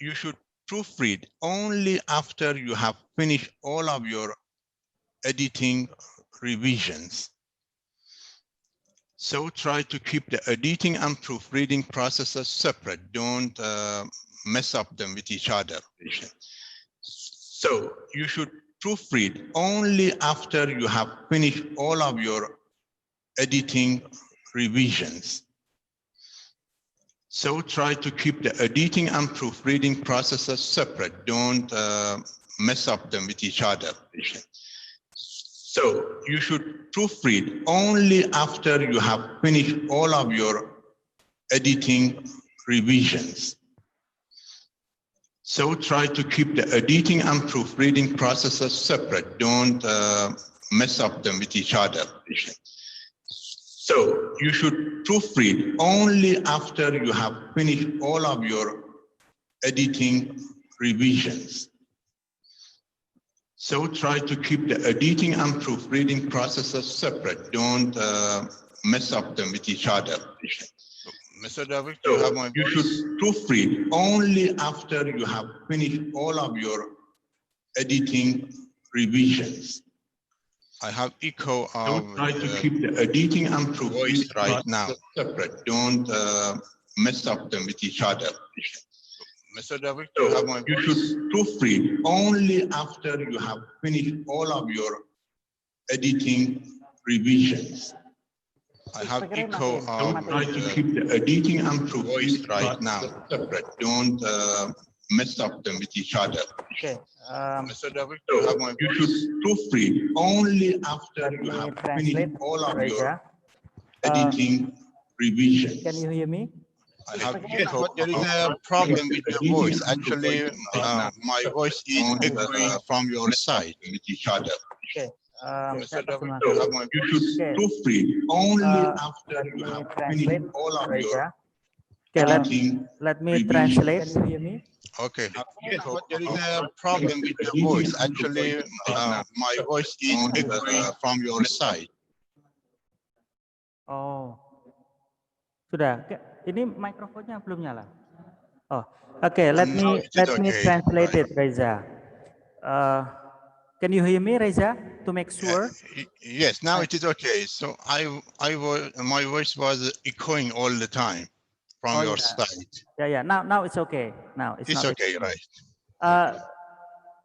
you should proofread only after you have finished all of your editing revisions. So try to keep the editing and proofreading processes separate. Don't mess up them with each other. So you should proofread only after you have finished all of your editing revisions. So try to keep the editing and proofreading processes separate. Don't mess up them with each other. So you should proofread only after you have finished all of your editing revisions. So try to keep the editing and proofreading processes separate. Don't mess up them with each other. So you should proofread only after you have finished all of your editing revisions. So try to keep the editing and proofreading processes separate. Don't mess up them with each other. Mr. David, you have my voice? You should proofread only after you have finished all of your editing revisions. I have echo of try to keep the editing and proofreading right now separate. Don't mess up them with each other. Mr. David, you have my voice? You should proofread only after you have finished all of your editing revisions. I have echo of try to keep the editing and proofreading right now separate. Don't mess up them with each other. Okay. Mr. David, you have my voice? You should proofread only after you have finished all of your editing revisions. Can you hear me? I have echo, but there is a problem with the voice. Actually, my voice is echoing from your side with each other. Okay. Mr. David, you should proofread only after you have finished all of your editing. Let me translate. Can you hear me? Okay. Yes, but there is a problem with the voice. Actually, my voice is echoing from your side. Oh, sudah. Ini mikrofonnya belum nyala. Oh, okay. Let me translate it, Reza. Can you hear me, Reza? To make sure. Yes, now it is okay. So my voice was echoing all the time from your side. Yeah. Now it's okay. Now it's not okay, right?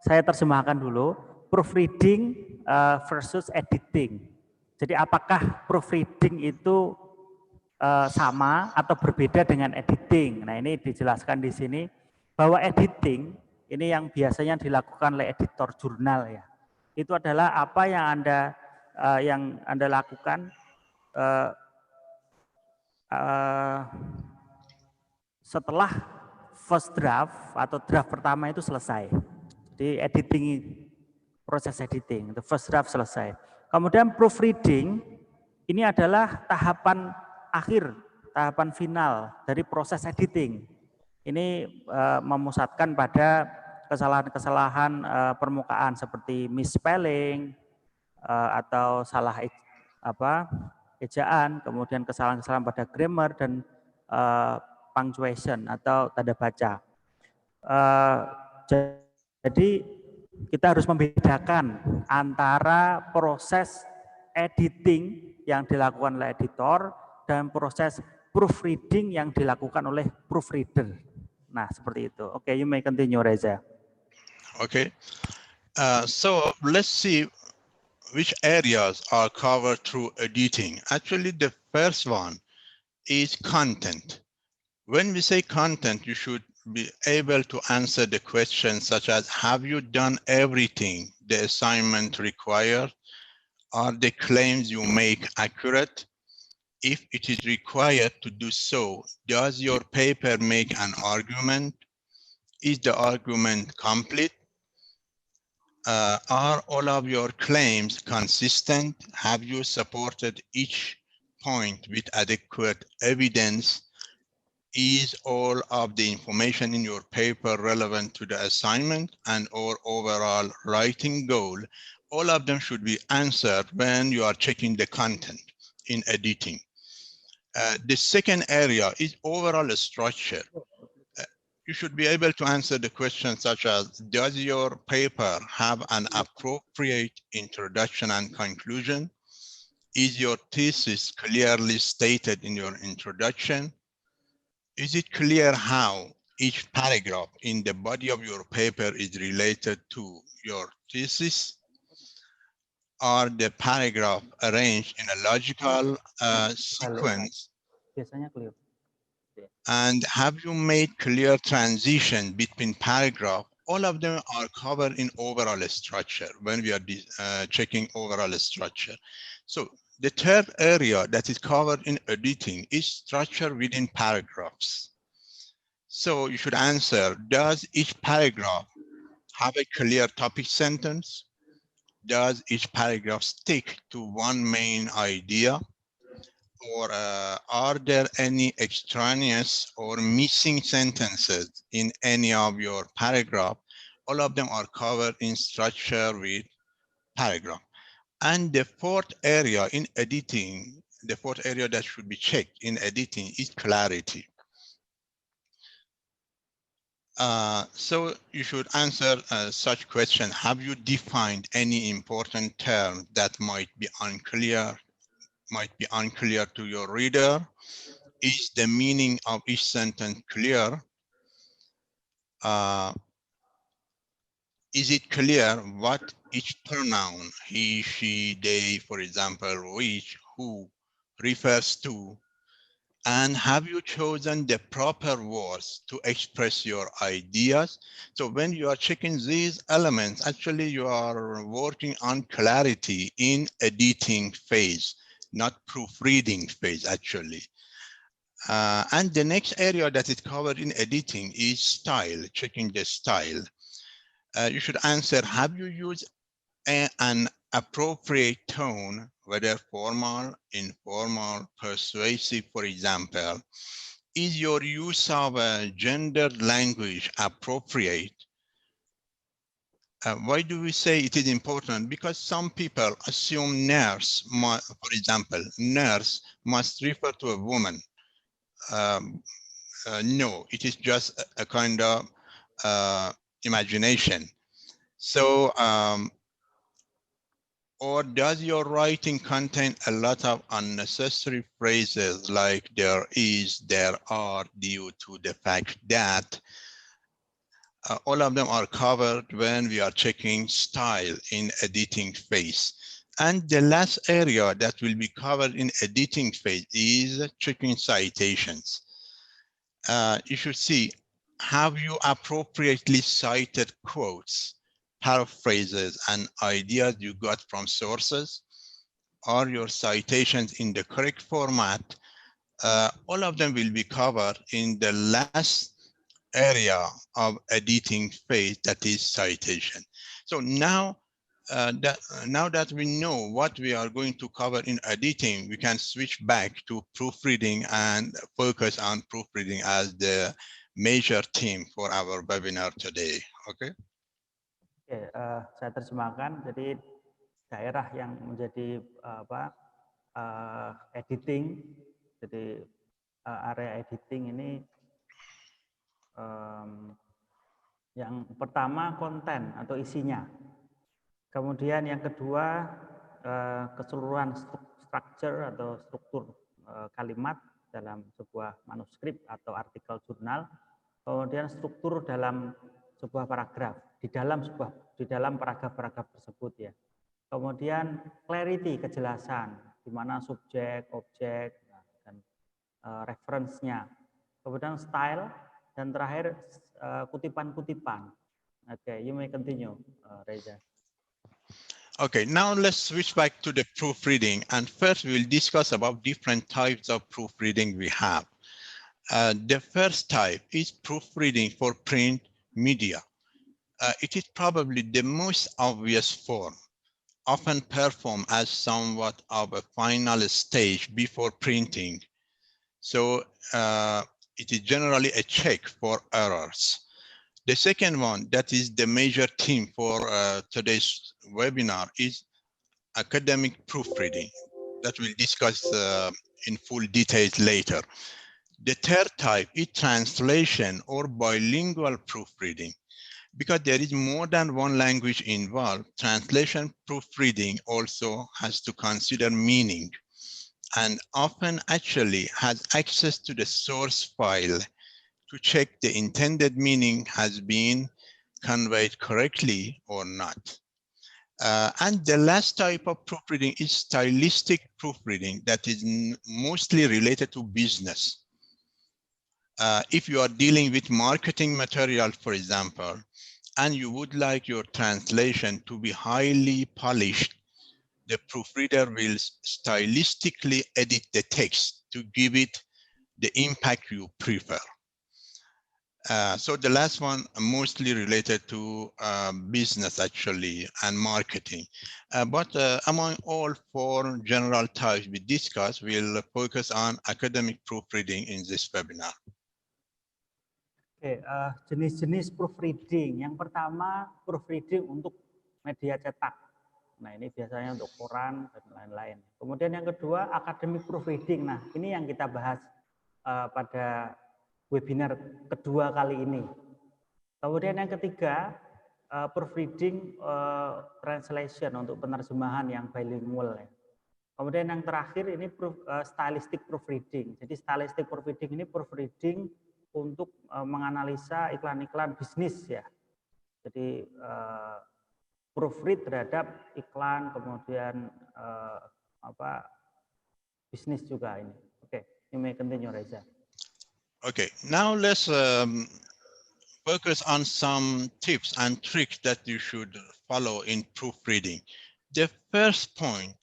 Saya terjemahkan dulu. Proofreading versus editing. Jadi apakah proofreading itu sama atau berbeda dengan editing? Nah, ini dijelaskan di sini bahwa editing ini yang biasanya dilakukan oleh editor jurnal ya. Itu adalah apa yang Anda lakukan setelah first draft atau draft pertama itu selesai. Jadi editing, proses editing, the first draft selesai. Kemudian proofreading ini adalah tahapan akhir, tahapan final dari proses editing. Ini memusatkan pada kesalahan-kesalahan permukaan seperti misspelling atau salah ejaan, kemudian kesalahan-kesalahan pada grammar dan punctuation atau tanda baca. Jadi kita harus membedakan antara proses editing yang dilakukan oleh editor dan proses proofreading yang dilakukan oleh proofreader. Nah, seperti itu. Okay, you may continue, Reza. Okay. So let's see which areas are covered through editing. Actually, the first one is content. When we say content, you should be able to answer the questions such as, have you done everything the assignment requires? Are the claims you make accurate? If it is required to do so, does your paper make an argument? Is the argument complete? Are all of your claims consistent? Have you supported each point with adequate evidence? Is all of the information in your paper relevant to the assignment and or overall writing goal? All of them should be answered when you are checking the content in editing. The second area is overall structure. you should be able to answer the questions such as, does your paper have an appropriate introduction and conclusion? Is your thesis clearly stated in your introduction? Is it clear how each paragraph in the body of your paper is related to your thesis? Are the paragraph arranged in a logical sequence? Biasanya clear. And have you made clear transition between paragraph? All of them are covered in overall structure when we are checking overall structure. So the third area that is covered in editing is structure within paragraphs. So you should answer, does each paragraph have a clear topic sentence? Does each paragraph stick to one main idea? Or are there any extraneous or missing sentences in any of your paragraph? All of them are covered in structure with paragraph. And the fourth area in editing, the fourth area that should be checked in editing is clarity. So you should answer such question. Have you defined any important term that might be unclear to your reader? Is the meaning of each sentence clear? Is it clear what each pronoun, he, she, they, for example, which, who, refers to? And have you chosen the proper words to express your ideas? So when you are checking these elements, actually you are working on clarity in editing phase, not proofreading phase, actually. And the next area that is covered in editing is style, checking the style. You should answer, have you used an appropriate tone, whether formal, informal, persuasive, for example? Is your use of gendered language appropriate? Why do we say it is important? Because some people assume nurse, for example, nurse must refer to a woman. No, it is just a kind of imagination. So, or does your writing contain a lot of unnecessary phrases like there is, there are, due to the fact that? All of them are covered when we are checking style in editing phase. And the last area that will be covered in editing phase is checking citations. You should see, have you appropriately cited quotes, paraphrases, and ideas you got from sources? Are your citations in the correct format? All of them will be covered in the last area of editing phase, that is citation. So now that we know what we are going to cover in editing, we can switch back to proofreading and focus on proofreading as the major theme for our webinar today. Okay. Oke, saya terjemahkan. Jadi daerah yang menjadi editing, jadi area editing ini yang pertama konten atau isinya. Kemudian yang kedua keseluruhan structure atau struktur kalimat dalam sebuah manuskrip atau artikel jurnal. Kemudian struktur dalam sebuah paragraf, di dalam paragraf-paragraf tersebut ya. Kemudian clarity, kejelasan, di mana subjek, objek, dan reference-nya. Kemudian style, dan terakhir kutipan-kutipan. Okay, you may continue, Reza. Okay, now let's switch back to the proofreading. And first we'll discuss about different types of proofreading we have. The first type is proofreading for print media. It is probably the most obvious form, often performed as somewhat of a final stage before printing. So it is generally a check for errors. The second one, that is the major theme for today's webinar, is academic proofreading that we'll discuss in full details later. The third type is translation or bilingual proofreading. Because there is more than one language involved, translation proofreading also has to consider meaning and often actually has access to the source file to check the intended meaning has been conveyed correctly or not. And the last type of proofreading is stylistic proofreading that is mostly related to business. If you are dealing with marketing material, for example, and you would like your translation to be highly polished, the proofreader will stylistically edit the text to give it the impact you prefer. So the last one mostly related to business actually and marketing. But among all four general types we discussed, we'll focus on academic proofreading in this webinar. Oke, jenis-jenis proofreading. Yang pertama, proofreading untuk media cetak. Nah, ini biasanya untuk koran dan lain-lain. Kemudian yang kedua, academic proofreading. Nah, ini yang kita bahas pada webinar kedua kali ini. Kemudian yang ketiga, proofreading translation untuk penerjemahan yang bilingual. Kemudian yang terakhir ini stylistic proofreading. Jadi stylistic proofreading ini proofreading untuk menganalisa iklan-iklan bisnis ya. Jadi proofread terhadap iklan, kemudian bisnis juga ini. Oke, you may continue, Reza. Okay, now let's focus on some tips and tricks that you should follow in proofreading. The first point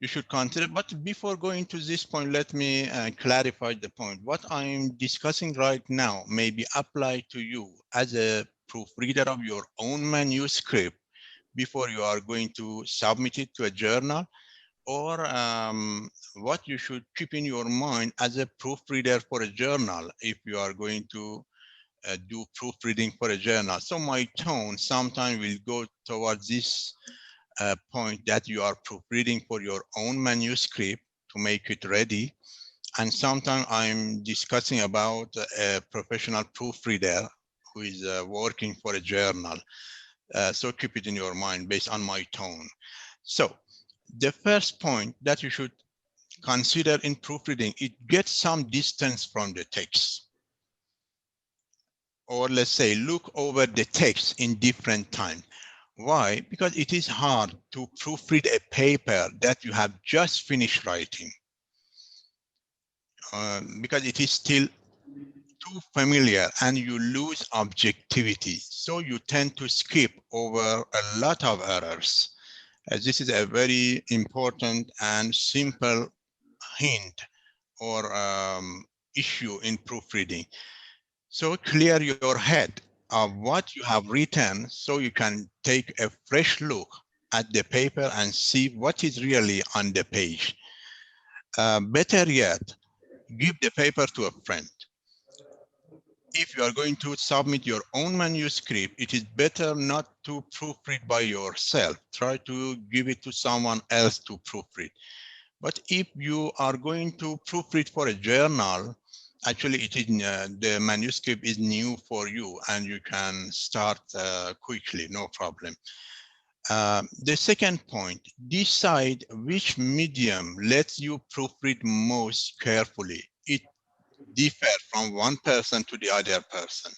you should consider, but before going to this point, let me clarify the point. What I'm discussing right now may be applied to you as a proofreader of your own manuscript before you are going to submit it to a journal, or what you should keep in your mind as a proofreader for a journal if you are going to do proofreading for a journal. So my tone sometimes will go towards this point that you are proofreading for your own manuscript to make it ready. And sometimes I'm discussing about a professional proofreader who is working for a journal. So keep it in your mind based on my tone. So the first point that you should consider in proofreading, it gets some distance from the text. Or let's say, look over the text in different time. Why? Because it is hard to proofread a paper that you have just finished writing. Because it is still too familiar and you lose objectivity. So you tend to skip over a lot of errors. As this is a very important and simple hint or issue in proofreading. So clear your head of what you have written so you can take a fresh look at the paper and see what is really on the page. Better yet, give the paper to a friend. If you are going to submit your own manuscript, it is better not to proofread by yourself. Try to give it to someone else to proofread. But if you are going to proofread for a journal, actually it is, the manuscript is new for you and you can start quickly, no problem. The second point, decide which medium lets you proofread most carefully. It differs from one person to the other person.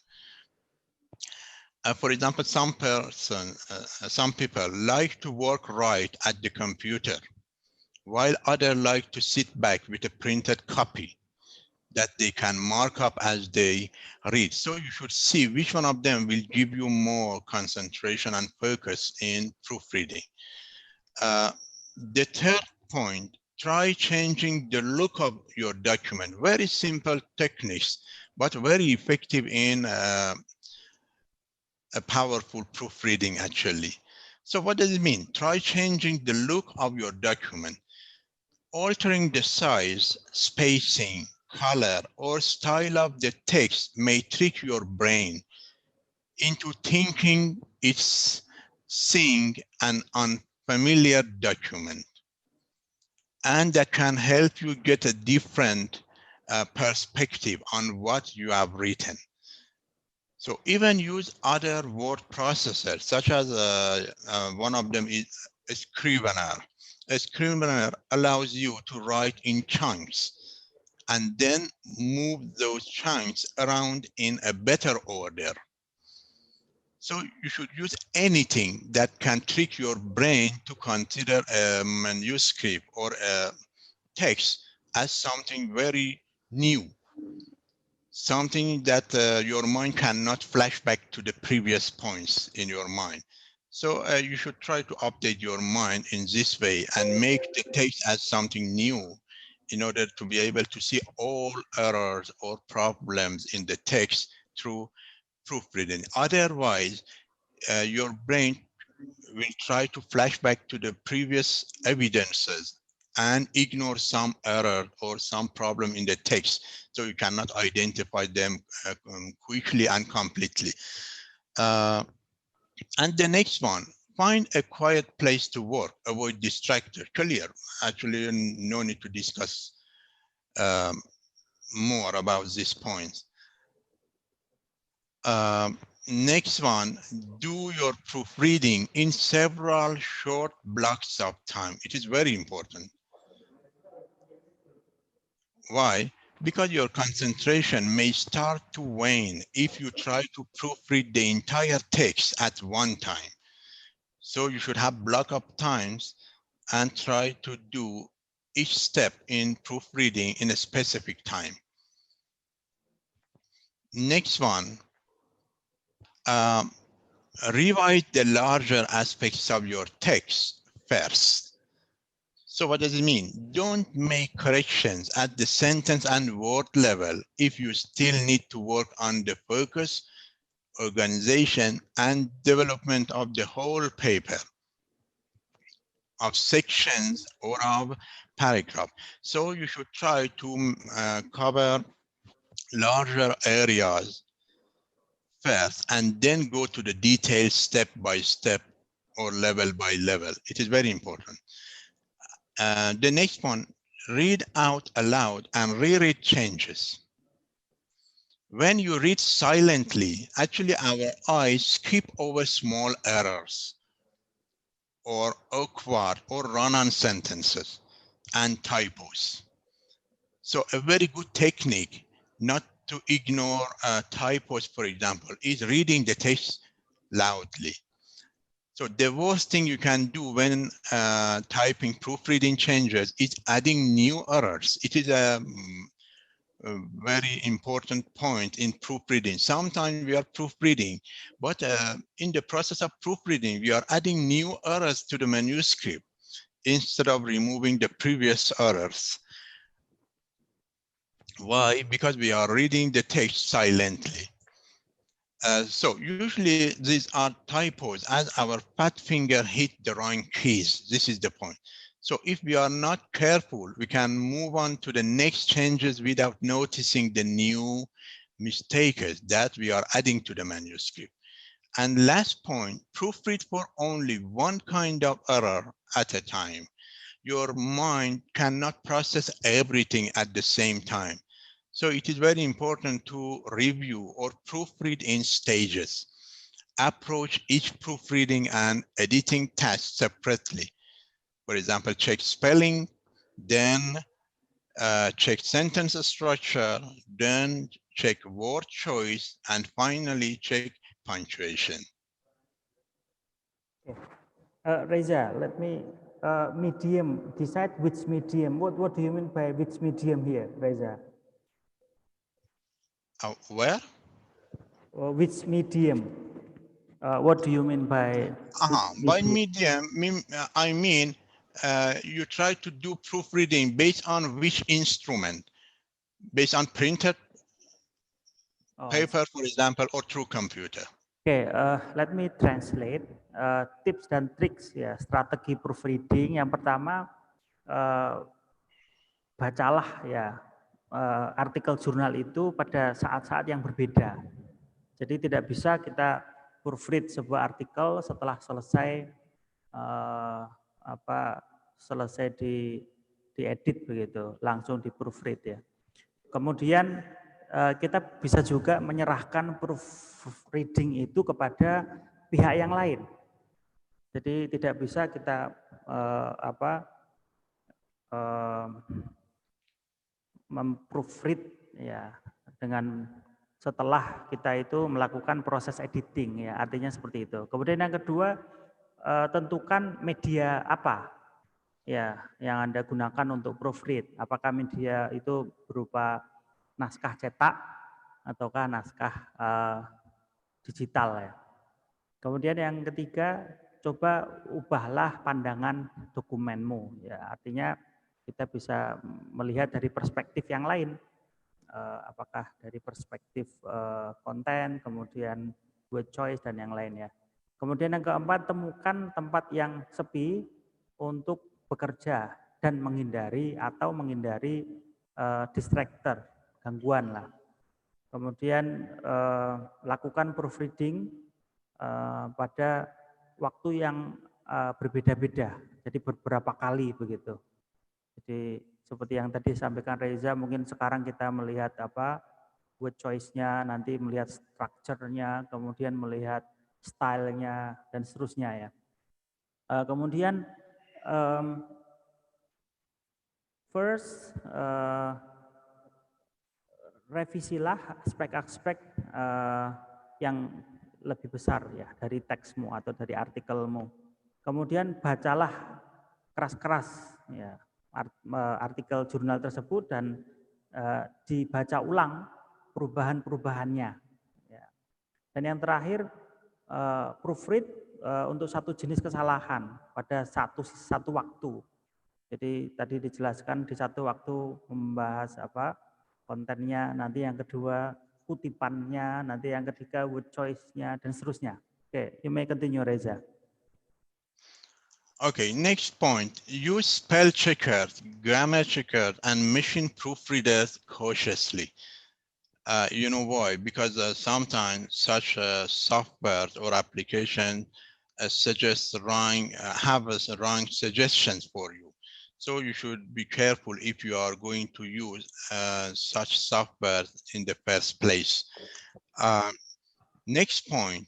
For example, some people like to work right at the computer, while others like to sit back with a printed copy that they can mark up as they read. So you should see which one of them will give you more concentration and focus in proofreading. The third point, try changing the look of your document. Very simple techniques, but very effective in a powerful proofreading actually. So what does it mean? Try changing the look of your document. Altering the size, spacing, color, or style of the text may trick your brain into thinking it's seeing an unfamiliar document. And that can help you get a different perspective on what you have written. So even use other word processors, such as one of them is a Scrivener. A Scrivener allows you to write in chunks and then move those chunks around in a better order. So you should use anything that can trick your brain to consider a manuscript or a text as something very new, something that your mind cannot flash back to the previous points in your mind. So you should try to update your mind in this way and make the text as something new in order to be able to see all errors or problems in the text through proofreading. Otherwise, your brain will try to flash back to the previous evidences and ignore some error or some problem in the text, so you cannot identify them quickly and completely. And the next one, find a quiet place to work, avoid distractors. Clear. Actually, no need to discuss more about this point. Next one, do your proofreading in several short blocks of time. It is very important. Why? Because your concentration may start to wane if you try to proofread the entire text at one time. So you should have block of times and try to do each step in proofreading in a specific time. Next one, rewrite the larger aspects of your text first. So what does it mean? Don't make corrections at the sentence and word level if you still need to work on the focus, organization, and development of the whole paper, of sections or of paragraph. So you should try to cover larger areas first and then go to the details step by step or level by level. It is very important. The next one, read out aloud and reread changes. When you read silently, actually our eyes skip over small errors or awkward or run-on sentences and typos. So a very good technique not to ignore typos, for example, is reading the text loudly. So the worst thing you can do when typing proofreading changes is adding new errors. It is a very important point in proofreading. Sometimes we are proofreading, but in the process of proofreading, we are adding new errors to the manuscript instead of removing the previous errors. Why? Because we are reading the text silently. So usually these are typos as our fat finger hit the wrong keys. This is the point. So if we are not careful, we can move on to the next changes without noticing the new mistakes that we are adding to the manuscript. And last point, proofread for only one kind of error at a time. Your mind cannot process everything at the same time. So it is very important to review or proofread in stages. Approach each proofreading and editing task separately. For example, check spelling, then check sentence structure, then check word choice, and finally check punctuation. Okay. Reza, let me medium, decide which medium. What do you mean by which medium here, Reza? Where? Which medium? What do you mean by By medium? medium, I mean you try to do proofreading based on which instrument? Based on printed paper, for example, or through computer? Okay, let me translate tips dan triks ya strategi proofreading. Yang pertama, bacalah ya artikel jurnal itu pada saat-saat yang berbeda. Jadi tidak bisa kita proofread sebuah artikel setelah selesai selesai diedit begitu, langsung di proofread ya. Kemudian kita bisa juga menyerahkan proofreading itu kepada pihak yang lain. Jadi tidak bisa kita memproofread ya dengan setelah kita itu melakukan proses editing ya, artinya seperti itu. Kemudian yang kedua, tentukan media apa ya yang Anda gunakan untuk proofread. Apakah media itu berupa naskah cetak ataukah naskah digital ya. Kemudian yang ketiga, coba ubahlah pandangan dokumenmu ya, artinya kita bisa melihat dari perspektif yang lain, apakah dari perspektif konten, kemudian word choice dan yang lain ya. Kemudian yang keempat, temukan tempat yang sepi untuk bekerja dan menghindari distractor, gangguan lah. Kemudian lakukan proofreading pada waktu yang berbeda-beda, jadi beberapa kali begitu. Jadi seperti yang tadi disampaikan Reza, mungkin sekarang kita melihat word choice-nya, nanti melihat structure-nya, kemudian melihat style-nya dan seterusnya ya. Kemudian first revisilah aspek-aspek yang lebih besar ya dari teksmu atau dari artikelmu. Kemudian bacalah keras-keras ya artikel jurnal tersebut dan dibaca ulang perubahan-perubahannya. Ya. Dan yang terakhir proofread untuk satu jenis kesalahan pada satu waktu. Jadi tadi dijelaskan di satu waktu membahas kontennya, nanti yang kedua kutipannya, nanti yang ketiga word choice-nya dan seterusnya. Okay, you may continue, Reza. Okay, next point, use spell checkers, grammar checkers, and machine proofreaders cautiously. You know why? Because sometimes such software or application suggests have wrong suggestions for you. So you should be careful if you are going to use such software in the first place. Next point,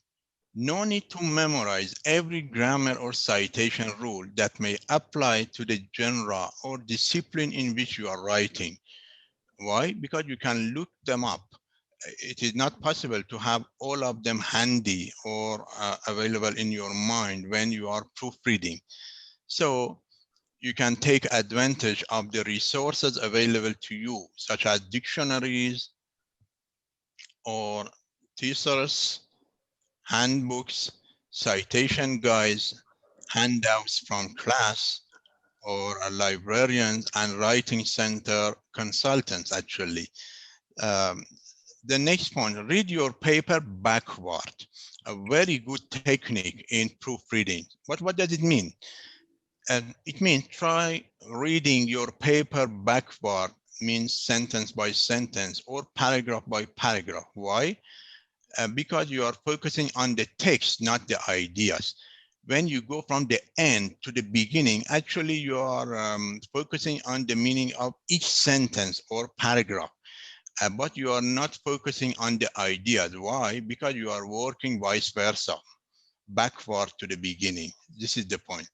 no need to memorize every grammar or citation rule that may apply to the genre or discipline in which you are writing. Why? Because you can look them up. It is not possible to have all of them handy or available in your mind when you are proofreading. So you can take advantage of the resources available to you, such as dictionaries or thesaurus, handbooks, citation guides, handouts from class, or librarians and writing center consultants, actually. The next point, read your paper backward. A very good technique in proofreading. What does it mean? It means try reading your paper backward, means sentence by sentence or paragraph by paragraph. Why? Because you are focusing on the text, not the ideas. When you go from the end to the beginning, actually you are focusing on the meaning of each sentence or paragraph. But you are not focusing on the ideas. Why? Because you are working vice versa, backward to the beginning. This is the point.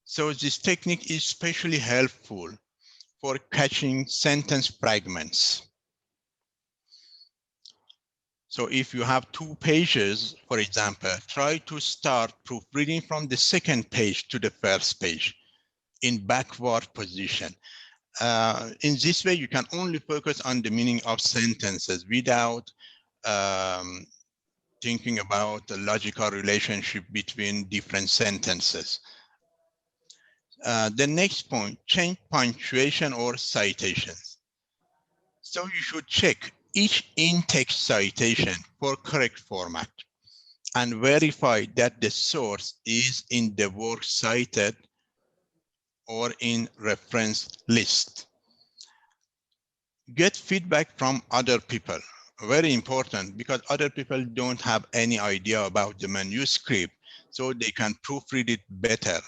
So this technique is especially helpful for catching sentence fragments. So if you have 2 pages, for example, try to start proofreading from the second page to the first page in backward position. In this way, you can only focus on the meaning of sentences without thinking about the logical relationship between different sentences. The next point, change punctuation or citations. So you should check each in-text citation for correct format and verify that the source is in the work cited or in reference list. Get feedback from other people. Very important, because other people don't have any idea about the manuscript, so they can proofread it better.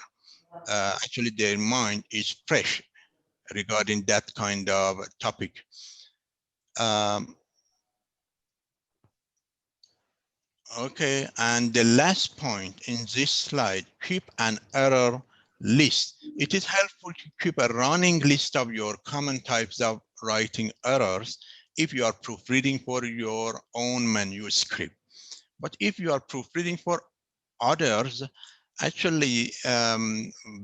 Actually, their mind is fresh regarding that kind of topic. Okay, and the last point in this slide, keep an error list. It is helpful to keep a running list of your common types of writing errors if you are proofreading for your own manuscript. But if you are proofreading for others, actually,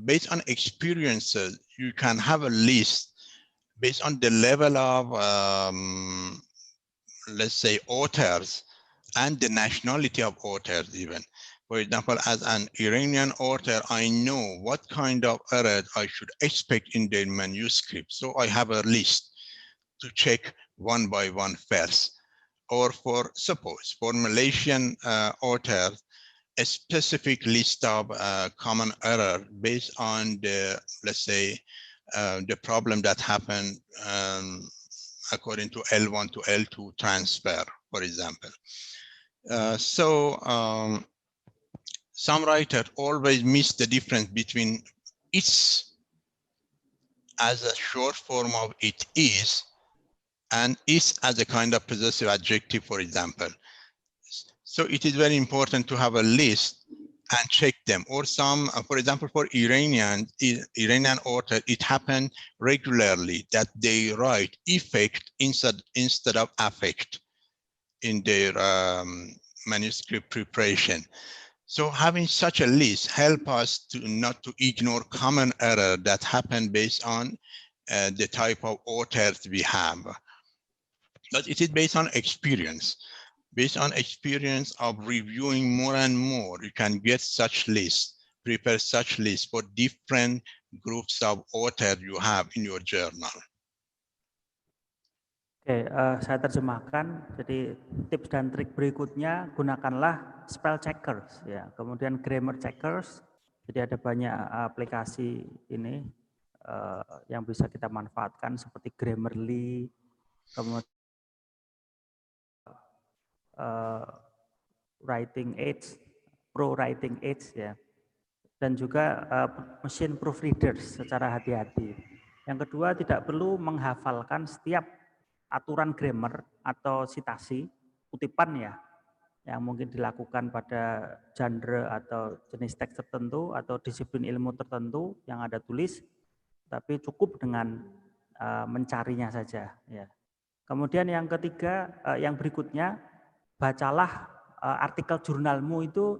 based on experiences, you can have a list based on the level of, let's say, authors and the nationality of authors even. For example, as an Iranian author, I know what kind of errors I should expect in their manuscript. So I have a list to check one by one first. Or for suppose for Malaysian authors, a specific list of common error based on the, let's say, the problem that happened according to L1 to L2 transfer, for example. Some writers always miss the difference between it's as a short form of it is and is as a kind of possessive adjective, for example. So it is very important to have a list and check them. Or some, for example, for Iranian author, it happened regularly that they write effect instead of affect in their manuscript preparation. So having such a list help us to not to ignore common error that happen based on the type of authors we have. But it is based on experience. Based on experience of reviewing more and more, you can get such lists, prepare such lists for different groups of authors you have in your journal. Oke, saya terjemahkan. Jadi tips dan trik berikutnya, gunakanlah spell checkers, ya. Kemudian grammar checkers. Jadi ada banyak aplikasi ini yang bisa kita manfaatkan seperti Grammarly, kemudian Writing Aids, Pro Writing Aids, ya. Dan juga mesin proofreaders secara hati-hati. Yang kedua, tidak perlu menghafalkan setiap aturan grammar atau sitasi, kutipan ya, yang mungkin dilakukan pada genre atau jenis teks tertentu atau disiplin ilmu tertentu yang ada tulis, tapi cukup dengan mencarinya saja. Ya. Kemudian yang ketiga, yang berikutnya, bacalah artikel jurnalmu itu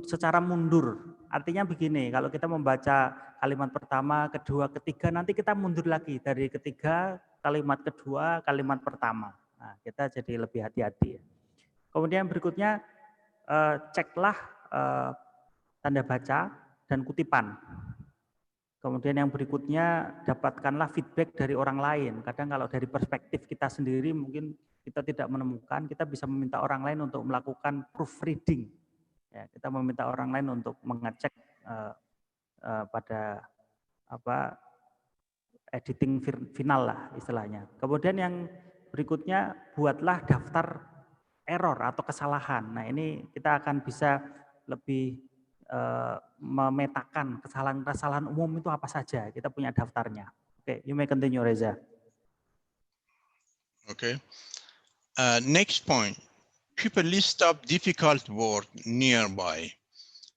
secara mundur. Artinya begini, kalau kita membaca kalimat pertama, kedua, ketiga, nanti kita mundur lagi dari ketiga, kalimat kedua, kalimat pertama. Nah, kita jadi lebih hati-hati. Kemudian berikutnya, ceklah tanda baca dan kutipan. Kemudian yang berikutnya, dapatkanlah feedback dari orang lain. Kadang kalau dari perspektif kita sendiri mungkin kita tidak menemukan, kita bisa meminta orang lain untuk melakukan proofreading. Ya, kita meminta orang lain untuk mengecek pada editing final lah istilahnya. Kemudian yang berikutnya, buatlah daftar error atau kesalahan. Nah, ini kita akan bisa lebih memetakan kesalahan-kesalahan umum itu apa saja. Kita punya daftarnya. Oke, you may continue, Reza. Okay. Next point. Keep a list of difficult words nearby.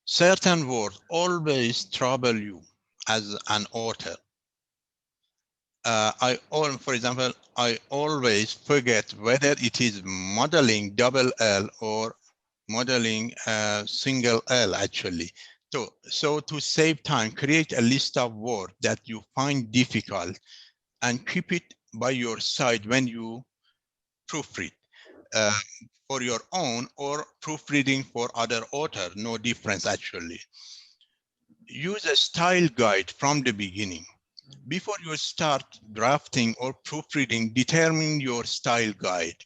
Certain words always trouble you as an author. For example, I always forget whether it is modeling double L or modeling single L actually. So to save time, create a list of words that you find difficult and keep it by your side when you proofread. For your own or proofreading for other author, no difference actually. Use a style guide from the beginning. Before you start drafting or proofreading, determine your style guide.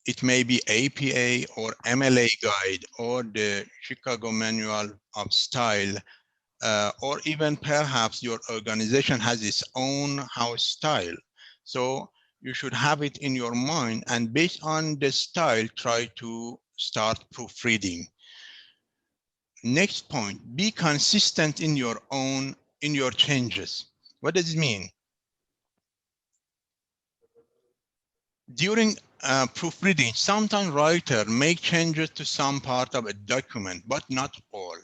It may be APA or MLA guide or the Chicago Manual of Style, or even perhaps your organization has its own house style. So you should have it in your mind, and based on the style, try to start proofreading. Next point, be consistent in your changes. What does it mean? During proofreading, sometimes writers make changes to some part of a document, but not all.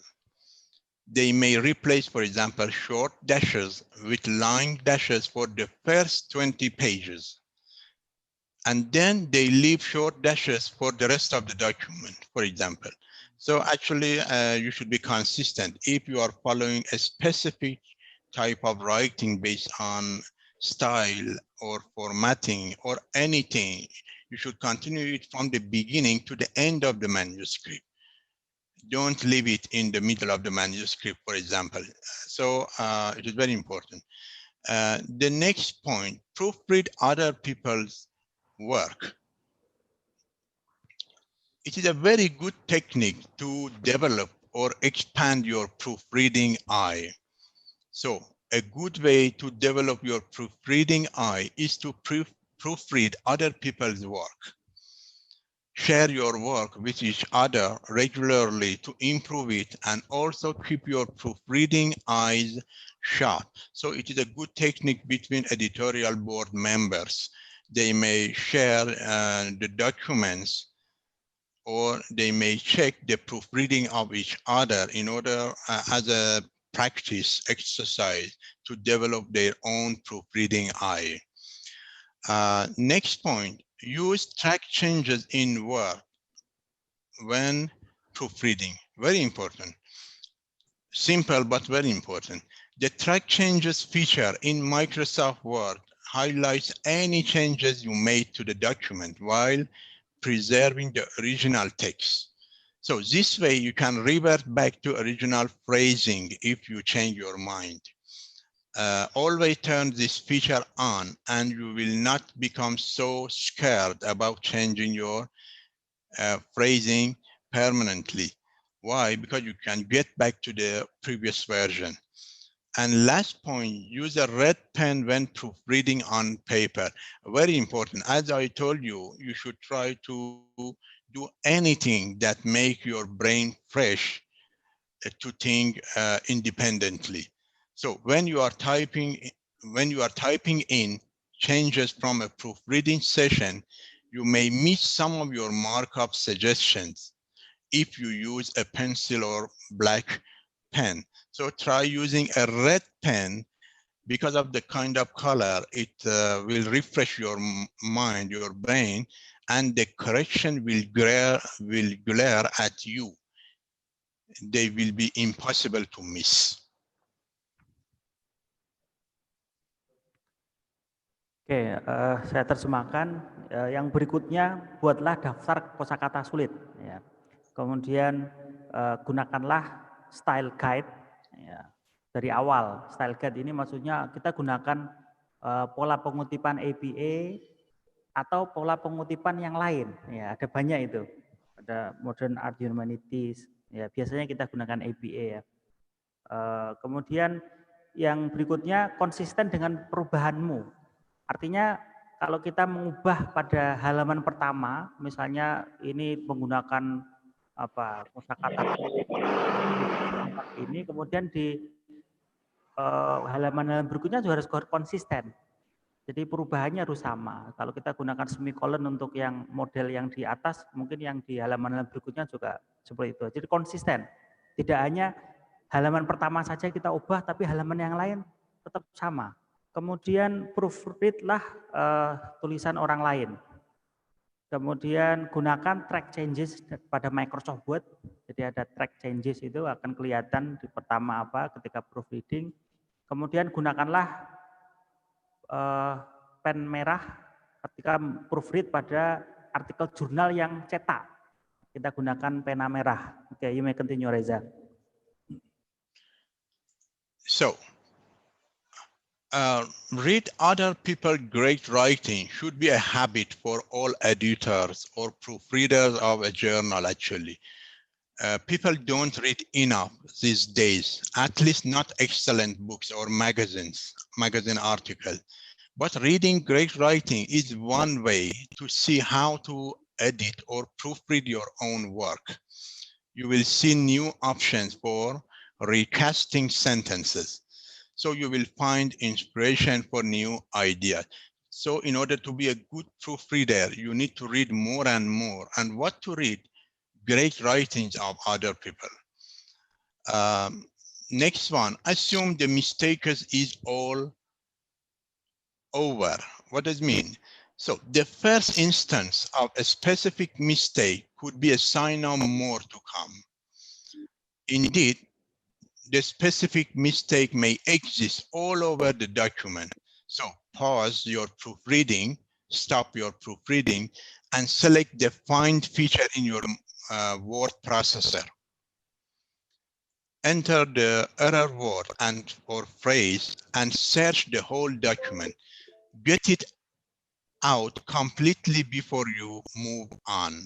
They may replace, for example, short dashes with line dashes for the first 20 pages. And then they leave short dashes for the rest of the document, for example. So actually, you should be consistent. If you are following a specific type of writing based on style or formatting or anything, you should continue it from the beginning to the end of the manuscript. Don't leave it in the middle of the manuscript, for example. So it is very important. The next point, proofread other people's work. It is a very good technique to develop or expand your proofreading eye. So a good way to develop your proofreading eye is to proofread other people's work. Share your work with each other regularly to improve it, and also keep your proofreading eyes sharp. So it is a good technique between editorial board members. They may share the documents, or they may check the proofreading of each other in order as a practice exercise to develop their own proofreading eye. Next point, use track changes in Word when proofreading. Very important. Simple, but very important. The track changes feature in Microsoft Word highlights any changes you made to the document while preserving the original text. So this way you can revert back to original phrasing if you change your mind. Always turn this feature on and you will not become so scared about changing your phrasing permanently. Why? Because you can get back to the previous version. And last point, use a red pen when proofreading on paper. Very important. As I told you, you should try to do anything that make your brain fresh to think independently. So when you are typing in changes from a proofreading session, you may miss some of your markup suggestions if you use a pencil or black pen. So try using a red pen. Because of the kind of color, it will refresh your mind, your brain, and the correction will glare at you. They will be impossible to miss. Oke, saya terjemahkan. Yang berikutnya, buatlah daftar kosakata sulit. Ya. Kemudian gunakanlah style guide. Ya. Dari awal, style guide ini maksudnya kita gunakan pola pengutipan APA atau pola pengutipan yang lain. Ya, ada banyak itu. Ada Modern Art Humanities. Ya, biasanya kita gunakan APA. Ya. Kemudian yang berikutnya, konsisten dengan perubahanmu. Artinya kalau kita mengubah pada halaman pertama, misalnya ini menggunakan kosakata ini, kemudian di halaman berikutnya juga harus konsisten. Jadi perubahannya harus sama. Kalau kita gunakan semikolon untuk yang model yang di atas, mungkin yang di halaman berikutnya juga seperti itu. Jadi konsisten. Tidak hanya halaman pertama saja kita ubah, tapi halaman yang lain tetap sama. Kemudian proofreadlah tulisan orang lain. Kemudian gunakan track changes pada Microsoft Word. Jadi ada track changes itu akan kelihatan di pertama apa ketika proofreading. Kemudian gunakanlah pen merah ketika proofread pada artikel jurnal yang cetak. Kita gunakan pena merah. Oke, you may continue, Reza. So, read other people's great writing should be a habit for all editors or proofreaders of a journal, actually. People don't read enough these days, at least not excellent books or magazine articles. But reading great writing is one way to see how to edit or proofread your own work. You will see new options for recasting sentences. So you will find inspiration for new ideas. So in order to be a good proofreader, you need to read more and more. And what to read? Great writings of other people. Next one, assume the mistakes is all over. What does it mean? So the first instance of a specific mistake could be a sign of more to come. Indeed, the specific mistake may exist all over the document. So pause your proofreading, stop your proofreading, and select the find feature in your word processor. Enter the error word and or phrase and search the whole document. Get it out completely before you move on.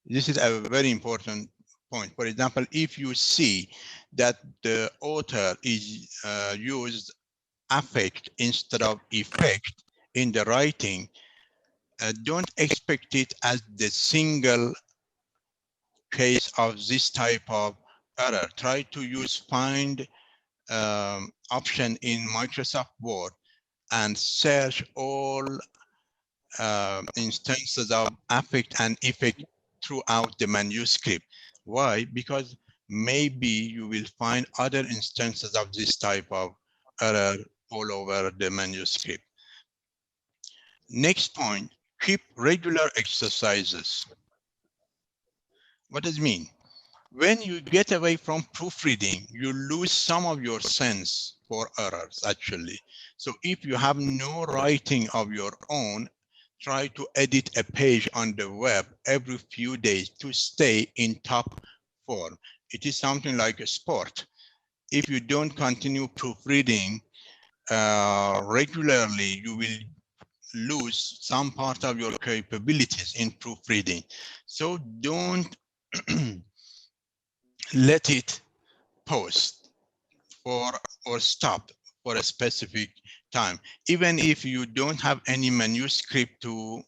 This is a very important point. For example, if you see that the author is used affect instead of effect in the writing, don't expect it as the single case of this type of error. Try to use find option in Microsoft Word and search all instances of affect and effect throughout the manuscript. Why? Because maybe you will find other instances of this type of error all over the manuscript. Next point, keep regular exercises. What does it mean? When you get away from proofreading, you lose some of your sense for errors, actually. So if you have no writing of your own, try to edit a page on the web every few days to stay in top form. It is something like a sport. If you don't continue proofreading regularly, you will lose some part of your capabilities in proofreading. So don't let it pause for or stop for a specific time. Even if you don't have any manuscript to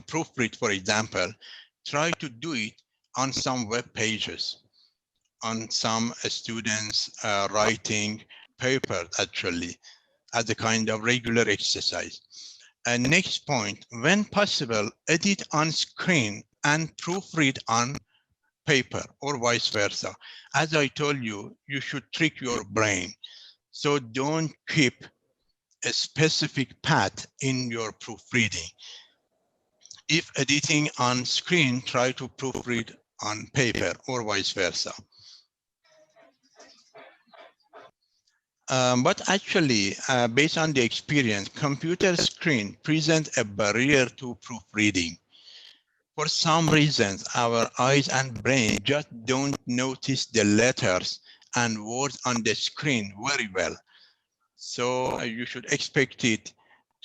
proofread, for example, try to do it on some web pages, on some students writing papers, actually, as a kind of regular exercise. And next point, when possible, edit on screen and proofread on paper or vice versa. As I told you, you should trick your brain. So don't keep a specific path in your proofreading. If editing on screen, try to proofread on paper or vice versa. But actually, based on the experience, computer screen presents a barrier to proofreading. For some reasons, our eyes and brain just don't notice the letters and words on the screen very well. So you should expect it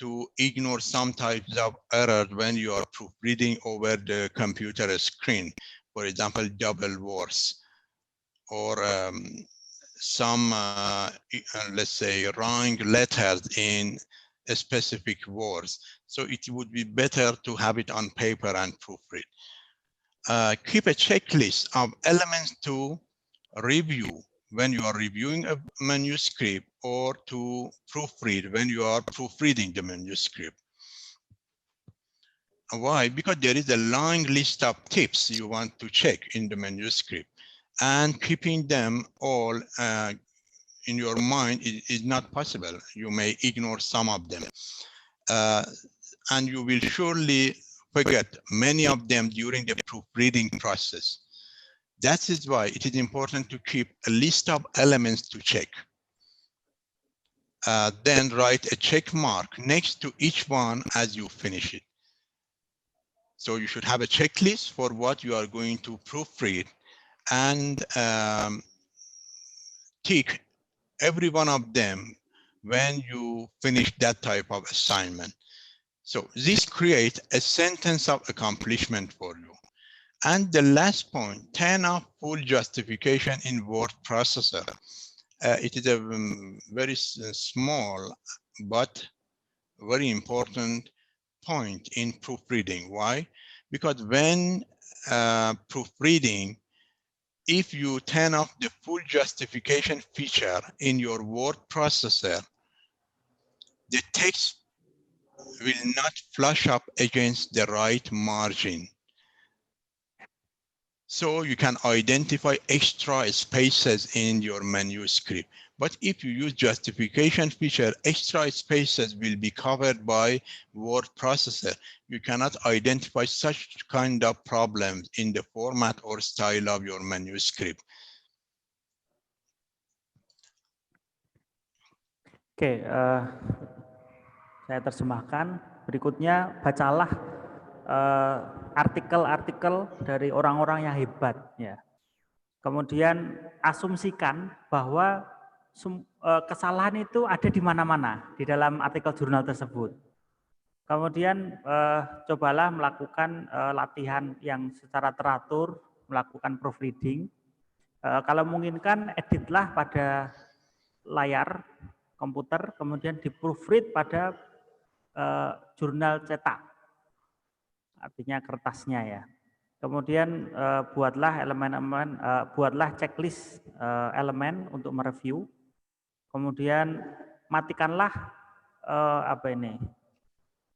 to ignore some types of errors when you are proofreading over the computer screen. For example, double words or some, let's say, wrong letters in specific words. So it would be better to have it on paper and proofread. Keep a checklist of elements to review when you are reviewing a manuscript or to proofread when you are proofreading the manuscript. Why? Because there is a long list of tips you want to check in the manuscript, and keeping them all in your mind is not possible. You may ignore some of them. And you will surely forget many of them during the proofreading process. That is why it is important to keep a list of elements to check. Then write a check mark next to each one as you finish it. So you should have a checklist for what you are going to proofread and tick every one of them when you finish that type of assignment. So this creates a sentence of accomplishment for you. And the last point, turn off full justification in word processor. It is a very small but very important point in proofreading. Why? Because when proofreading, if you turn off the full justification feature in your word processor, the text will not flush up against the right margin. So you can identify extra spaces in your manuscript. But if you use justification feature, extra spaces will be covered by word processor. You cannot identify such kind of problems in the format or style of your manuscript. Oke, saya terjemahkan. Berikutnya, bacalah artikel-artikel dari orang-orang yang hebat. Ya. Kemudian asumsikan bahwa kesalahan itu ada di mana-mana di dalam artikel jurnal tersebut. Kemudian cobalah melakukan latihan yang secara teratur, melakukan proofreading. Kalau memungkinkan, editlah pada layar komputer, kemudian di proofread pada jurnal cetak, artinya kertasnya ya. Kemudian buatlah elemen-elemen, buatlah checklist elemen untuk mereview. Kemudian matikanlah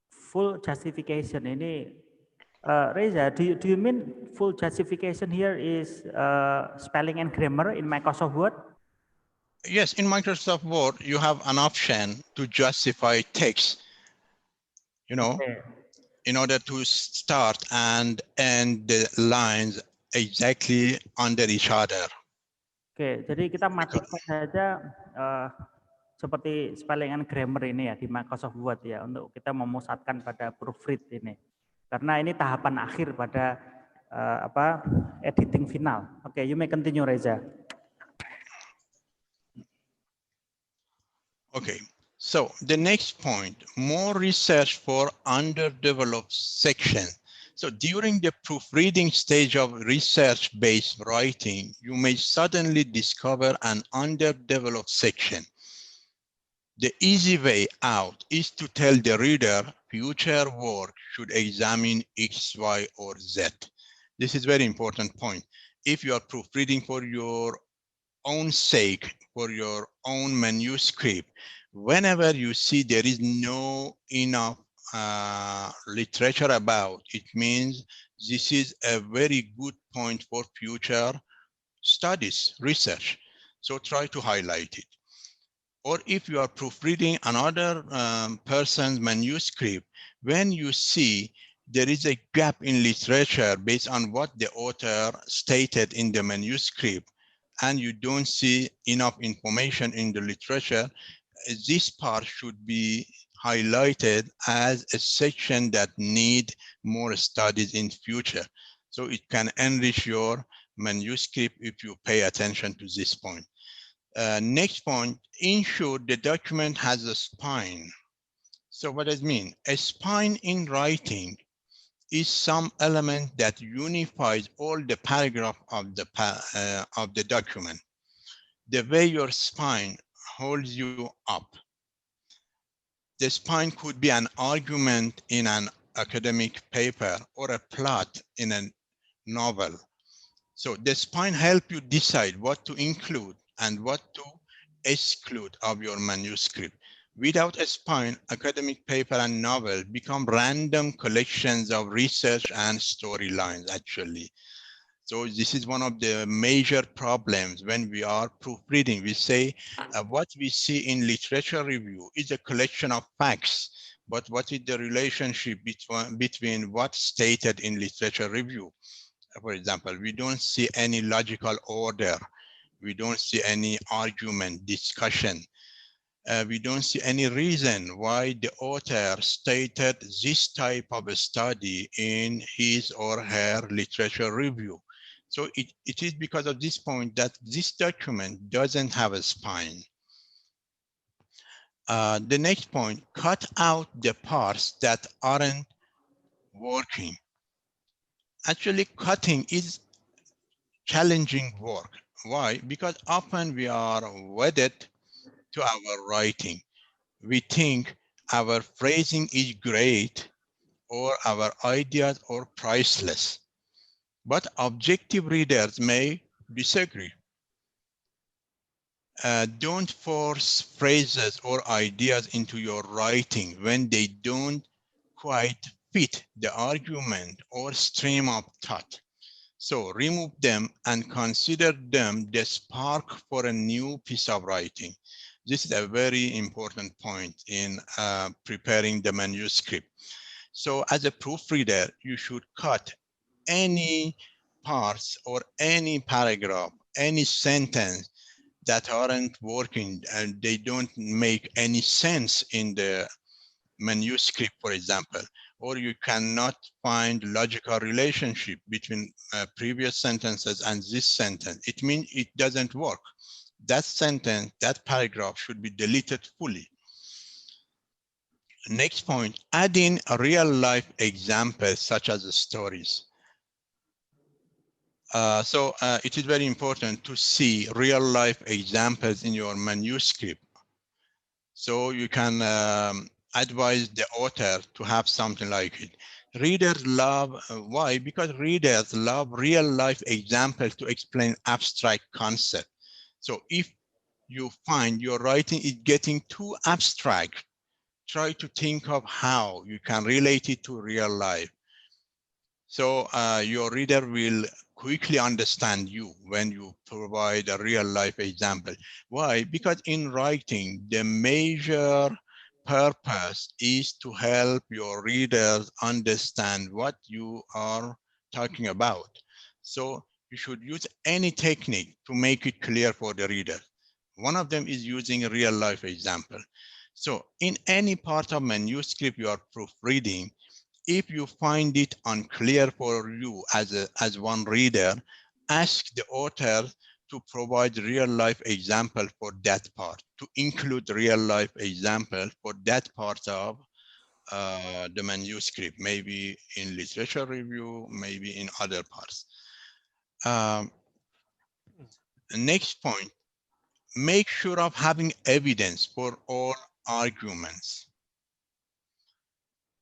full justification. Ini Reza, do you mean full justification here is spelling and grammar in Microsoft Word? Yes, in Microsoft Word, you have an option to justify text, okay, in order to start and end the lines exactly under each other. Oke, jadi kita matikan saja seperti spelling and grammar ini ya di Microsoft Word ya, untuk kita memusatkan pada proofread ini. Karena ini tahapan akhir pada editing final. Oke, you may continue, Reza. Okay, so the next point, more research for underdeveloped section. So during the proofreading stage of research-based writing, you may suddenly discover an underdeveloped section. The easy way out is to tell the reader future work should examine X, Y, or Z. This is a very important point. If you are proofreading for your own sake, for your own manuscript, whenever you see there is no enough literature about, it means this is a very good point for future studies, research. So try to highlight it. Or if you are proofreading another person's manuscript, when you see there is a gap in literature based on what the author stated in the manuscript, and you don't see enough information in the literature, this part should be highlighted as a section that need more studies in future. So it can enrich your manuscript if you pay attention to this point. Next point, ensure the document has a spine. So what does it mean? A spine in writing is some element that unifies all the paragraph of the document. The way your spine holds you up. The spine could be an argument in an academic paper or a plot in a novel. So the spine helps you decide what to include and what to exclude of your manuscript. Without a spine, academic paper and novel become random collections of research and storylines, actually. So this is one of the major problems when we are proofreading. We say what we see in literature review is a collection of facts, but what is the relationship between what's stated in literature review? For example, we don't see any logical order. We don't see any argument, discussion. We don't see any reason why the author stated this type of a study in his or her literature review. So it is because of this point that this document doesn't have a spine. The next point, cut out the parts that aren't working. Actually, cutting is challenging work. Why? Because often we are wedded to our writing. We think our phrasing is great or our ideas are priceless. But objective readers may disagree. Don't force phrases or ideas into your writing when they don't quite fit the argument or stream of thought. So remove them and consider them the spark for a new piece of writing. This is a very important point in preparing the manuscript. So as a proofreader, you should cut any parts or any paragraph, any sentence that aren't working and they don't make any sense in the manuscript, for example, or you cannot find logical relationship between previous sentences and this sentence. It means it doesn't work. That sentence, that paragraph should be deleted fully. Next point, add in real life examples such as stories. It is very important to see real life examples in your manuscript. So you can advise the author to have something like it. Readers love, why? Because readers love real life examples to explain abstract concepts. So if you find your writing is getting too abstract, try to think of how you can relate it to real life. So your reader will quickly understand you when you provide a real life example. Why? Because in writing, the major purpose is to help your readers understand what you are talking about. So you should use any technique to make it clear for the reader. One of them is using a real life example. So in any part of manuscript you are proofreading, if you find it unclear for you as one reader, ask the author to provide real life example for that part, to include real life example for that part of the manuscript, maybe in literature review, maybe in other parts. Next point, make sure of having evidence for all arguments.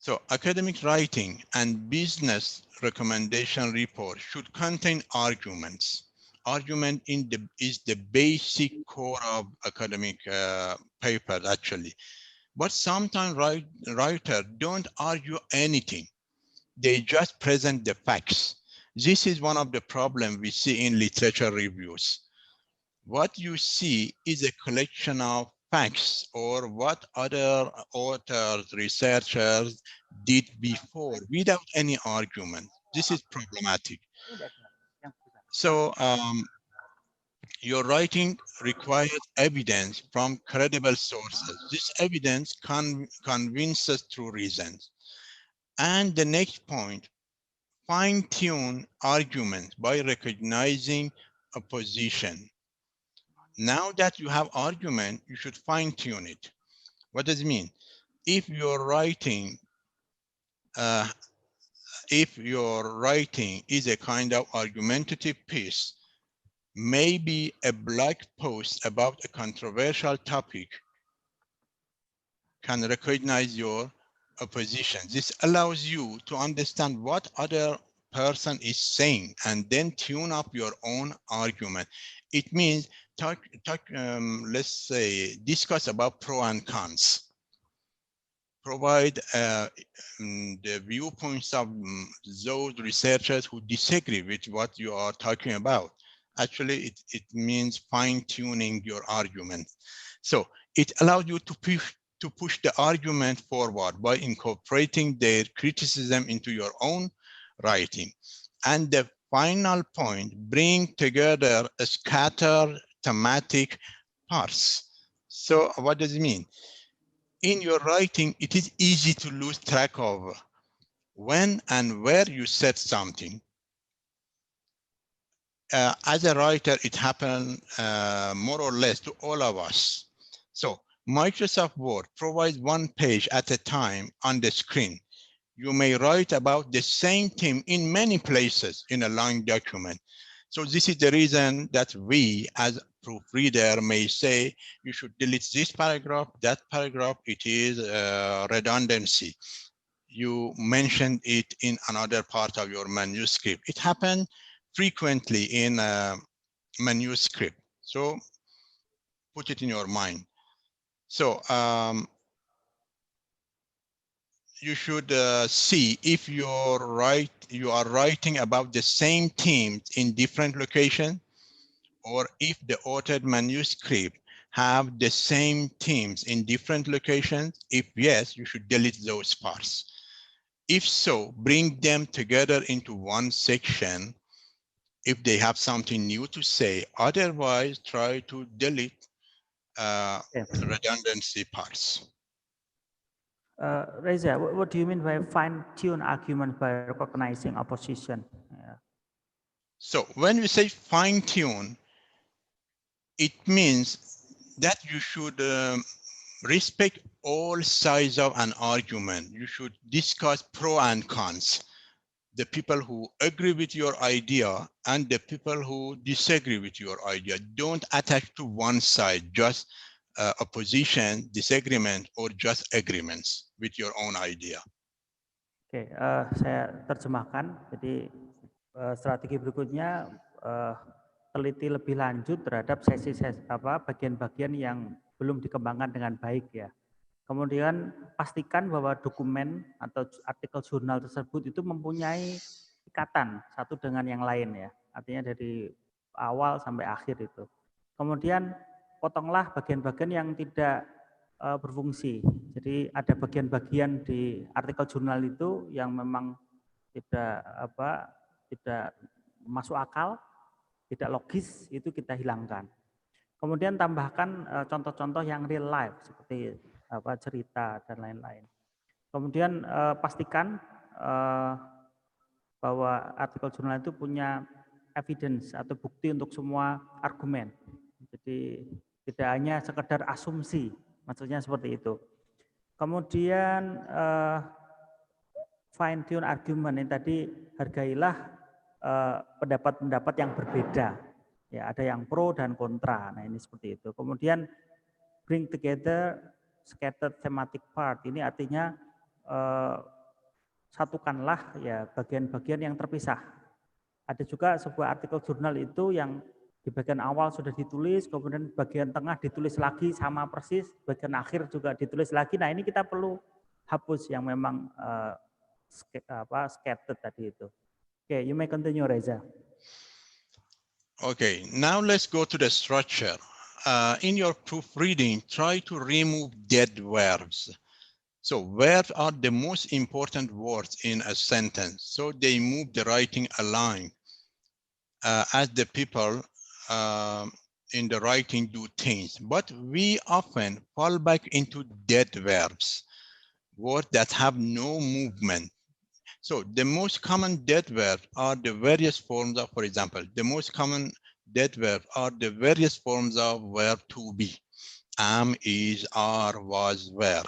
So academic writing and business recommendation report should contain arguments. Argument is the basic core of academic papers, actually. But sometimes writers don't argue anything. They just present the facts. This is one of the problems we see in literature reviews. What you see is a collection of facts or what other authors, researchers did before without any argument. This is problematic. So your writing requires evidence from credible sources. This evidence convinces through reasons. And the next point, fine-tune arguments by recognizing a position. Now that you have argument, you should fine tune it. What does it mean? If you're writing, is a kind of argumentative piece, maybe a blog post about a controversial topic can recognize your opposition. This allows you to understand what other person is saying and then tune up your own argument. It means let's say, discuss about pro and cons. Provide the viewpoints of those researchers who disagree with what you are talking about. Actually, it means fine-tuning your argument. So it allows you to push the argument forward by incorporating their criticism into your own writing. And the final point, bring together a scattered thematic parts. So what does it mean? In your writing, it is easy to lose track of when and where you said something. As a writer, it happens more or less to all of us. So Microsoft Word provides one page at a time on the screen. You may write about the same theme in many places in a long document. So this is the reason that we as proofreader may say you should delete this paragraph, that paragraph, it is redundancy. You mentioned it in another part of your manuscript. It happens frequently in a manuscript. So put it in your mind. So you should see if you are writing about the same themes in different locations, or if the authored manuscript have the same themes in different locations. If yes, you should delete those parts. If so, bring them together into one section if they have something new to say. Otherwise, try to delete redundancy parts. Reza, what do you mean by fine-tune argument by recognizing opposition? Yeah. So when we say fine-tune, it means that you should respect all sides of an argument. You should discuss pro and cons. The people who agree with your idea and the people who disagree with your idea. Don't attach to one side, just opposition, disagreement, or just agreements with your own idea. Oke, saya terjemahkan. Jadi strategi berikutnya teliti lebih lanjut terhadap bagian-bagian yang belum dikembangkan dengan baik ya. Kemudian pastikan bahwa dokumen atau artikel jurnal tersebut itu mempunyai ikatan satu dengan yang lain ya. Artinya dari awal sampai akhir itu. Kemudian potonglah bagian-bagian yang tidak berfungsi. Jadi ada bagian-bagian di artikel jurnal itu yang memang tidak masuk akal, tidak logis, itu kita hilangkan. Kemudian tambahkan contoh-contoh yang real life seperti cerita dan lain-lain. Kemudian pastikan bahwa artikel jurnal itu punya evidence atau bukti untuk semua argumen. Jadi tidak hanya sekedar asumsi, maksudnya seperti itu. Kemudian fine tune argument ini tadi, hargailah pendapat-pendapat yang berbeda. Ya, ada yang pro dan kontra. Nah, ini seperti itu. Kemudian bring together scattered thematic part. Ini artinya satukanlah ya bagian-bagian yang terpisah. Ada juga sebuah artikel jurnal itu yang di bagian awal sudah ditulis, kemudian bagian tengah ditulis lagi sama persis, bagian akhir juga ditulis lagi. Nah, ini kita perlu hapus yang memang scattered tadi itu. Okay, you may continue, Reza. Okay, now let's go to the structure. In your proofreading, try to remove dead verbs. So verbs are the most important words in a sentence. So they move the writing along as the people in the writing do things. But we often fall back into dead verbs, words that have no movement. So the most common dead verbs are the various forms of, for example, the most common dead verbs are the various forms of verb to be. Am, is, are, was, were.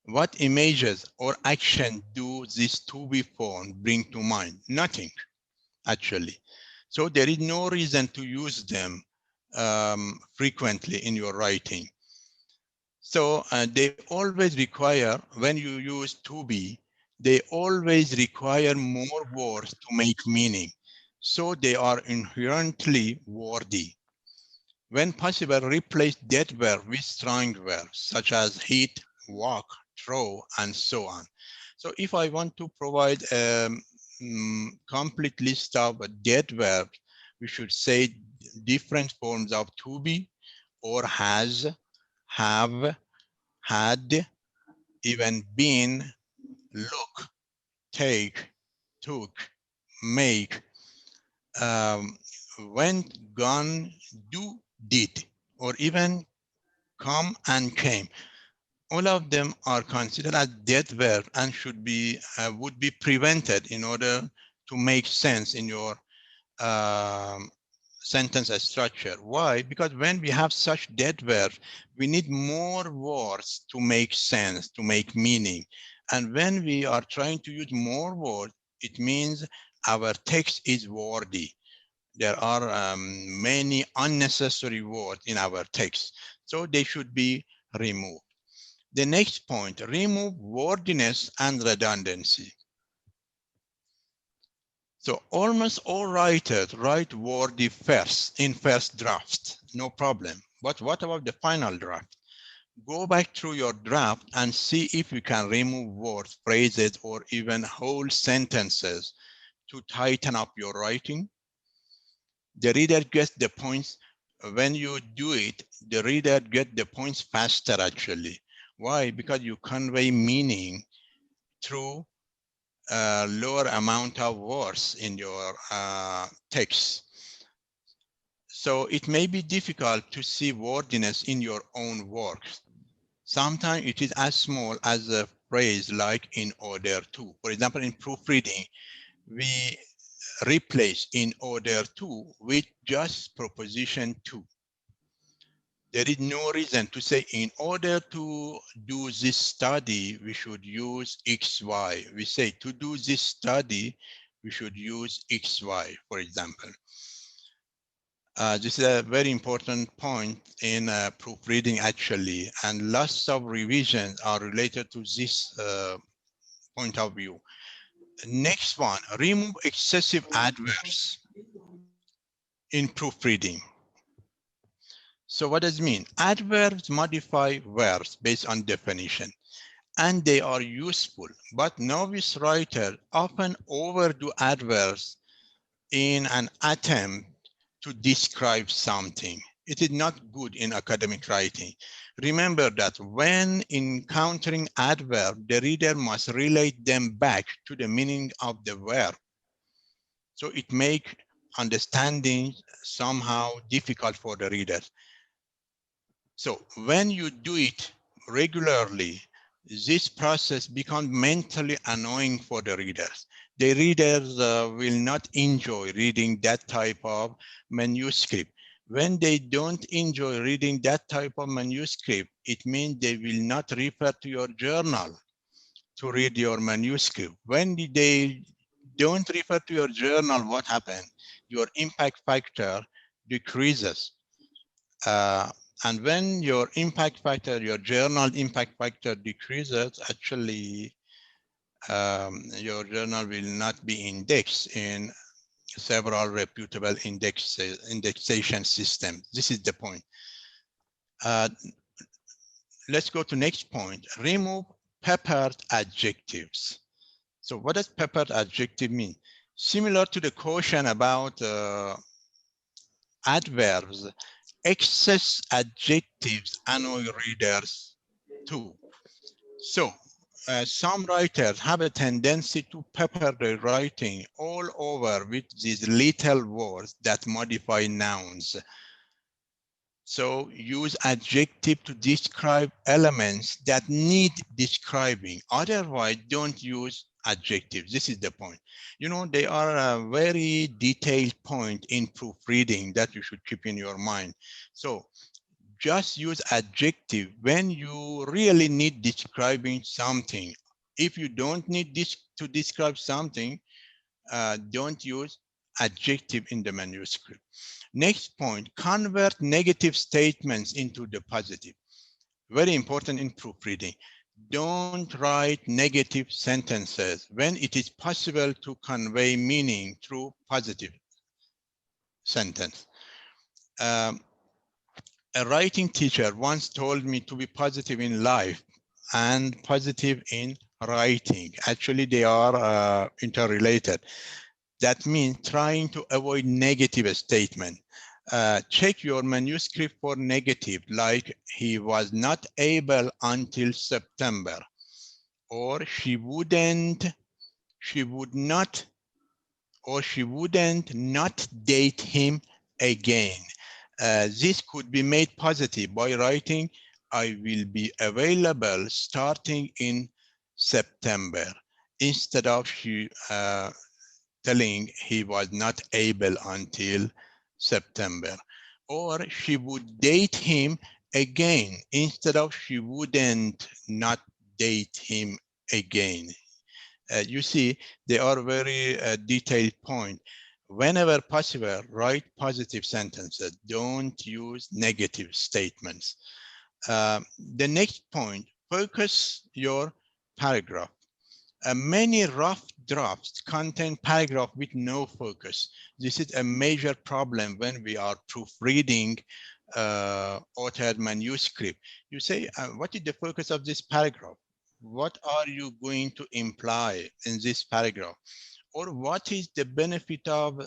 What images or action do this to be form bring to mind? Nothing, actually. So there is no reason to use them frequently in your writing. So they always require, when you use to be, they always require more words to make meaning. So they are inherently wordy. When possible, replace dead verbs with strong verbs, such as hit, walk, throw, and so on. So if I want to provide a complete list of dead verbs, we should say different forms of to be, or has, have, had, even been, look, take, took, make, went, gone, do, did, or even come and came. All of them are considered as dead verbs and should be would be prevented in order to make sense in your sentence structure. Why? Because when we have such dead verbs, we need more words to make sense, to make meaning. And when we are trying to use more words, it means our text is wordy. There are many unnecessary words in our text, so they should be removed. The next point, remove wordiness and redundancy. So almost all writers write wordy first in first draft, no problem. But what about the final draft? Go back through your draft and see if you can remove words, phrases, or even whole sentences to tighten up your writing. The reader gets the points. When you do it, the reader gets the points faster actually. Why? Because you convey meaning through a lower amount of words in your text. So it may be difficult to see wordiness in your own works. Sometimes it is as small as a phrase like in order to. For example, in proofreading, we replace in order to with just preposition to. There is no reason to say in order to do this study, we should use XY. We say to do this study, we should use XY, for example. This is a very important point in proofreading actually, and lots of revisions are related to this point of view. Next one, remove excessive adverbs in proofreading. So what does it mean? Adverbs modify verbs based on definition, and they are useful, but novice writers often overdo adverbs in an attempt to describe something. It is not good in academic writing. Remember that when encountering adverbs, the reader must relate them back to the meaning of the verb. So it makes understanding somehow difficult for the reader. So when you do it regularly, this process becomes mentally annoying for the readers. The readers will not enjoy reading that type of manuscript. When they don't enjoy reading that type of manuscript, it means they will not refer to your journal to read your manuscript. When they don't refer to your journal, what happens? Your impact factor decreases. And when your impact factor, your journal impact factor decreases, actually your journal will not be indexed in several reputable indexation systems. This is the point. Let's go to next point. Remove peppered adjectives. So what does peppered adjective mean? Similar to the question about adverbs, excess adjectives annoy readers too. So some writers have a tendency to pepper their writing all over with these little words that modify nouns. So use adjective to describe elements that need describing. Otherwise, don't use adjectives. This is the point. You know, they are a very detailed point in proofreading that you should keep in your mind. So just use adjective when you really need describing something. If you don't need this to describe something, don't use adjective in the manuscript. Next point, convert negative statements into the positive. Very important in proofreading. Don't write negative sentences when it is possible to convey meaning through positive sentence. A writing teacher once told me to be positive in life and positive in writing. Actually, they are interrelated. That means trying to avoid negative statement. Check your manuscript for negative, like he was not able until September, or she would not, or she wouldn't not date him again. This could be made positive by writing, I will be available starting in September, instead of she telling he was not able until September. Or she would date him again, instead of she wouldn't not date him again. You see, they are very detailed point. Whenever possible, write positive sentences. Don't use negative statements. The next point, focus your paragraph. Many rough drafts contain paragraphs with no focus. This is a major problem when we are proofreading authored manuscript. You say, what is the focus of this paragraph? What are you going to imply in this paragraph? Or what is the benefit of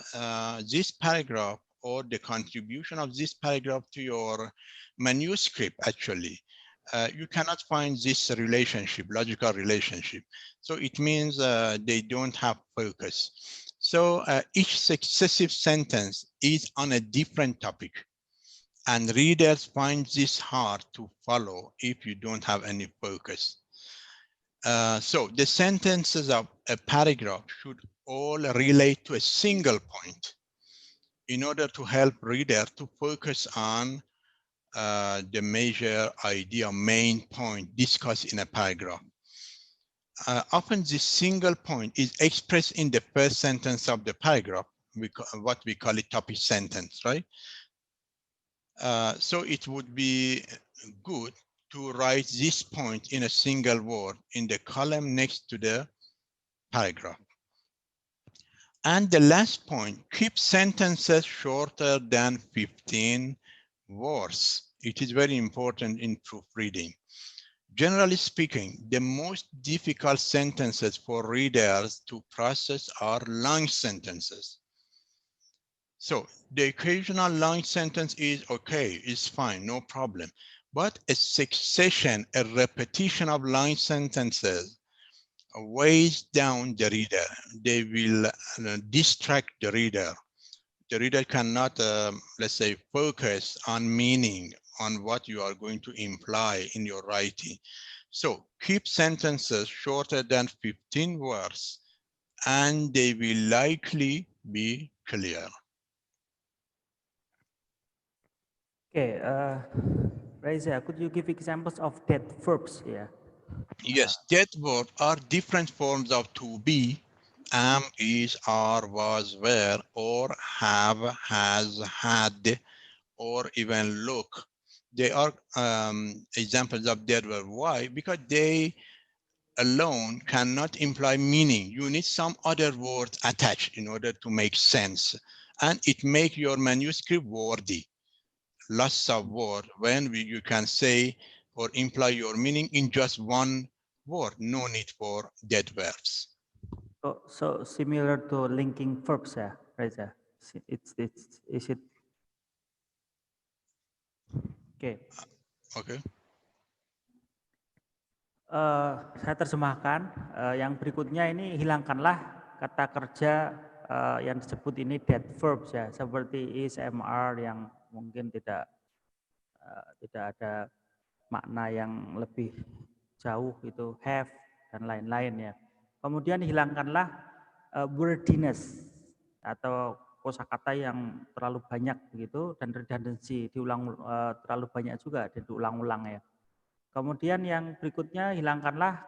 this paragraph or the contribution of this paragraph to your manuscript actually? You cannot find this relationship, logical relationship. So it means they don't have focus. So each successive sentence is on a different topic. And readers find this hard to follow if you don't have any focus. So the sentences of a paragraph should all relate to a single point in order to help reader to focus on the major idea, main point discussed in a paragraph. Often this single point is expressed in the first sentence of the paragraph, what we call it topic sentence, right? So it would be good to write this point in a single word in the column next to the paragraph. And the last point, keep sentences shorter than 15 words. It is very important in proofreading. Generally speaking, the most difficult sentences for readers to process are long sentences. So the occasional long sentence is okay, is fine, no problem. But a succession, a repetition of long sentences weighs down the reader. They will distract the reader. The reader cannot, let's say, focus on meaning, on what you are going to imply in your writing. So keep sentences shorter than 15 words, and they will likely be clear. Okay, Reza, could you give examples of dead verbs here? Yes, dead verbs are different forms of to be, am, is, are, was, were, or have, has, had, or even look. They are examples of dead verb. Why? Because they alone cannot imply meaning. You need some other words attached in order to make sense. And it makes your manuscript wordy. Lots of words when you can say or imply your meaning in just one word. No need for dead verbs. So similar to linking verbs, yeah, Reza. Is it okay? Okay. Saya terjemahkan. Yang berikutnya ini hilangkanlah kata kerja yang disebut ini dead verbs ya, seperti is, mr yang mungkin tidak ada makna yang lebih jauh, itu have dan lain-lain ya. Kemudian hilangkanlah wordiness atau kosakata yang terlalu banyak begitu, dan redundancy terlalu banyak juga dan diulang-ulang ya. Kemudian yang berikutnya hilangkanlah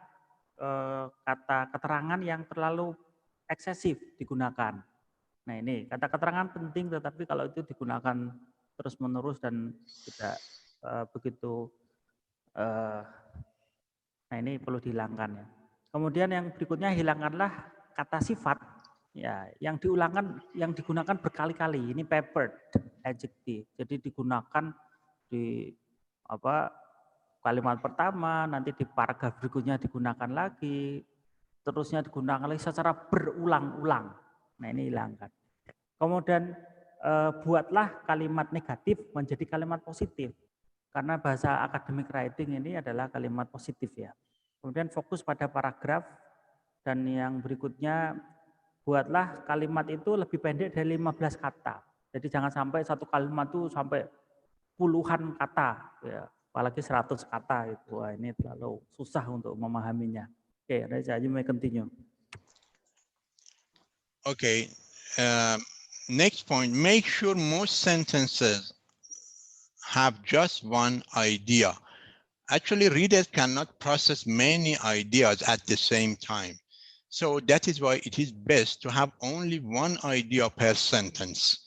kata keterangan yang terlalu eksesif digunakan. Nah ini kata keterangan penting, tetapi kalau itu digunakan terus-menerus dan tidak begitu, nah ini perlu dihilangkan ya. Kemudian yang berikutnya hilangkanlah kata sifat ya yang digunakan berkali-kali. Ini peppered adjective. Jadi digunakan di kalimat pertama, nanti di paragraf berikutnya digunakan lagi, terusnya digunakan lagi secara berulang-ulang. Nah ini hilangkan. Kemudian buatlah kalimat negatif menjadi kalimat positif. Karena bahasa academic writing ini adalah kalimat positif ya. Kemudian fokus pada paragraf, dan yang berikutnya buatlah kalimat itu lebih pendek dari 15 kata. Jadi jangan sampai satu kalimat itu sampai puluhan kata ya. Apalagi 100 kata itu. Wah, ini terlalu susah untuk memahaminya. Oke, Reza, you may continue. Okay. Next point, make sure most sentences have just one idea. Actually, readers cannot process many ideas at the same time. So that is why it is best to have only one idea per sentence.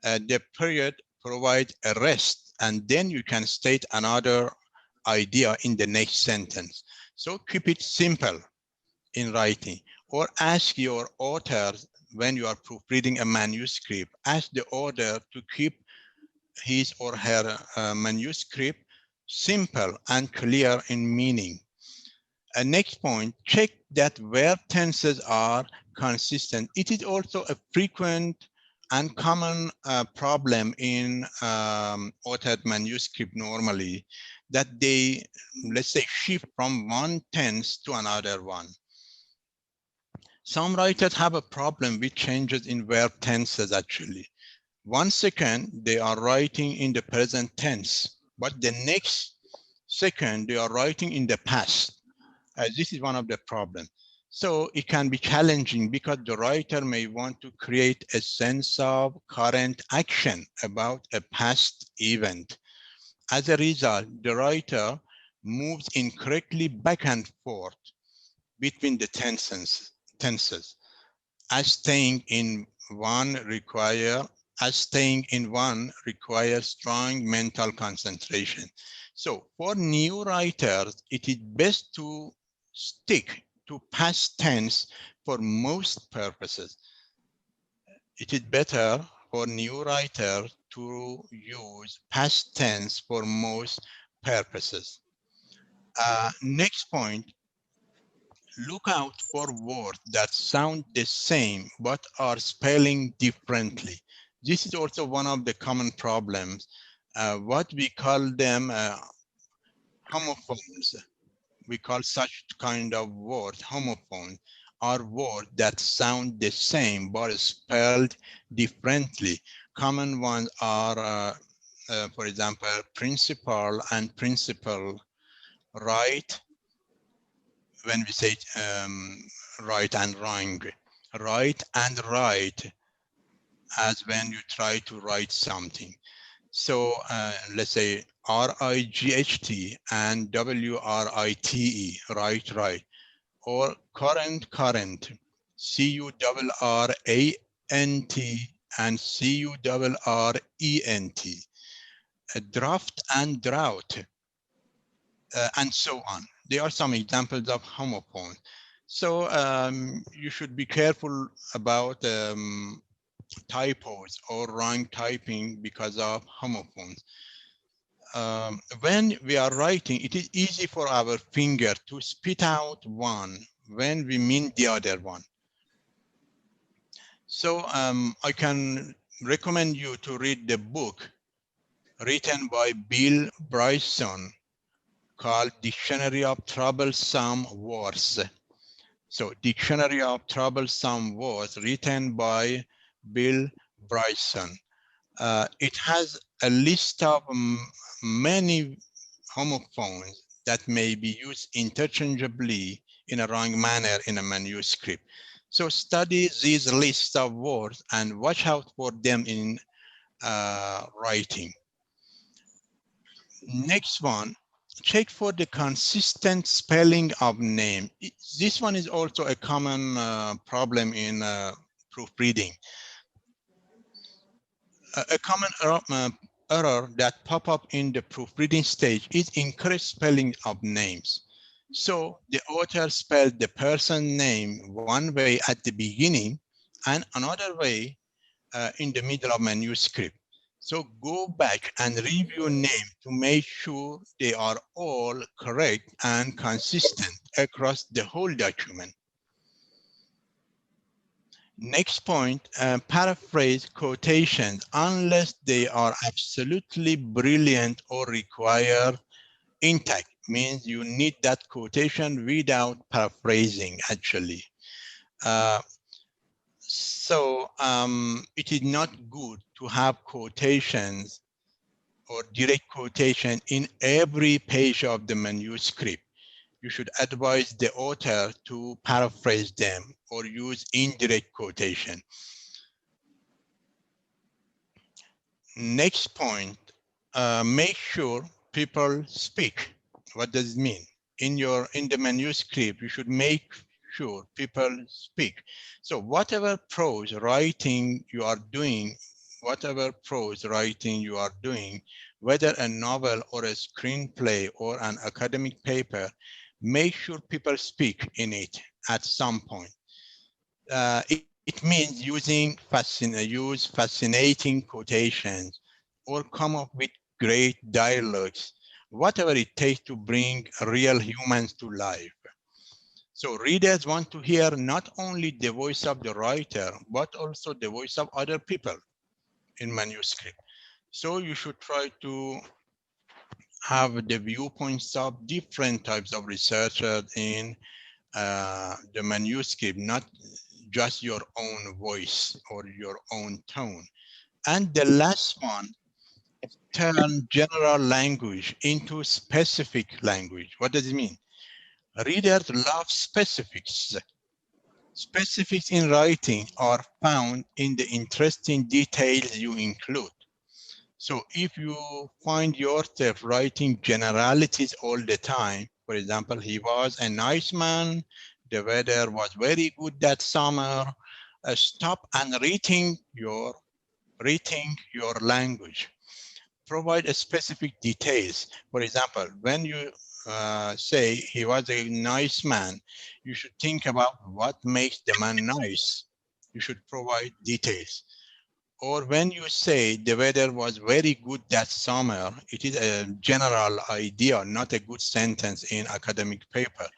The period provides a rest, and then you can state another idea in the next sentence. So keep it simple. in writing, or ask your authors when you are proofreading a manuscript, ask the author to keep his or her manuscript simple and clear in meaning. Next point, check that verb tenses are consistent. It is also a frequent and common problem in authored manuscript normally, that they, let's say, shift from one tense to another one. Some writers have a problem with changes in verb tenses actually. 1 second, they are writing in the present tense, but the next second, they are writing in the past. This is one of the problems. So it can be challenging because the writer may want to create a sense of current action about a past event. As a result, the writer moves incorrectly back and forth between the tenses, as staying in one requires strong mental concentration. So for new writers, it is best to stick to past tense for most purposes. It is better for new writers to use past tense for most purposes. Next point, look out for words that sound the same but are spelling differently. This is also one of the common problems. What we call them homophones. We call such kind of words homophones, are words that sound the same but spelled differently. Common ones are, for example, principal and principle, right, when we say right and wrong, right and right, as when you try to write something. So let's say R-I-G-H-T and W-R-I-T-E, right, or current, C-U-R-R-A-N-T and C-U-R-R-E-N-T, draft and drought, and so on. There are some examples of homophones. So you should be careful about typos or wrong typing because of homophones. When we are writing, it is easy for our finger to spit out one when we mean the other one. So I can recommend you to read the book written by Bill Bryson called Dictionary of Troublesome Words. So Dictionary of Troublesome Words written by Bill Bryson. It has a list of many homophones that may be used interchangeably in a wrong manner in a manuscript. So study these lists of words and watch out for them in writing. Next one, check for the consistent spelling of name. This one is also a common problem in proofreading. A common error that pop up in the proofreading stage is incorrect spelling of names. So the author spelled the person's name one way at the beginning and another way in the middle of manuscript. So go back and review names to make sure they are all correct and consistent across the whole document. Next point, paraphrase quotations unless they are absolutely brilliant or require intact, means you need that quotation without paraphrasing actually. So it is not good to have quotations or direct quotation in every page of the manuscript. You should advise the author to paraphrase them or use indirect quotation. Next point, make sure people speak. What does it mean? In the manuscript, you should make sure people speak. So whatever prose writing you are doing, whether a novel or a screenplay or an academic paper, make sure people speak in it at some point. It means use fascinating quotations or come up with great dialogues, whatever it takes to bring real humans to life. So readers want to hear not only the voice of the writer, but also the voice of other people in manuscript. So you should try to have the viewpoints of different types of researchers in the manuscript, not just your own voice or your own tone. And the last one, turn general language into specific language. What does it mean? Readers love specifics. Specifics in writing are found in the interesting details you include. So if you find yourself writing generalities all the time, for example, he was a nice man, the weather was very good that summer, stop and rethink your language. Provide a specific details. For example, when you say he was a nice man, you should think about what makes the man nice. You should provide details. Or when you say the weather was very good that summer, it is a general idea, not a good sentence in academic paper.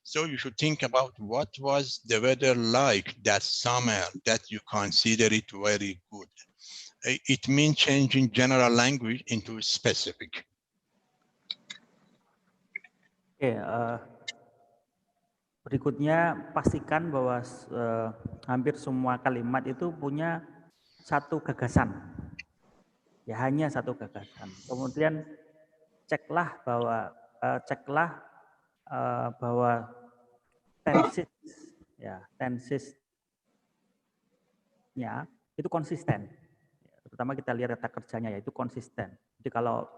So you should think about what was the weather like that summer that you consider it very good. It means changing general language into specific. Oke, berikutnya pastikan bahwa hampir semua kalimat itu punya satu gagasan. Ya, hanya satu gagasan. Kemudian ceklah bahwa tensisnya itu konsisten. Terutama kita lihat kata kerjanya, yaitu konsisten. Jadi kalau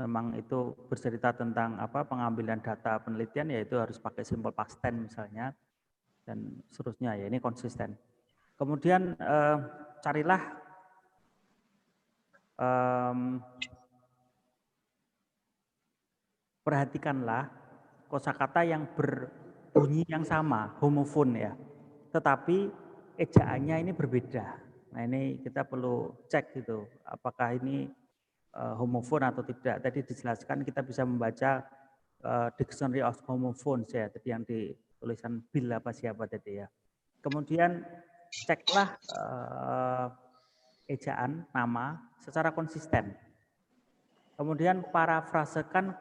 memang itu bercerita tentang pengambilan data penelitian, ya itu harus pakai simple past tense misalnya, dan seterusnya. Ya, ini konsisten. Kemudian carilah perhatikanlah kosakata yang berbunyi yang sama, homofon ya, tetapi ejaannya ini berbeda. Nah, ini kita perlu cek gitu, apakah ini homofon atau tidak. Tadi dijelaskan kita bisa membaca Dictionary of Homophones ya, tadi yang di tulisan Bill apa siapa tadi ya. Kemudian ceklah ejaan nama secara konsisten. Kemudian parafrasekan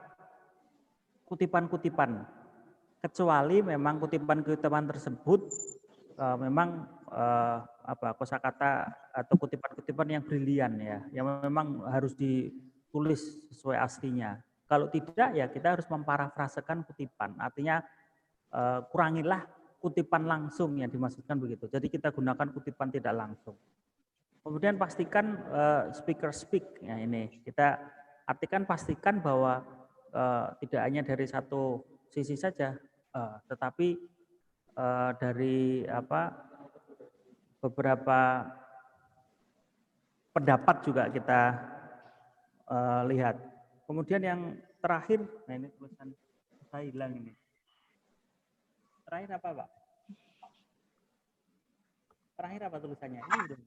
kutipan-kutipan, kecuali memang kutipan-kutipan tersebut memang kosakata atau kutipan-kutipan yang brilian ya, yang memang harus ditulis sesuai aslinya. Kalau tidak, ya kita harus memparafrasekan kutipan. Artinya kurangilah kutipan langsung yang dimaksudkan begitu. Jadi kita gunakan kutipan tidak langsung. Kemudian pastikan speaker speak. Ya, ini kita artikan, pastikan bahwa tidak hanya dari satu sisi saja, tetapi dari beberapa pendapat juga kita lihat. Kemudian yang terakhir, nah ini tulisan saya hilang ini. Terakhir apa, Pak? Terakhir apa tulisannya? Ini udah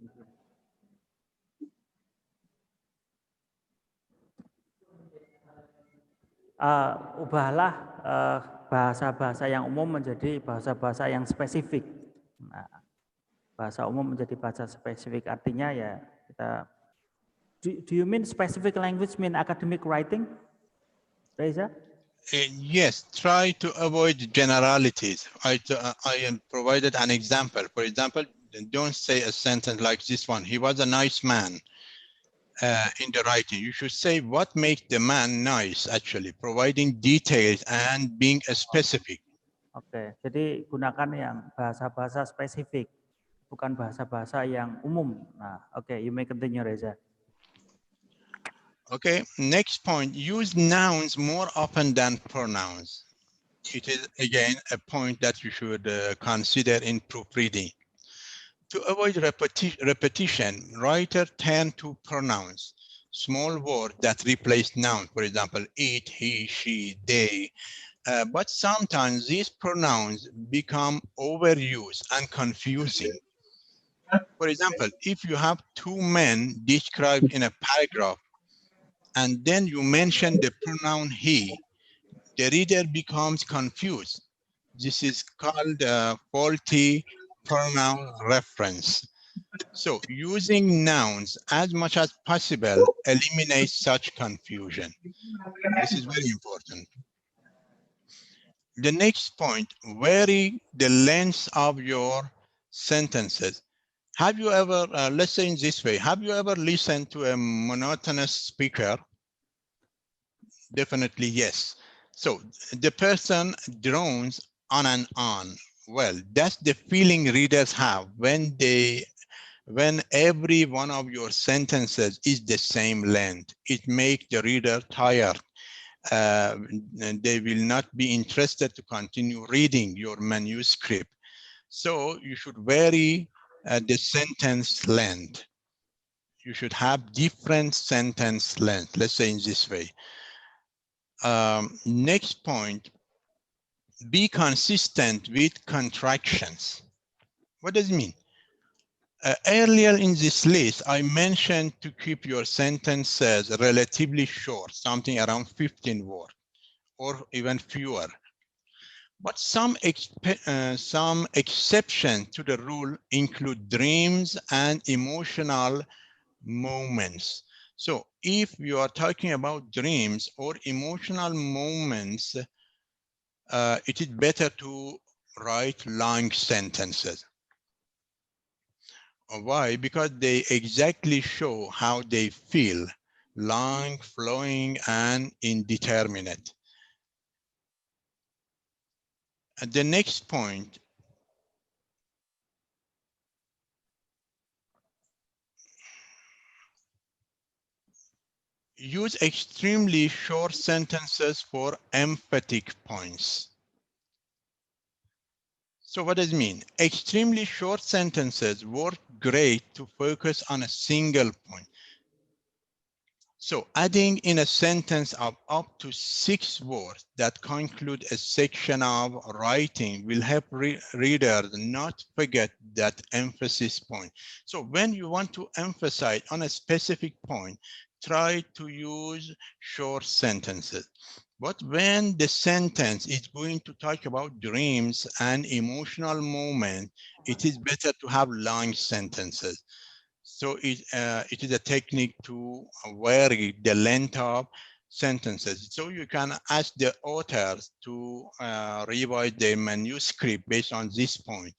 ubahlah bahasa-bahasa yang umum menjadi bahasa-bahasa yang spesifik. Nah, bahasa umum menjadi bahasa spesifik artinya ya kita. Do you mean specific language mean academic writing, Reza? Yes, try to avoid generalities. I provided an example. For example, don't say a sentence like this one. He was a nice man. In the writing, you should say what makes the man nice, actually, providing details and being specific. Oke, jadi gunakan yang bahasa-bahasa spesifik, bukan bahasa-bahasa yang umum. Nah, oke, you may continue, Reza. Okay, next point, use nouns more often than pronouns. It is, again, a point that you should consider in proofreading. To avoid repetition, writers turn to pronouns, small words that replace nouns. For example, it, he, she, they. But sometimes these pronouns become overused and confusing. For example, if you have two men described in a paragraph, and then you mention the pronoun he, the reader becomes confused. This is called faulty pronoun reference. So using nouns as much as possible eliminates such confusion. This is very important. The next point, vary the length of your sentences. Have you ever, let's say in this way, have you ever listened to a monotonous speaker? Definitely yes. So the person drones on and on. Well, that's the feeling readers have when every one of your sentences is the same length. It makes the reader tired. And they will not be interested to continue reading your manuscript. So you should vary the sentence length. You should have different sentence length. Let's say in this way. Next point, be consistent with contractions. What does it mean? Earlier in this list, I mentioned to keep your sentences relatively short, something around 15 words or even fewer. But some exceptions to the rule include dreams and emotional moments. So if you are talking about dreams or emotional moments, it is better to write long sentences. Why? Because they exactly show how they feel, long, flowing, and indeterminate. And the next point, use extremely short sentences for emphatic points. So what does it mean? Extremely short sentences work great to focus on a single point. So adding in a sentence of up to 6 words that conclude a section of writing will help readers not forget that emphasis point. So when you want to emphasize on a specific point, try to use short sentences. But when the sentence is going to talk about dreams and emotional moments, it is better to have long sentences. So it is a technique to vary the length of sentences. So you can ask the authors to revise their manuscript based on this point.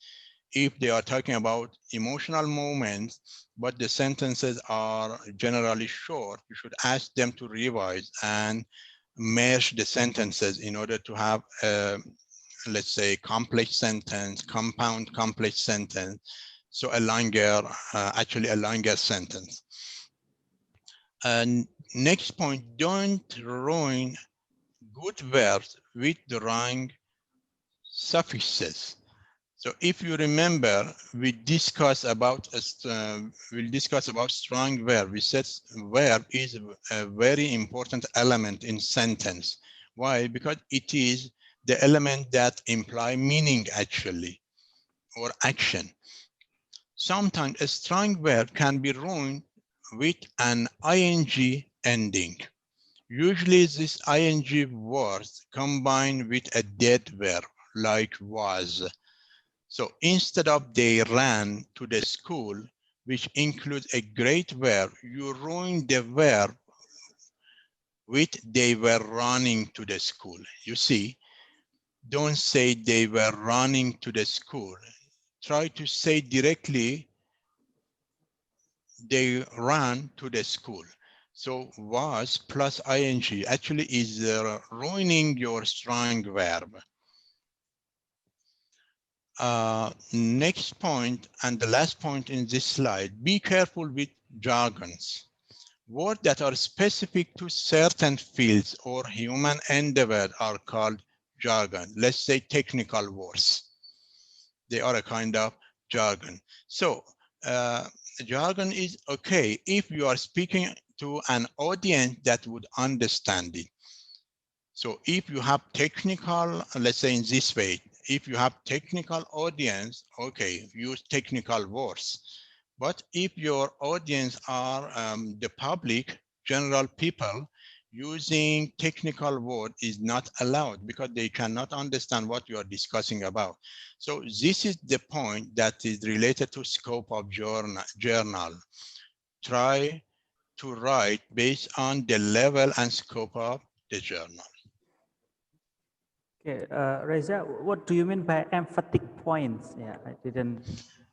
If they are talking about emotional moments, but the sentences are generally short, you should ask them to revise and merge the sentences in order to have, let's say, complex sentence, compound complex sentence. So a longer, actually a longer sentence. And next point, don't ruin good verbs with the wrong suffixes. So if you remember, we discussed about we'll discuss about strong verb. We said verb is a very important element in sentence. Why? Because it is the element that imply meaning actually, or action. Sometimes a strong verb can be ruined with an ing ending. Usually this ing words combined with a dead verb like was. So instead of they ran to the school, which includes a great verb, you ruin the verb with they were running to the school. You see, don't say they were running to the school. Try to say directly they ran to the school. So was plus ing actually is ruining your strong verb. Next point, and the last point in this slide, be careful with jargons. Words that are specific to certain fields or human endeavor are called jargon. Let's say technical words. They are a kind of jargon. So jargon is okay if you are speaking to an audience that would understand it. So if you have technical, let's say in this way, if you have technical audience, okay, use technical words. But if your audience are the public, general people, using technical word is not allowed because they cannot understand what you are discussing about. So this is the point that is related to scope of journal. Try to write based on the level and scope of the journal. Okay, Reza, what do you mean by emphatic points? Yeah, I didn't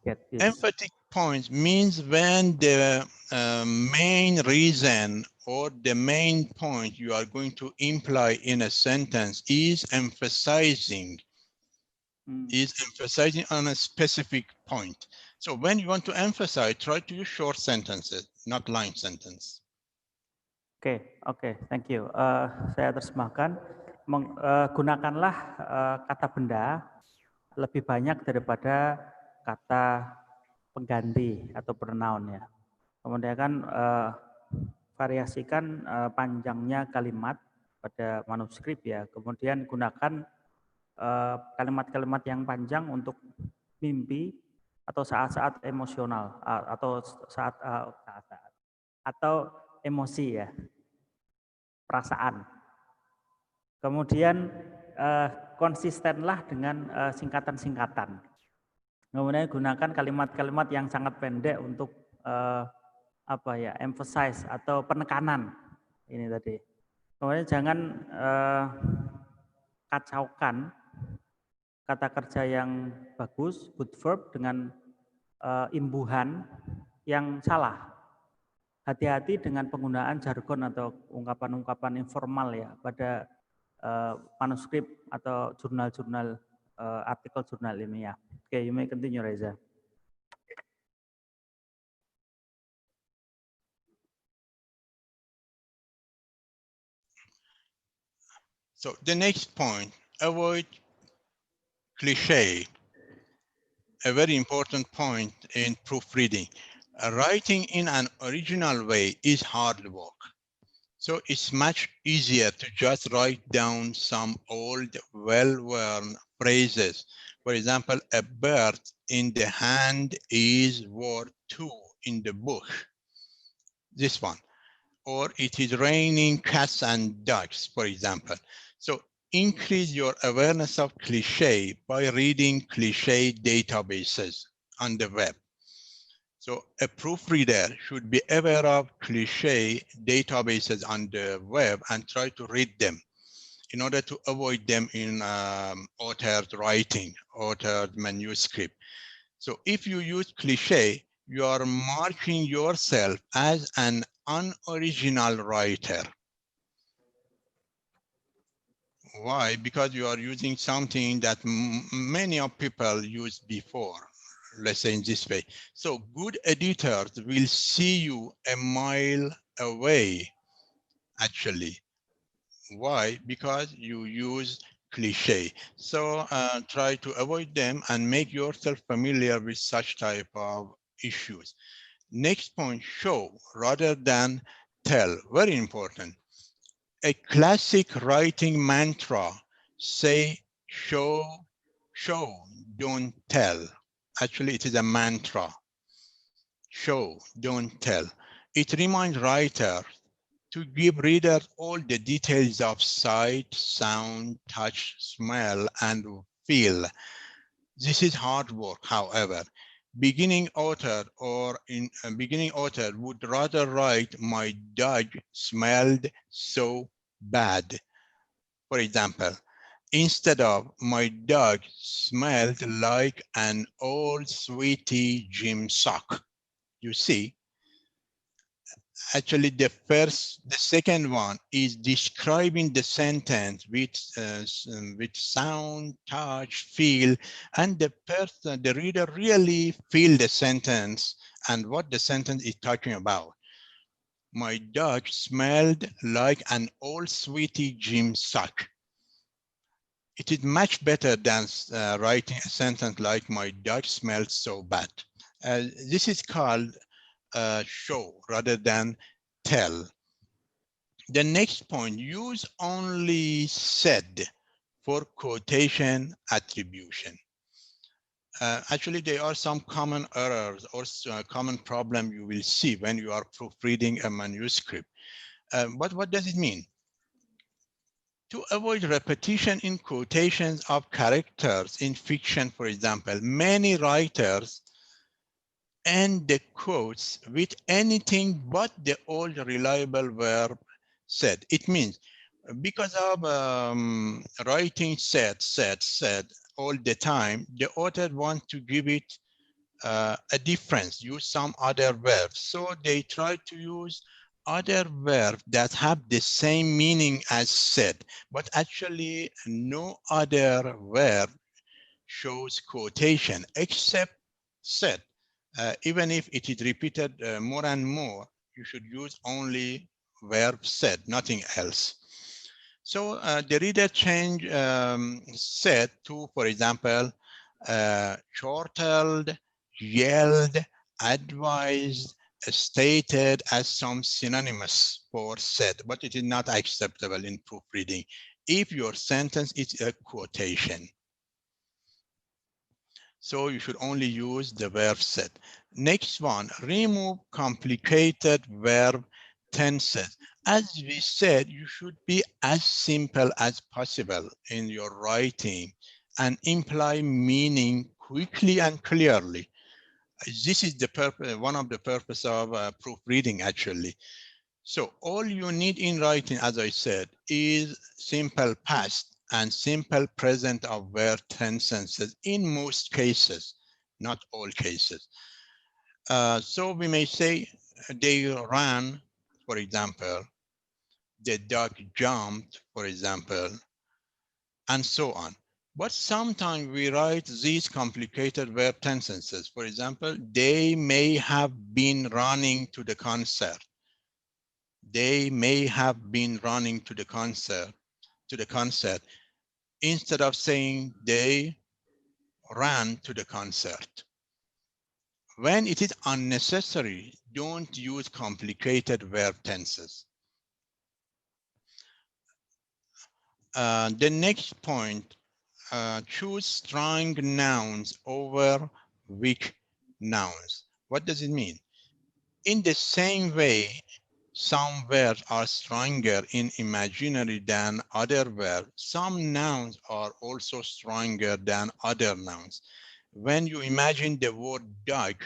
get this. Emphatic points means when the main reason or the main point you are going to imply in a sentence is emphasizing on a specific point. So when you want to emphasize, try to use short sentences, not line sentence. Oke, thank you. Saya terjemahkan, gunakanlah kata benda lebih banyak daripada kata pengganti atau pronoun ya. Kemudian kan variasikan panjangnya kalimat pada manuskrip ya. Kemudian gunakan kalimat-kalimat yang panjang untuk mimpi atau saat-saat emosional atau saat-saat atau emosi ya, perasaan. Kemudian konsistenlah dengan singkatan-singkatan. Kemudian gunakan kalimat-kalimat yang sangat pendek untuk emphasize atau penekanan ini tadi. Kemudian jangan kacaukan kata kerja yang bagus, good verb dengan imbuhan yang salah. Hati-hati dengan penggunaan jargon atau ungkapan-ungkapan informal ya pada manuskrip atau jurnal-jurnal artikel jurnal ini ya. Okay, you may continue, Reza. So the next point, avoid cliché. A very important point in proofreading. Writing in an original way is hard work. So it's much easier to just write down some old, well-worn phrases. For example, a bird in the hand is worth two in the bush. This one. Or it is raining cats and dogs, for example. So increase your awareness of cliché by reading cliché databases on the web. So a proofreader should be aware of cliché databases on the web and try to read them in order to avoid them in authored writing, authored manuscript. So if you use cliché, you are marking yourself as an unoriginal writer. Why? Because you are using something that many of people used before, let's say in this way. So good editors will see you a mile away, actually. Why? Because you use cliché. So try to avoid them and make yourself familiar with such type of issues. Next point, show rather than tell. Very important. A classic writing mantra, say, show, don't tell. Actually, it is a mantra. Show, don't tell. It reminds writers to give readers all the details of sight, sound, touch, smell, and feel. This is hard work, however. Beginning author would rather write, my dog smelled so bad, for example, instead of my dog smelled like an old sweetie gym sock. You see, actually the second one is describing the sentence with sound, touch, feel, and the reader really feel the sentence and what the sentence is talking about. My dog smelled like an old sweetie gym sock. It is much better than writing a sentence like my dog smelled so bad. This is called show rather than tell. The next point, use only said for quotation attribution. Actually, there are some common errors or common problem you will see when you are proofreading a manuscript. But what does it mean? To avoid repetition in quotations of characters in fiction, for example, many writers end the quotes with anything but the old reliable verb said. It means because of writing said all the time, the author wants to give it a difference, use some other verbs. So they try to use other verbs that have the same meaning as said, but actually no other verb shows quotation except said. Even if it is repeated more and more, you should use only verb said, nothing else. So the reader change said to, for example, chortled, yelled, advised, stated as some synonymous for said, but it is not acceptable in proofreading if your sentence is a quotation. So you should only use the verb said. Next one, remove complicated verb tenses. As we said, you should be as simple as possible in your writing and imply meaning quickly and clearly. This is the purpose, one of the purpose of proofreading actually. So all you need in writing, as I said, is simple past and simple present of verb tenses in most cases, not all cases. So we may say they ran, for example, the dog jumped, for example, and so on. But sometimes we write these complicated verb tenses. For example, they may have been running to the concert. They may have been running to the concert, instead of saying they ran to the concert. When it is unnecessary, don't use complicated verb tenses. The next point, choose strong nouns over weak nouns. What does it mean? In the same way, some verbs are stronger in imaginary than other verbs. Some nouns are also stronger than other nouns. When you imagine the word dog,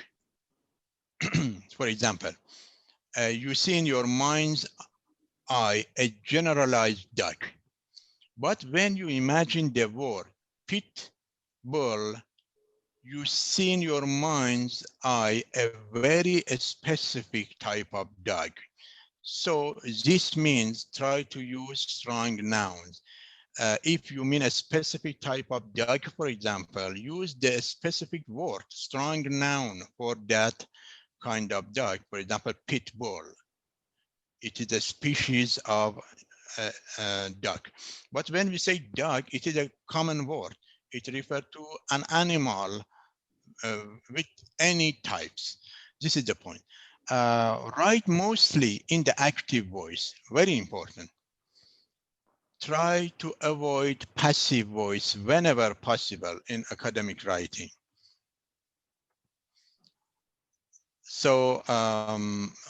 for example, you see in your mind's eye a generalized dog. But when you imagine the word pit bull, you see in your mind's eye a very specific type of dog. So this means try to use strong nouns. If you mean a specific type of dog, for example, use the specific word, strong noun for that kind of dog. For example, pit bull. It is a species of dog. But when we say dog, it is a common word. It refers to an animal with any types. This is the point. Write mostly in the active voice, very important. Try to avoid passive voice whenever possible in academic writing. So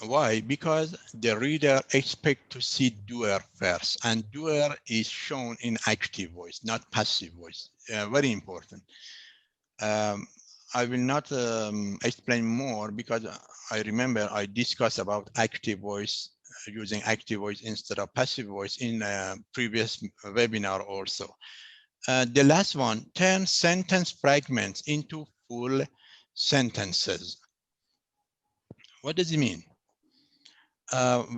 why? Because the reader expects to see doer first, and doer is shown in active voice, not passive voice. Very important. I will not explain more because I remember I discussed about active voice, using active voice instead of passive voice in a previous webinar also. The last one, turn sentence fragments into full sentences. What does it mean?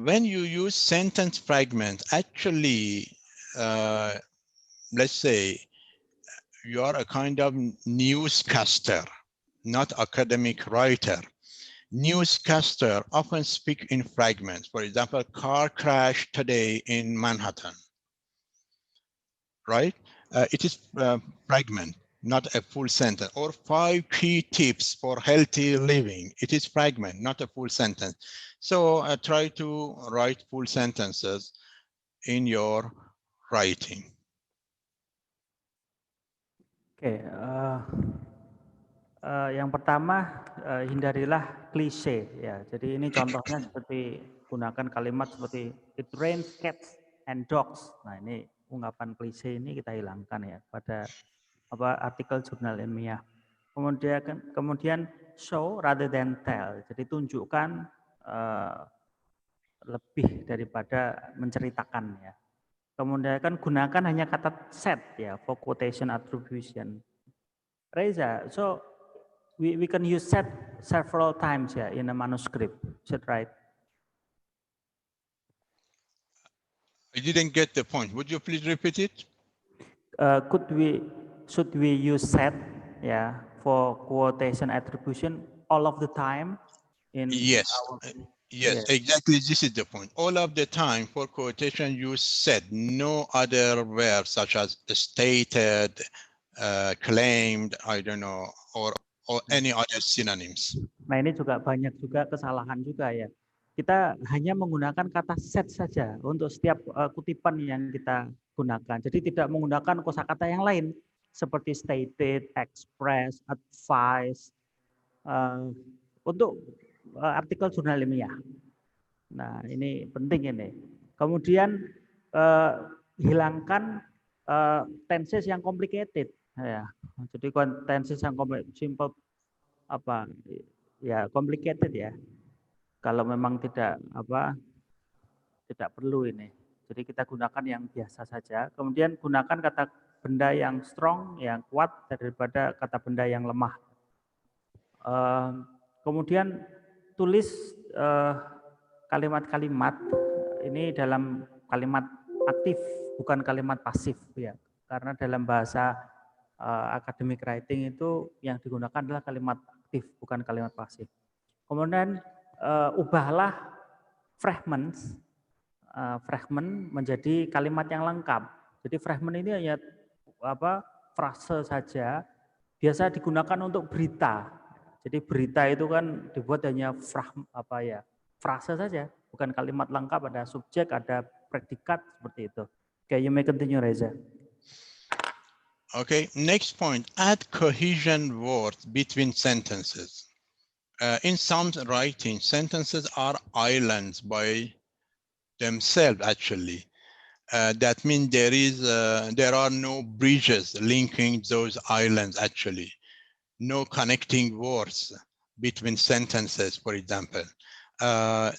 When you use sentence fragments, actually, let's say you are a kind of newscaster, not academic writer. Newscaster often speak in fragments. For example, car crash today in Manhattan, right? It is fragment, not a full sentence. Or 5 key tips for healthy living. It is fragment, not a full sentence. So try to write full sentences in your writing? Oke, yang pertama hindarilah klise ya. Jadi ini contohnya seperti gunakan kalimat seperti it rains cats and dogs. Nah ini ungkapan klise ini kita hilangkan ya pada artikel jurnal ilmiah. Kemudian show rather than tell. Jadi tunjukkan lebih daripada menceritakan ya. Kemudian kan gunakan hanya kata set ya for quotation attribution. Reza, so we can use set several times ya in a manuscript, is that right? I didn't get the point. Would you please repeat it? Should we use set ya for quotation attribution all of the time in Yes. our, Yes, exactly. This is the point. All of the time for quotation, you said no other verbs such as stated, claimed, I don't know, or any other synonyms. Nah ini juga banyak juga kesalahan juga ya. Kita hanya menggunakan kata set saja untuk setiap kutipan yang kita gunakan. Jadi tidak menggunakan kosakata yang lain seperti stated, express, advice untuk artikel jurnal ilmiah. Nah ini penting ini. Kemudian hilangkan tenses yang complicated. Ya. Jadi tenses yang simple ya complicated ya. Kalau memang tidak perlu ini. Jadi kita gunakan yang biasa saja. Kemudian gunakan kata benda yang strong, yang kuat daripada kata benda yang lemah. Kemudian tulis kalimat-kalimat ini dalam kalimat aktif, bukan kalimat pasif ya. Karena dalam bahasa academic writing itu yang digunakan adalah kalimat aktif, bukan kalimat pasif. Kemudian ubahlah fragment menjadi kalimat yang lengkap. Jadi fragment ini hanya frase saja, biasa digunakan untuk berita. Jadi berita itu kan dibuat hanya frase saja, bukan kalimat lengkap, ada subjek, ada predikat seperti itu. Okay, you may continue, Reza. Okay, next point, add cohesion words between sentences. In some writing, sentences are islands by themselves actually. That means there are no bridges linking those islands actually. No connecting words between sentences, for example.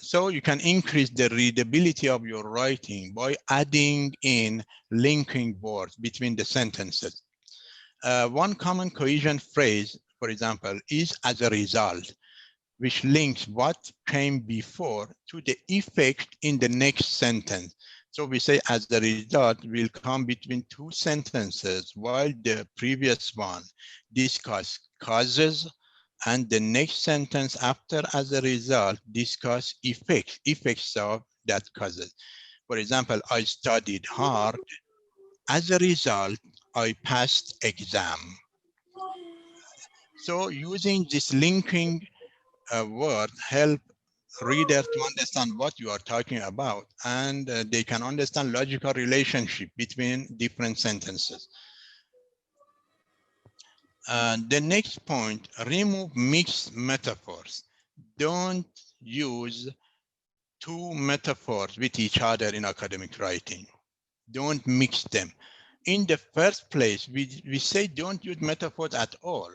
So you can increase the readability of your writing by adding in linking words between the sentences. One common cohesion phrase, for example, is as a result, which links what came before to the effect in the next sentence. So we say as a result will come between two sentences while the previous one discuss causes and the next sentence after as a result discuss effects of that causes. For example, I studied hard. As a result, I passed exam. So using this linking word help reader to understand what you are talking about, and they can understand logical relationship between different sentences. The next point, remove mixed metaphors. Don't use two metaphors with each other in academic writing. Don't mix them. In the first place, we say don't use metaphors at all.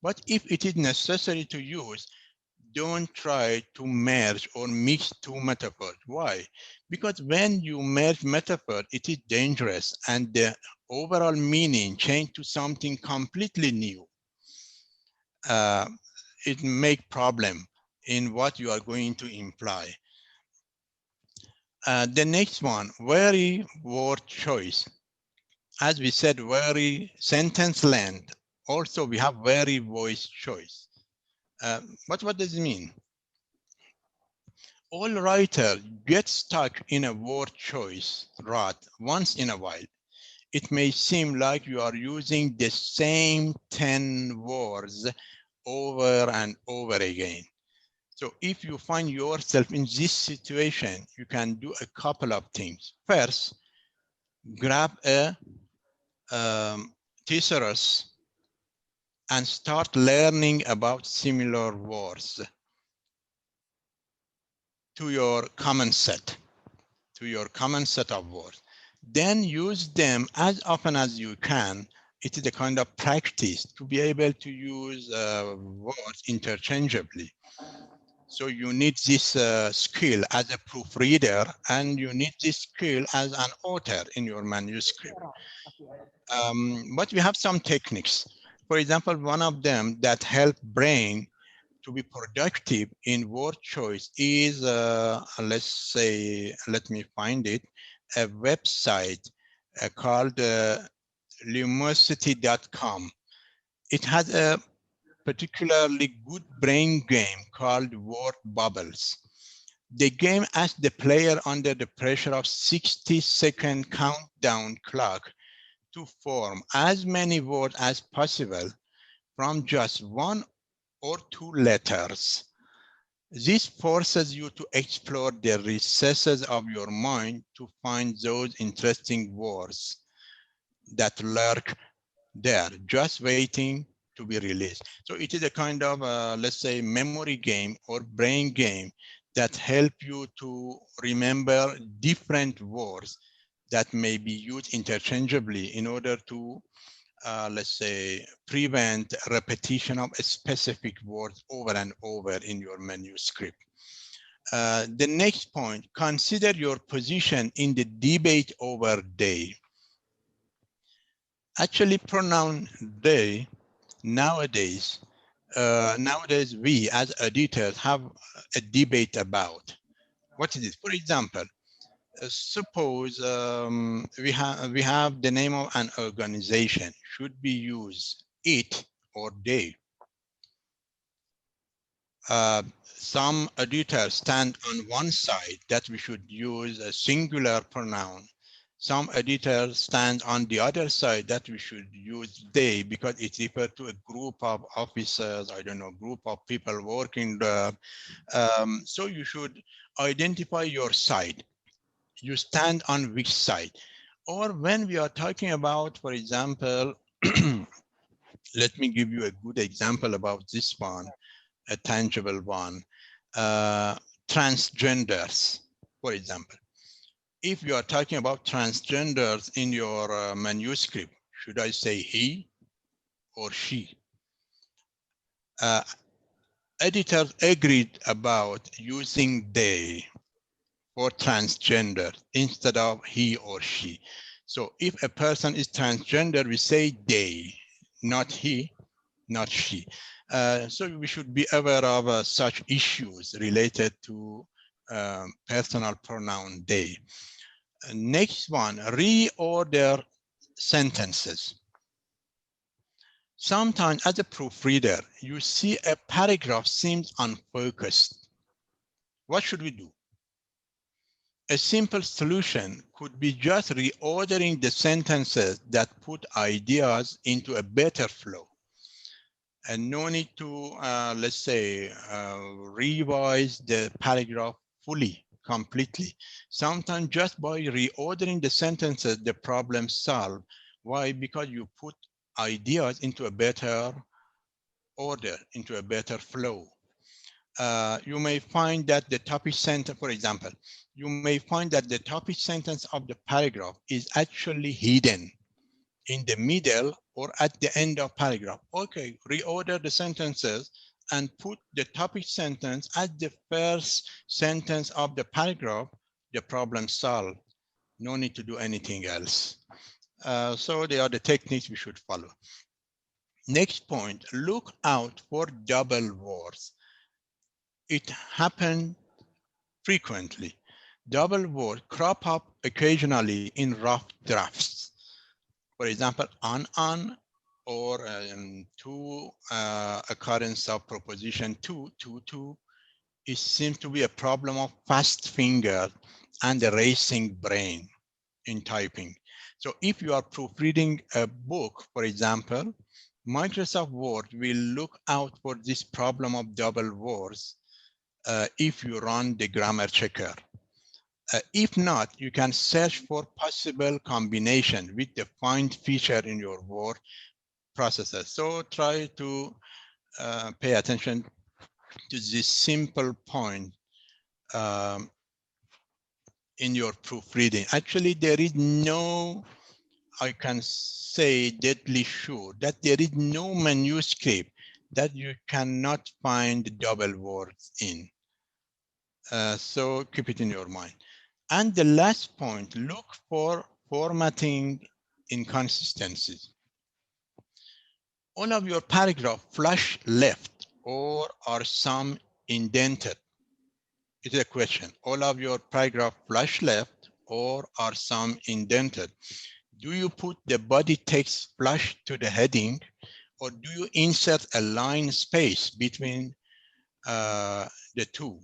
But if it is necessary to use, don't try to merge or mix two metaphors. Why? Because when you merge metaphors, it is dangerous and the overall meaning change to something completely new. It make problem in what you are going to imply. The next one, vary word choice. As we said, vary sentence length. Also, we have vary voice choice. What does it mean? All writers get stuck in a word choice rut once in a while. It may seem like you are using the same 10 words over and over again. So if you find yourself in this situation, you can do a couple of things. First, grab a thesaurus and start learning about similar words to your common set of words. Then use them as often as you can. It is a kind of practice to be able to use words interchangeably. So you need this skill as a proofreader, and you need this skill as an author in your manuscript. But we have some techniques. For example, one of them that help brain to be productive in word choice is, let's say, let me find it, a website called lumosity.com. It has a particularly good brain game called Word Bubbles. The game asks the player under the pressure of 60-second countdown clock to form as many words as possible from just one or two letters. This forces you to explore the recesses of your mind to find those interesting words that lurk there, just waiting to be released. So it is a kind of, let's say, memory game or brain game that help you to remember different words that may be used interchangeably in order to, let's say, prevent repetition of specific words over and over in your manuscript. The next point, consider your position in the debate over they. Actually, pronoun they nowadays, we as editors have a debate about. What is it? For example, suppose we have the name of an organization. Should we use it or they? Some editors stand on one side that we should use a singular pronoun. Some editors stand on the other side that we should use they because it refers to a group of officers, I don't know, group of people working there. So you should identify your side. You stand on which side. Or when we are talking about, for example, let me give you a good example about this one, a tangible one. Transgenders, for example. If you are talking about transgenders in your manuscript, should I say he or she? Editors agreed about using they for transgender instead of he or she. So if a person is transgender, we say they, not he, not she. So we should be aware of such issues related to personal pronoun they. Next one, reorder sentences. Sometimes as a proofreader, you see a paragraph seems unfocused. What should we do? A simple solution could be just reordering the sentences that put ideas into a better flow. And no need to, let's say, revise the paragraph fully, completely. Sometimes just by reordering the sentences, the problem solved. Why? Because you put ideas into a better order, into a better flow. You may find that the topic sentence, for example, you may find that the topic sentence of the paragraph is actually hidden in the middle or at the end of paragraph. Okay, reorder the sentences and put the topic sentence at the first sentence of the paragraph, the problem solved. No need to do anything else. So they are the techniques we should follow. Next point, look out for double words. It happens frequently. Double words crop up occasionally in rough drafts. For example, on, or to occurrence of proposition to. It seems to be a problem of fast finger and a racing brain in typing. So if you are proofreading a book, for example, Microsoft Word will look out for this problem of double words if you run the grammar checker. If not, you can search for possible combination with the find feature in your word processor. So try to pay attention to this simple point in your proofreading. Actually, there is no, I can say deadly sure that there is no manuscript that you cannot find double words in. So keep it in your mind. And the last point, look for formatting inconsistencies. All of your paragraph flush left or are some indented. It is a question. All of your paragraph flush left or are some indented. Do you put the body text flush to the heading, or do you insert a line space between the two?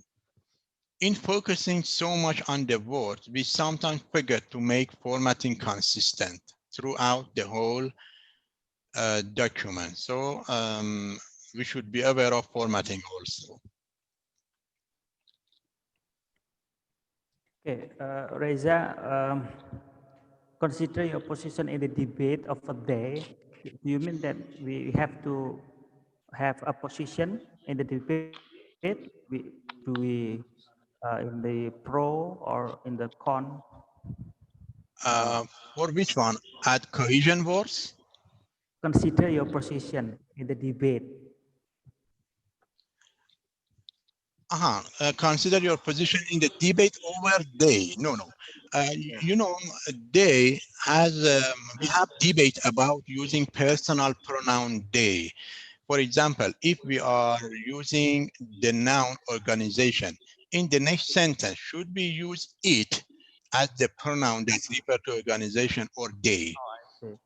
In focusing so much on the words, we sometimes forget to make formatting consistent throughout the whole document. So we should be aware of formatting also. Okay, Reza, consider your position in the debate of a day. Do you mean that we have to have a position in the debate? Do we in the pro or in the con? For which one? Add cohesion words? Consider your position in the debate. Consider your position in the debate over they. No. You know, they has, we have debate about using personal pronoun they. For example, if we are using the noun organization, in the next sentence, should we use it as the pronoun that refers to organization or they?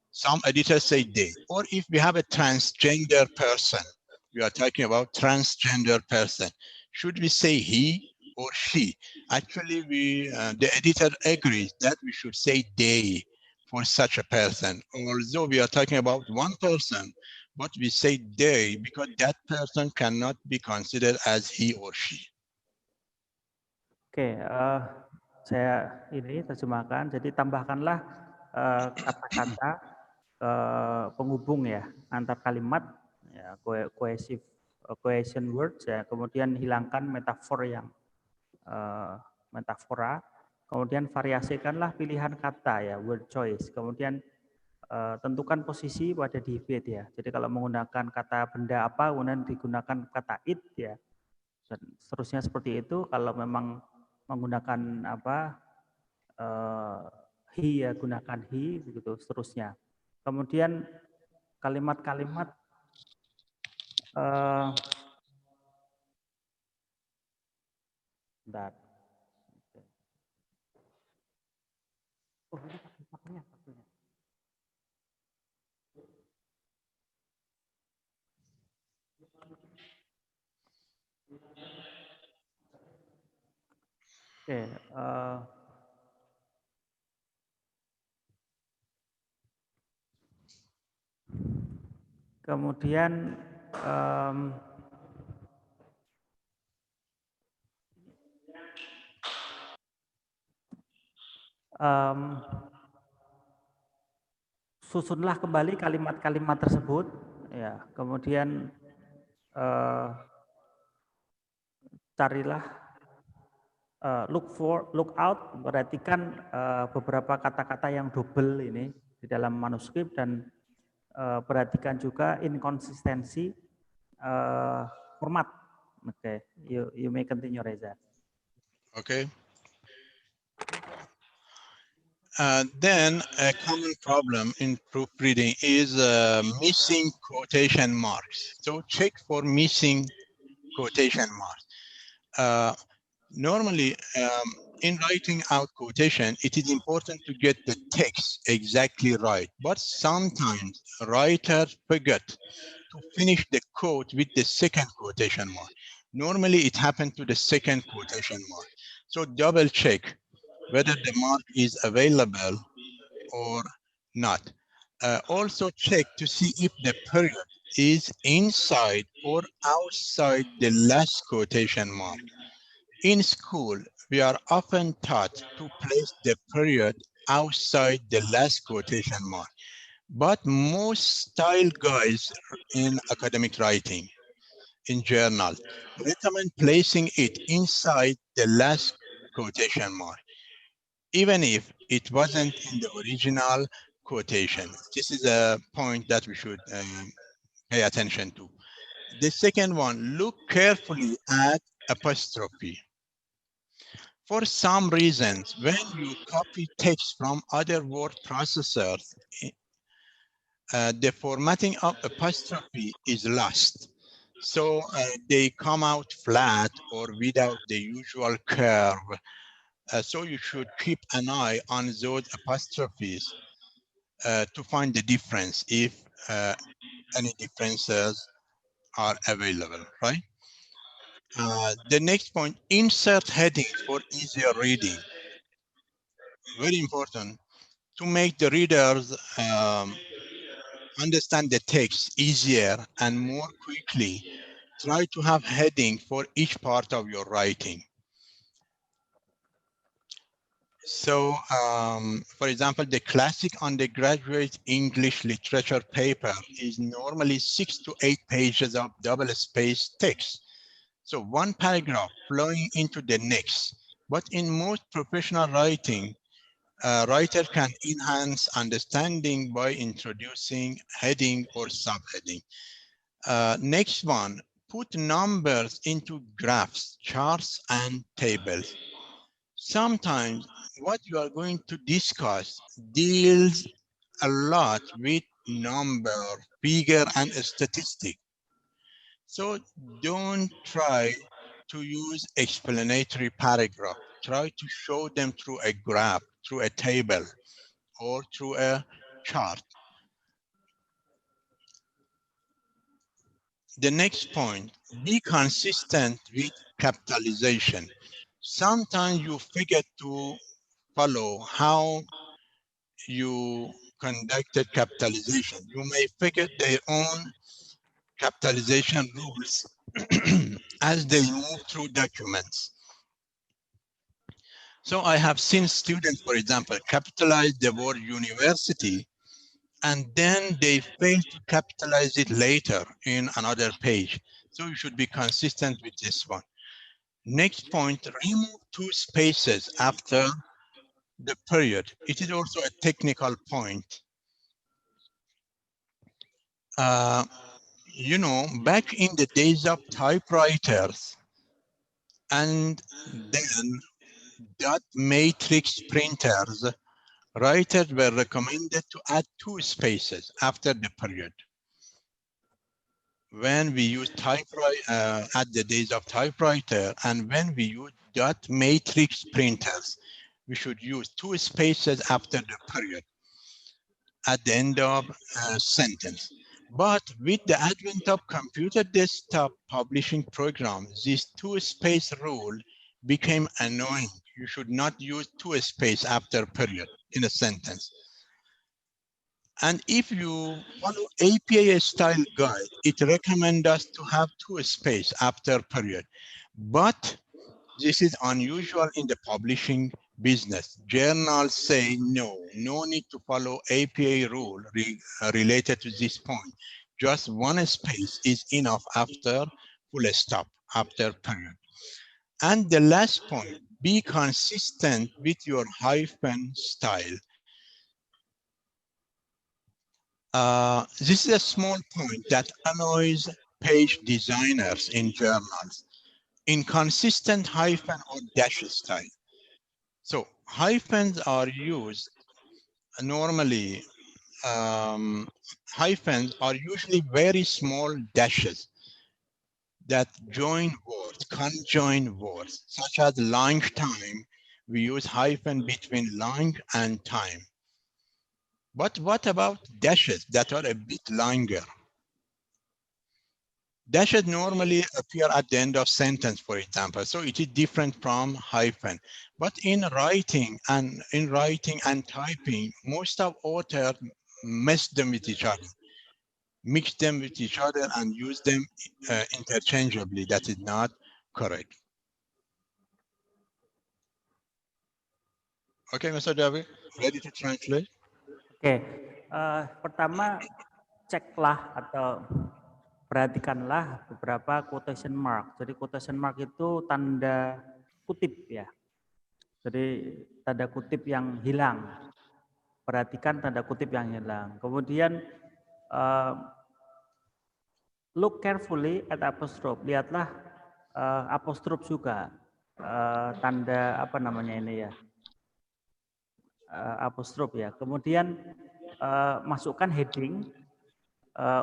Some editors say they. Or if we have a transgender person, we are talking about transgender person, should we say he or she? Actually, the editor agrees that we should say they for such a person. Although we are talking about one person, but we say they because that person cannot be considered as he or she. Oke, saya ini terjemahkan. Jadi tambahkanlah kata-kata penghubung ya antar kalimat, ya, cohesion words ya. Kemudian hilangkan metafor yang metafora. Kemudian variasikanlah pilihan kata ya, word choice. Kemudian tentukan posisi pada debate ya. Jadi kalau menggunakan kata benda apa, kemudian digunakan kata it ya. Dan seterusnya seperti itu. Kalau memang menggunakan apa he ya, gunakan he begitu seterusnya. Kemudian kalimat-kalimat bentar. Oh, ini pakunya. Oke, kemudian susunlah kembali kalimat-kalimat tersebut, ya. Kemudian carilah look out, perhatikan beberapa kata-kata yang double ini di dalam manuskrip, dan perhatikan juga inkonsistensi format. Okay, you may continue, Reza. Okay. Then a common problem in proofreading is missing quotation marks. So check for missing quotation marks. Normally, in writing out quotation, it is important to get the text exactly right. But sometimes writers forget to finish the quote with the second quotation mark. Normally, it happens to the second quotation mark. So double check whether the mark is available or not. Also check to see if the period is inside or outside the last quotation mark. In school, we are often taught to place the period outside the last quotation mark, but most style guides in academic writing, in journal, recommend placing it inside the last quotation mark, even if it wasn't in the original quotation. This is a point that we should pay attention to. The second one, look carefully at apostrophe. For some reasons, when you copy text from other word processors, the formatting of apostrophe is lost. So they come out flat or without the usual curve. So you should keep an eye on those apostrophes to find the difference if any differences are available, right? The next point, insert headings for easier reading. Very important to make the readers understand the text easier and more quickly. Try to have heading for each part of your writing. So, for example, the classic undergraduate English literature paper is normally 6 to 8 pages of double-spaced text. So one paragraph flowing into the next. But in most professional writing, a writer can enhance understanding by introducing heading or subheading. Next one, put numbers into graphs, charts, and tables. Sometimes what you are going to discuss deals a lot with number, figure, and statistic. So don't try to use explanatory paragraph. Try to show them through a graph, through a table, or through a chart. The next point, be consistent with capitalization. Sometimes you forget to follow how you conducted capitalization. You may forget their own capitalization rules as they move through documents. So I have seen students, for example, capitalize the word university, and then they fail to capitalize it later in another page. So you should be consistent with this one. Next point, remove 2 spaces after the period. It is also a technical point. You know, back in the days of typewriters and then dot matrix printers, writers were recommended to add 2 spaces after the period. When we use typewriter at the days of typewriter and when we use dot matrix printers, we should use 2 spaces after the period at the end of a sentence. But with the advent of computer desktop publishing programs, this 2-space rule became annoying. You should not use 2 space after period in a sentence. And if you follow APA style guide, it recommends us to have 2 space after period. But this is unusual in the publishing business. Journals say no need to follow APA rule related to this point. Just 1 space is enough after full stop, after period. And the last point, be consistent with your hyphen style. This is a small point that annoys page designers in journals. Inconsistent hyphen or dash style. So hyphens are used normally. Hyphens are usually very small dashes that join words, conjoin words, such as lunchtime. We use hyphen between lunch and time. But what about dashes that are a bit longer? Dashes normally appear at the end of sentence, for example, so it is different from hyphen. But in writing and typing, most of authors mess them with each other, mix them with each other and use them interchangeably. That is not correct. Okay, Mr. David, ready to translate? Oke, pertama ceklah atau perhatikanlah beberapa quotation mark. Jadi quotation mark itu tanda kutip ya. Jadi tanda kutip yang hilang. Perhatikan tanda kutip yang hilang. Kemudian look carefully at apostrophe. Lihatlah apostrophe juga. Tanda apa namanya ini ya? Apostrophe ya. Kemudian masukkan heading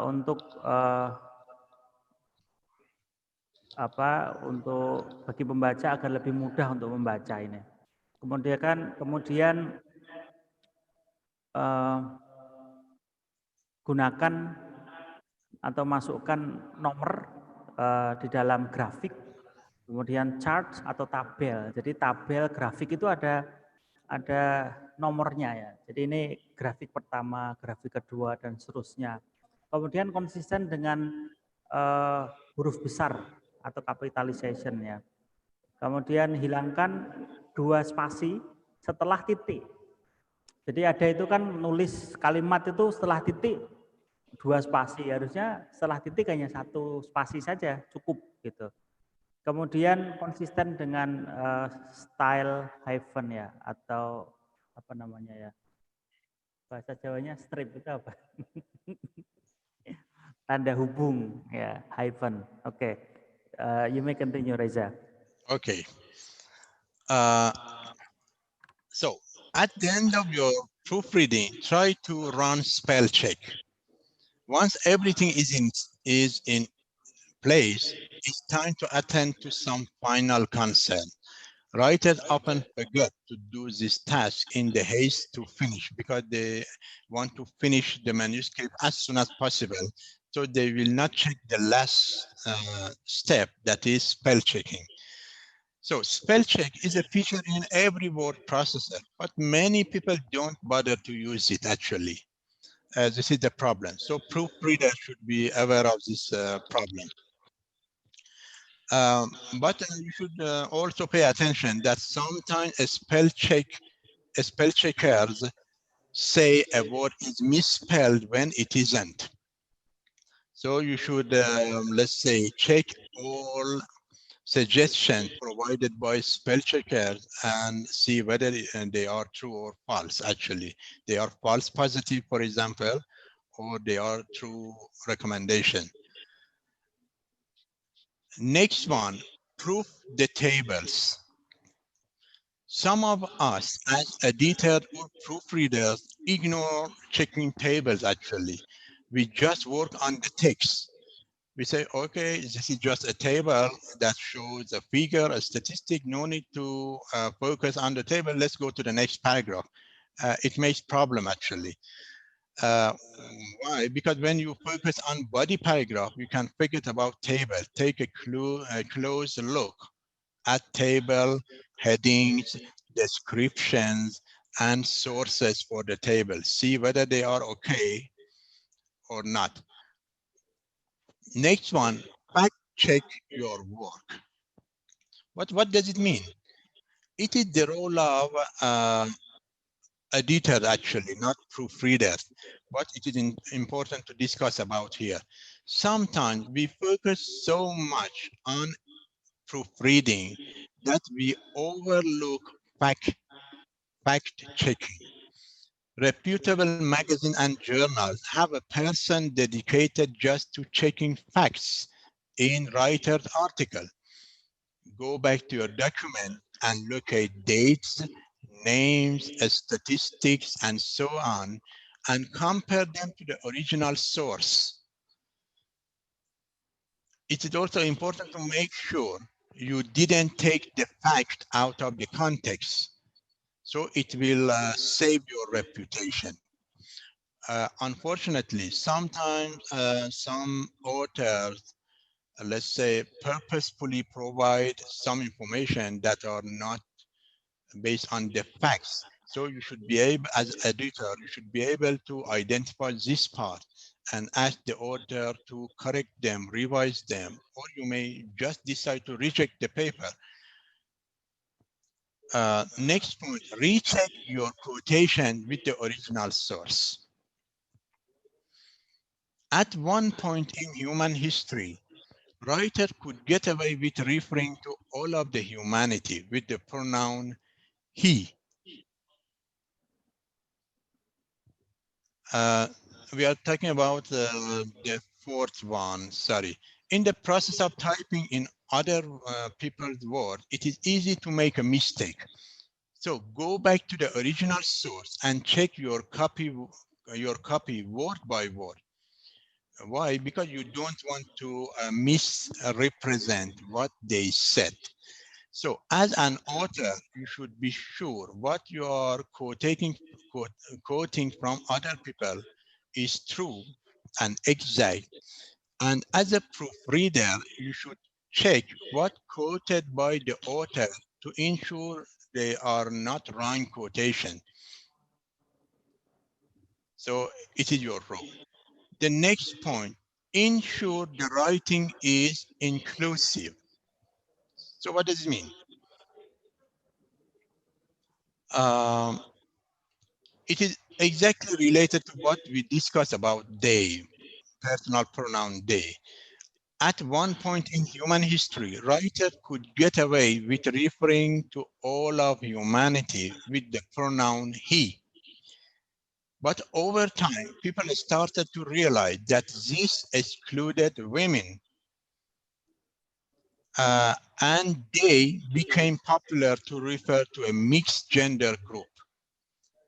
untuk untuk bagi pembaca agar lebih mudah untuk membaca ini. Kemudian gunakan atau masukkan nomor di dalam grafik, kemudian chart atau tabel. Jadi tabel grafik itu ada nomornya ya. Jadi ini grafik pertama, grafik kedua dan seterusnya. Kemudian konsisten dengan huruf besar atau capitalization ya. Kemudian hilangkan 2 spasi setelah titik. Jadi ada itu kan nulis kalimat itu setelah titik 2 spasi, harusnya setelah titik hanya 1 spasi saja cukup gitu. Kemudian konsisten dengan style hyphen ya, atau apa namanya ya, bahasa Jawanya strip itu apa? Tanda hubung ya, hyphen. Oke. You may continue, Reza. Okay. So at the end of your proofreading, try to run spell check. Once everything is in place, it's time to attend to some final concern. Writers often forget to do this task in the haste to finish because they want to finish the manuscript as soon as possible. So they will not check the last step, that is spell checking. So spell check is a feature in every word processor, but many people don't bother to use it actually. This is the problem. So proofreaders should be aware of this problem. But you should also pay attention that sometimes spell checkers say a word is misspelled when it isn't. So you should, let's say, check all suggestions provided by spell checkers and see whether they are true or false. Actually, they are false positive, for example, or they are true recommendation. Next one, proof the tables. Some of us as editors or proofreaders ignore checking tables actually. We just work on the text. We say, okay, this is just a table that shows a figure, a statistic, no need to focus on the table. Let's go to the next paragraph. It makes problem actually. Why? Because when you focus on body paragraph, you can forget about table. Take a close look at table, headings, descriptions, and sources for the table. See whether they are okay or not. Next one, fact check your work. What does it mean? It is the role of editor actually, not proofreaders, but it is important to discuss about here. Sometimes we focus so much on proofreading that we overlook fact checking. Reputable magazines and journals have a person dedicated just to checking facts in writer's article. Go back to your document and look at dates, names, statistics, and so on, and compare them to the original source. It is also important to make sure you didn't take the fact out of the context, so it will save your reputation. Unfortunately, sometimes some authors, let's say, purposefully provide some information that are not based on the facts. So you should be able, as editor, you should be able to identify this part and ask the author to correct them, revise them, or you may just decide to reject the paper. Next point, recheck your quotation with the original source. At one point in human history, writer could get away with referring to all of the humanity with the pronoun he. We are talking about the fourth one, sorry. In the process of typing in other people's words, it is easy to make a mistake. So go back to the original source and check your copy word by word. Why? Because you don't want to misrepresent what they said. So as an author, you should be sure what you are quoting from other people is true and exact. And as a proofreader, you should check what quoted by the author to ensure they are not wrong quotation. So it is your role. The next point, ensure the writing is inclusive. So what does it mean? It is exactly related to what we discussed about they, personal pronoun they. At one point in human history, writers could get away with referring to all of humanity with the pronoun he. But over time, people started to realize that this excluded women, and they became popular to refer to a mixed gender group.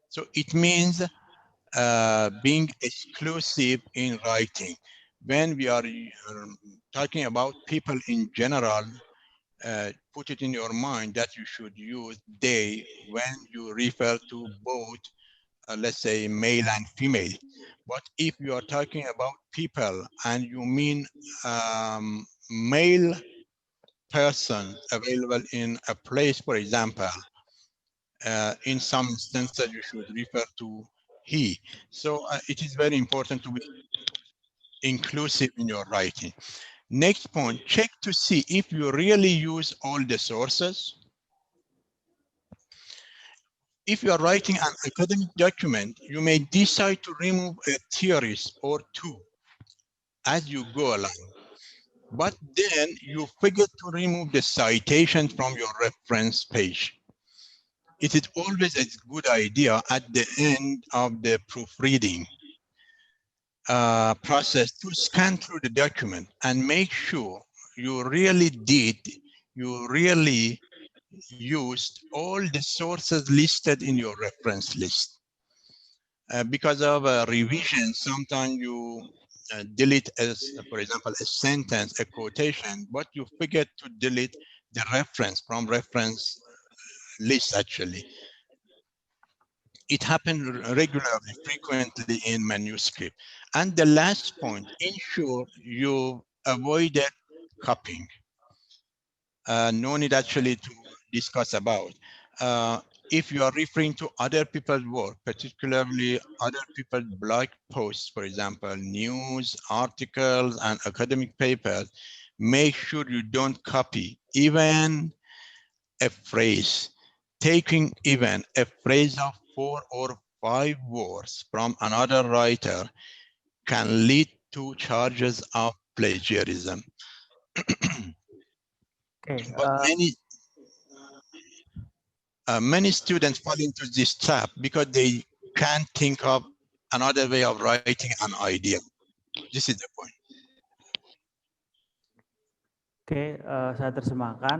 So it means being exclusive in writing. When we are talking about people in general, put it in your mind that you should use they when you refer to both, let's say, male and female. But if you are talking about people and you mean male person available in a place, for example, in some instances you should refer to he. So it is very important to be inclusive in your writing. Next point, check to see if you really use all the sources. If you are writing an academic document, you may decide to remove a theorist or two as you go along. But then you forget to remove the citation from your reference page. It is always a good idea at the end of the proofreading process to scan through the document and make sure you really used all the sources listed in your reference list. Because of revision, sometimes you delete, for example, a sentence, a quotation, but you forget to delete the reference from reference list actually. It happens regularly, frequently in manuscript. And the last point, ensure you avoided copying. No need actually to discuss about. If you are referring to other people's work, particularly other people's blog posts, for example, news, articles, and academic papers, make sure you don't copy even a phrase. Taking even a phrase of 4 or 5 words from another writer can lead to charges of plagiarism. Okay. But many students fall into this trap because they can't think of another way of writing an idea. This is the point. Oke, saya terjemahkan.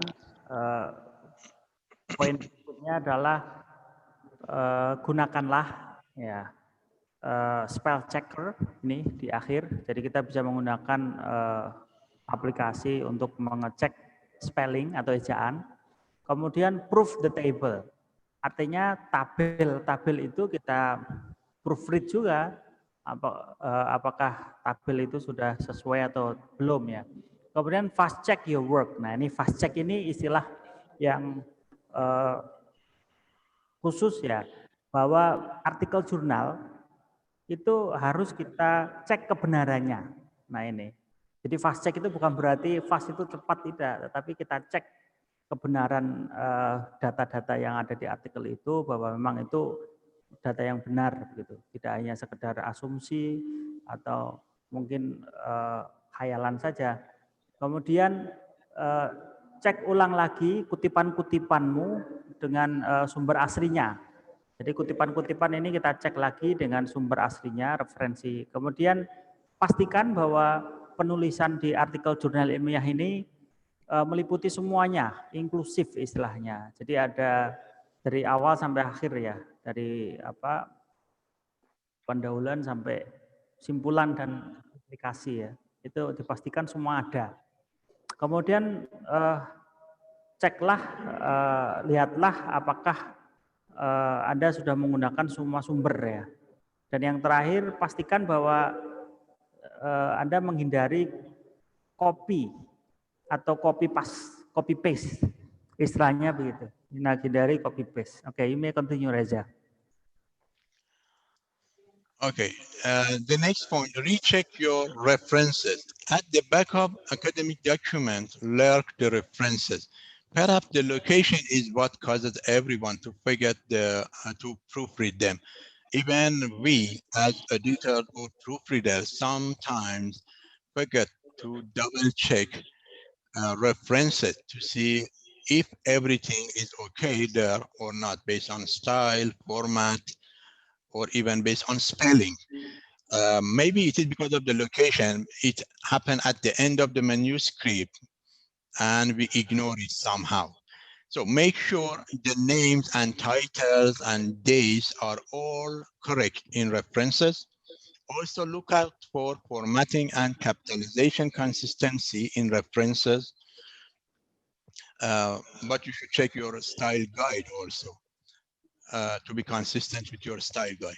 Poin berikutnya adalah gunakanlah ya spell checker ini di akhir. Jadi kita bisa menggunakan aplikasi untuk mengecek spelling atau ejaan. Kemudian proof the table. Artinya tabel itu kita proofread juga. Apakah tabel itu sudah sesuai atau belum ya. Kemudian fast check your work. Nah ini fast check ini istilah yang khusus ya, bahwa artikel jurnal itu harus kita cek kebenarannya. Nah ini, jadi fast check itu bukan berarti fast itu cepat, tidak, tetapi kita cek kebenaran data-data yang ada di artikel itu, bahwa memang itu data yang benar gitu, tidak hanya sekedar asumsi atau mungkin khayalan saja. Kemudian cek ulang lagi kutipan-kutipanmu dengan sumber aslinya. Jadi kutipan-kutipan ini kita cek lagi dengan sumber aslinya, referensi. Kemudian pastikan bahwa penulisan di artikel jurnal ilmiah ini meliputi semuanya, inklusif istilahnya. Jadi ada dari awal sampai akhir ya, dari pendahuluan sampai simpulan dan aplikasi ya. Itu dipastikan semua ada. Kemudian ceklah, lihatlah apakah Anda sudah menggunakan semua sumber ya. Dan yang terakhir pastikan bahwa Anda menghindari copy atau copy paste, istilahnya begitu. Menghindari copy paste. Okay, you may continue, Reza. Okay, the next point, recheck your references. At the back of academic document, lurk the references. Perhaps the location is what causes everyone to forget to proofread them. Even we, as editors or proofreaders, sometimes forget to double check references to see if everything is okay there or not, based on style, format, or even based on spelling. Maybe it is because of the location. It happened at the end of the manuscript and we ignore it somehow. So make sure the names and titles and dates are all correct in references. Also look out for formatting and capitalization consistency in references. But you should check your style guide also to be consistent with your style guide.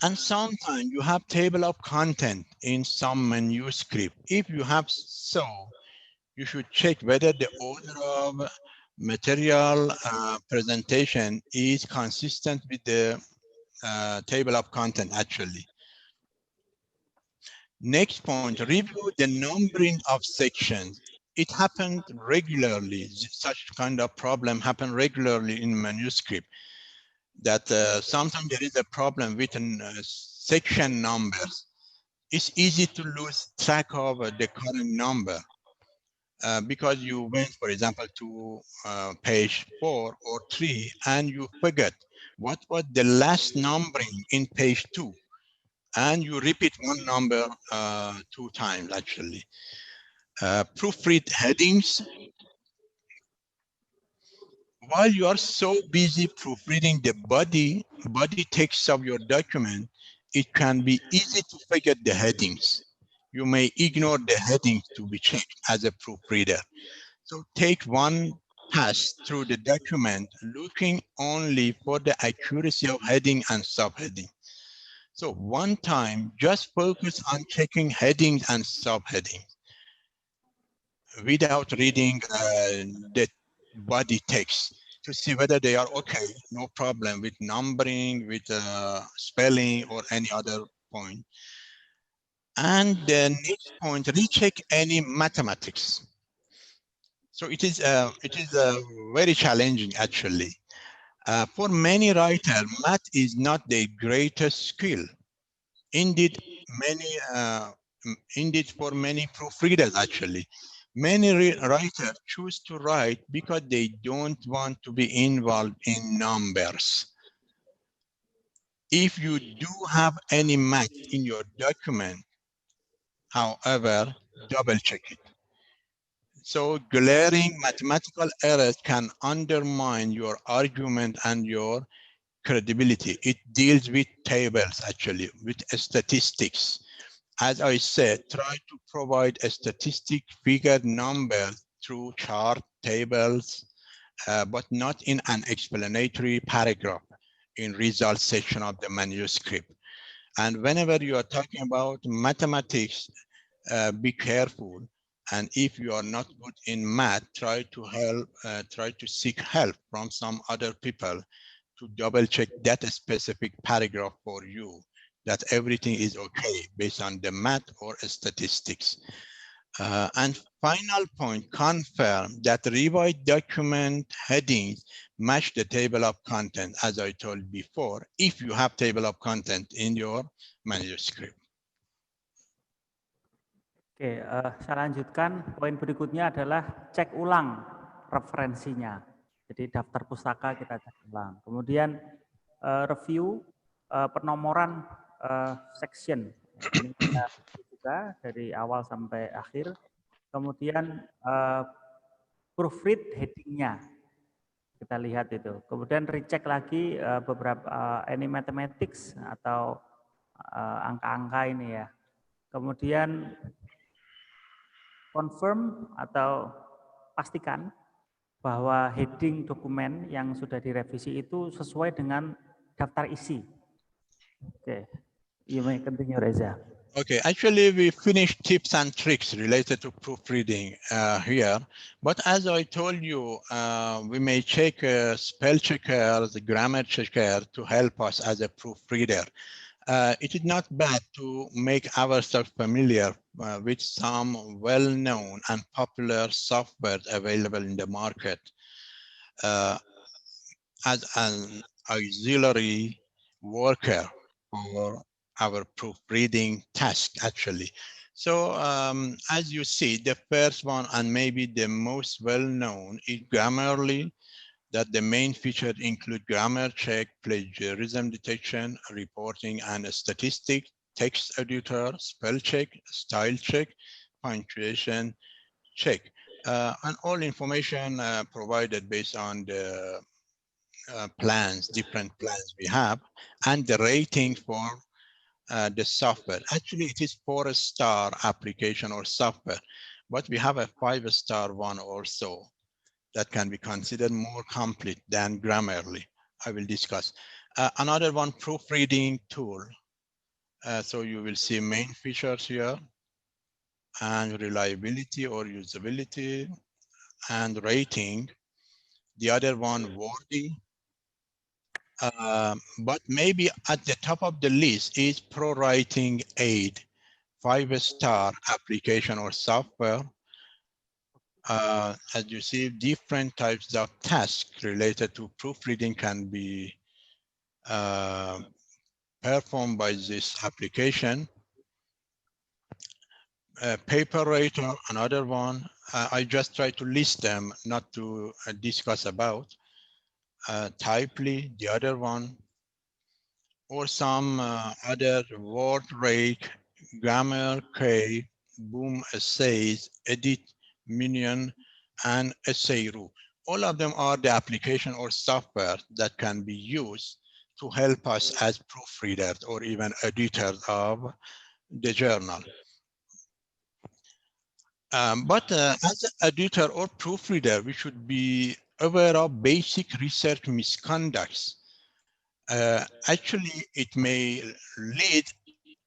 And sometimes you have table of content in some manuscript. If you have so, you should check whether the order of material presentation is consistent with the table of content actually. Next point, review the numbering of sections. It happened regularly. Such kind of problem happen regularly in manuscript, that sometimes there is a problem with section numbers. It's easy to lose track of the current number because you went, for example, to page 4 or 3 and you forget what was the last numbering in page 2. And you repeat one number 2 times, actually. Proofread headings. While you are so busy proofreading the body text of your document, it can be easy to forget the headings. You may ignore the headings to be checked as a proofreader. So take one pass through the document, looking only for the accuracy of heading and subheading. So one time, just focus on checking headings and subheadings without reading the body text to see whether they are okay, no problem with numbering, with spelling, or any other point. And the next point, recheck any mathematics. So it is very challenging, actually. For many writers, math is not their greatest skill. Indeed, for many proofreaders, actually, many writers choose to write because they don't want to be involved in numbers. If you do have any math in your document, however, double check it. So glaring mathematical errors can undermine your argument and your credibility. It deals with tables, actually, with statistics. As I said, try to provide a statistic figure numbers through chart tables, but not in an explanatory paragraph in results section of the manuscript. And whenever you are talking about mathematics, be careful. And if you are not good in math, try to seek help from some other people to double check that specific paragraph for you, that everything is okay based on the math or statistics. And final point, confirm that the revised document headings match the table of content, as I told before, if you have table of content in your manuscript. Oke, saya lanjutkan. Poin berikutnya adalah cek ulang referensinya. Jadi daftar pustaka kita cek ulang. Kemudian review penomoran section. Ini kita juga dari awal sampai akhir. Kemudian proofread headingnya. Kita lihat itu. Kemudian recheck lagi beberapa any mathematics atau angka-angka ini ya. Kemudian confirm atau pastikan bahwa heading dokumen yang sudah direvisi itu sesuai dengan daftar isi. Oke, you may continue, Reza. Okay, actually we finished tips and tricks related to proofreading here, but as I told you, we may check spell checker, the grammar checker to help us as a proofreader. It is not bad to make ourselves familiar with some well-known and popular software available in the market as an auxiliary worker for our proofreading task, actually. So as you see, the first one and maybe the most well-known is Grammarly, that the main features include grammar check, plagiarism detection, reporting and statistics, text editor, spell check, style check, punctuation check, and all information provided based on the plans, different plans we have, and the rating for the software. Actually, it is 4-star application or software, but we have a 5-star one also that can be considered more complete than Grammarly. I will discuss. Another one, proofreading tool. So you will see main features here and reliability or usability and rating. The other one, wording. But maybe at the top of the list is ProWriting Aid, 5-star application or software. As you see, different types of tasks related to proofreading can be performed by this application. Paperwriter, another one. I just try to list them, not to discuss about. Typely, the other one, or some other word rake, grammar K, boom essays, edit, minion, and essayru. All of them are the application or software that can be used to help us as proofreaders or even editors of the journal. But as an editor or proofreader, we should be aware of basic research misconducts. Actually, it may lead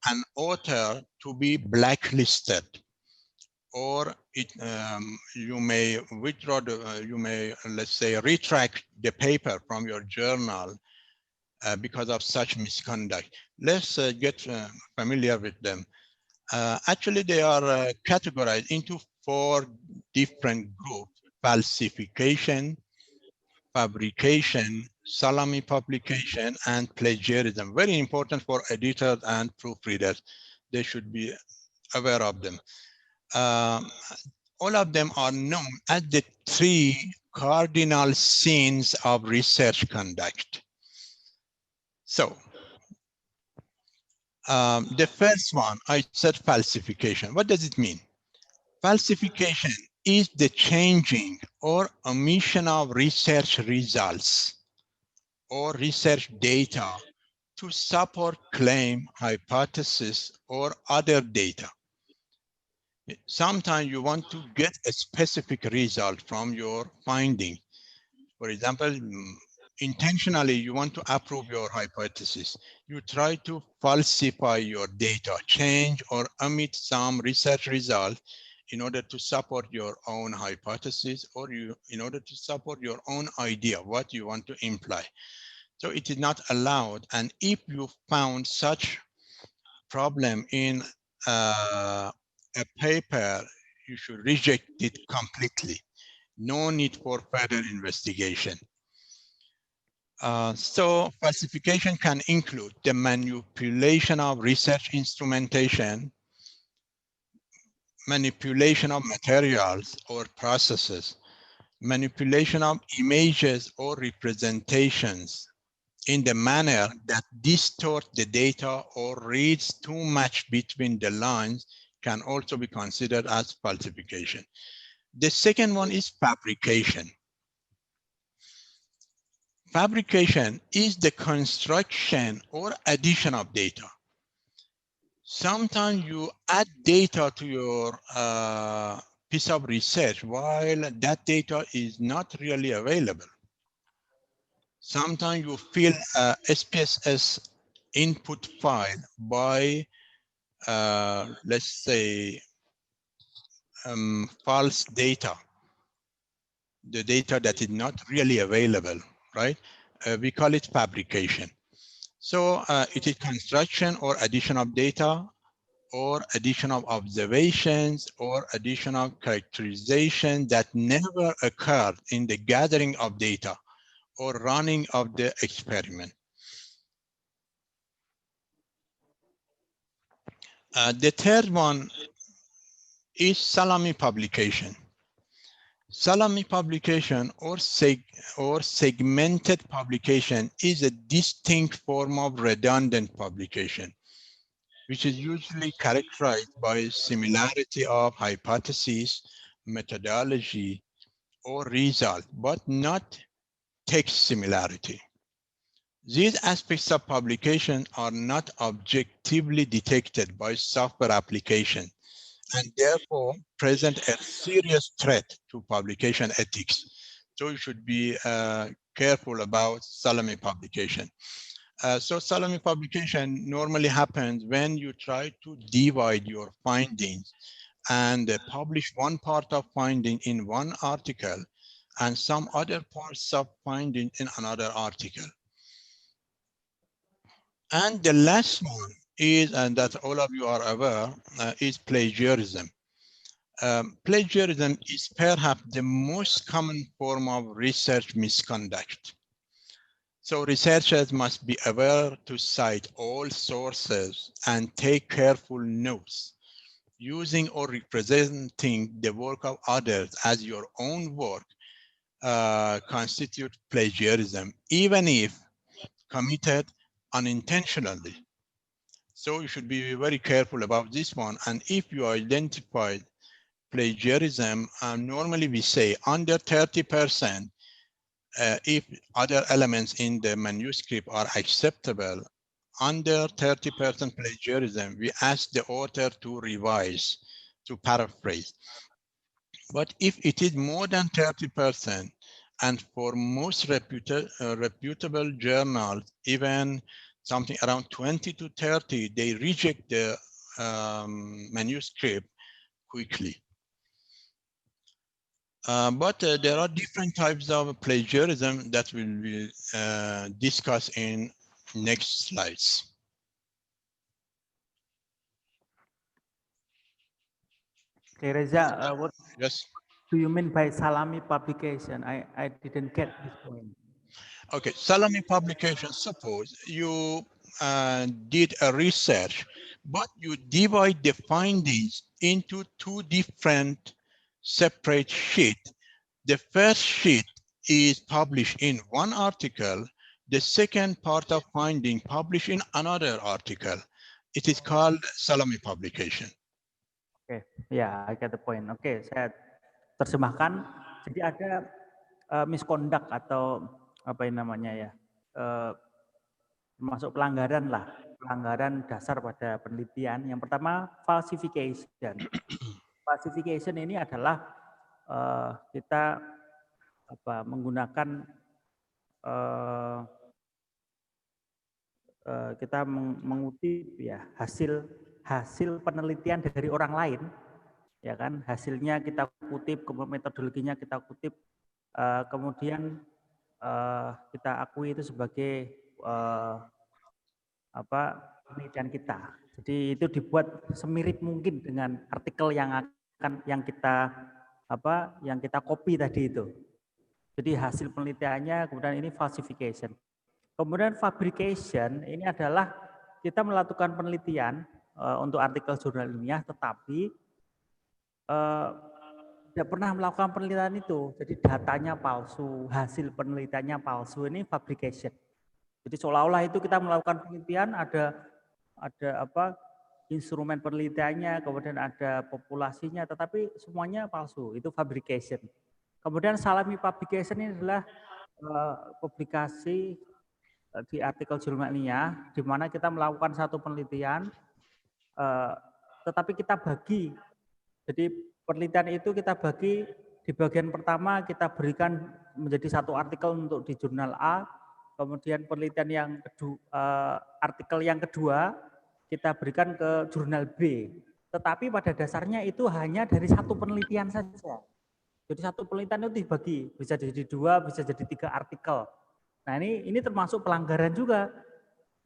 an author to be blacklisted, or you may withdraw you may, let's say, retract the paper from your journal because of such misconduct. Let's get familiar with them. Actually, they are categorized into 4 different groups: falsification, fabrication, salami publication, and plagiarism. Very important for editors and proofreaders. They should be aware of them. All of them are known as the 3 cardinal sins of research conduct. So, the first one, I said falsification. What does it mean? Falsification is the changing or omission of research results or research data to support claim, hypothesis, or other data. Sometimes you want to get a specific result from your finding. For example, intentionally, you want to approve your hypothesis. You try to falsify your data, change or omit some research result in order to support your own hypothesis, or in order to support your own idea, what you want to imply. So it is not allowed. And if you found such problem in a paper, you should reject it completely. No need for further investigation. So falsification can include the manipulation of research instrumentation, manipulation of materials or processes, manipulation of images or representations in the manner that distort the data or reads too much between the lines can also be considered as falsification. The second one is fabrication. Fabrication is the construction or addition of data. Sometimes you add data to your piece of research while that data is not really available. Sometimes you fill a SPSS input file by, let's say, false data, the data that is not really available, right? We call it fabrication. So it is construction or addition of data, or addition of observations, or addition of characterization that never occurred in the gathering of data or running of the experiment. The third one is salami publication. Salami publication or segmented publication is a distinct form of redundant publication, which is usually characterized by similarity of hypothesis, methodology, or result, but not text similarity. These aspects of publication are not objectively detected by software application and therefore present a serious threat to publication ethics. So you should be careful about salami publication. So salami publication normally happens when you try to divide your findings and publish one part of finding in one article and some other parts of finding in another article. And the last one is, and that all of you are aware, is plagiarism. Plagiarism is perhaps the most common form of research misconduct. So researchers must be aware to cite all sources and take careful notes. Using or representing the work of others as your own work constitute plagiarism, even if committed unintentionally. So you should be very careful about this one. And if you identify plagiarism, normally we say under 30%, if other elements in the manuscript are acceptable, under 30% plagiarism, we ask the author to revise, to paraphrase. But if it is more than 30%, and for most reputable journals, even something around 20 to 30, they reject the manuscript quickly. But there are different types of plagiarism that we will discuss in next slides. Okay, Reza, what Yes. do you mean by salami publication? I didn't get this point. Okay, salami publication, suppose you did a research, but you divide the findings into two different separate sheets. The first sheet is published in one article, the second part of finding published in another article. It is called salami publication. Oke, ya, I get the point. Oke, saya terjemahkan. Jadi ada misconduct atau apa yang namanya ya, termasuk pelanggaran lah, pelanggaran dasar pada penelitian. Yang pertama falsification. Falsification ini adalah kita menggunakan kita mengutip ya hasil penelitian dari orang lain, ya kan, hasilnya kita kutip, metodologinya kita kutip, kemudian kita akui itu sebagai penelitian kita. Jadi itu dibuat semirip mungkin dengan artikel yang yang kita copy tadi itu. Jadi hasil penelitiannya, kemudian ini falsification. Kemudian fabrication ini adalah kita melakukan penelitian untuk artikel jurnal ilmiah, tetapi tidak pernah melakukan penelitian itu. Jadi datanya palsu, hasil penelitiannya palsu, ini fabrication. Jadi seolah-olah itu kita melakukan penelitian, ada instrumen penelitiannya, kemudian ada populasinya, tetapi semuanya palsu, itu fabrication. Kemudian salami publication ini adalah publikasi di artikel jurnal ilmiah, di mana kita melakukan satu penelitian, tetapi kita bagi. Jadi penelitian itu kita bagi, di bagian pertama kita berikan menjadi satu artikel untuk di jurnal A, kemudian penelitian yang kedua, artikel yang kedua kita berikan ke jurnal B. Tetapi pada dasarnya itu hanya dari satu penelitian saja. Jadi satu penelitian itu dibagi, bisa jadi 2, bisa jadi 3 artikel. Nah ini termasuk pelanggaran juga.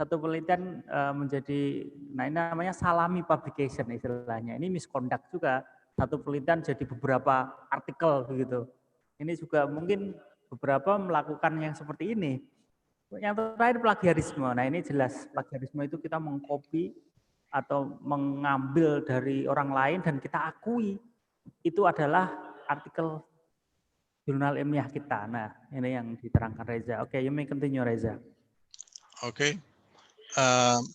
Satu penelitian menjadi, nah ini namanya salami publication istilahnya. Ini misconduct juga. Satu penelitian jadi beberapa artikel begitu. Ini juga mungkin beberapa melakukan yang seperti ini. Yang terakhir plagiarisme. Nah ini jelas plagiarisme itu kita mengcopy atau mengambil dari orang lain dan kita akui itu adalah artikel jurnal ilmiah kita. Nah, ini yang diterangkan Reza. Oke, you may continue, Reza. Okay.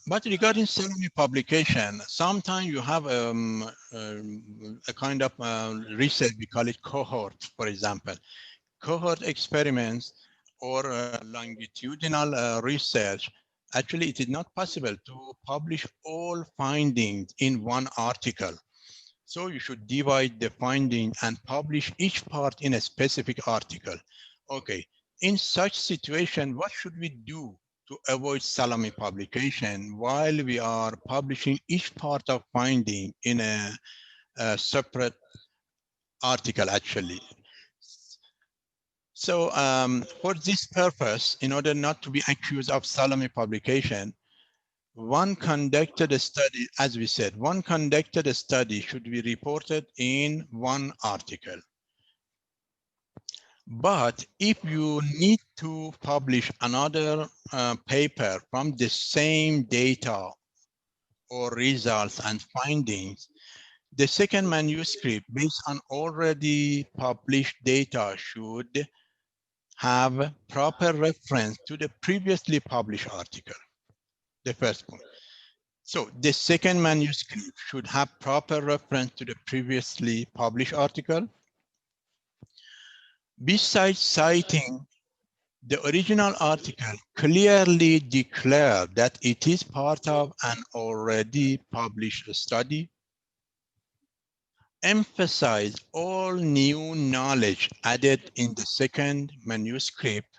But regarding salami publication, sometimes you have a kind of research, we call it cohort, for example. Cohort experiments or longitudinal research, actually it is not possible to publish all findings in one article. So you should divide the finding and publish each part in a specific article. Okay, in such situation, what should we do to avoid salami publication while we are publishing each part of finding in a separate article actually? So for this purpose, in order not to be accused of salami publication, one conducted a study, as we said, one conducted a study should be reported in one article. But if you need to publish another paper from the same data or results and findings, the second manuscript based on already published data should have proper reference to the previously published article. The first point. So the second manuscript should have proper reference to the previously published article. Besides citing the original article, clearly declare that it is part of an already published study. Emphasize all new knowledge added in the second manuscript,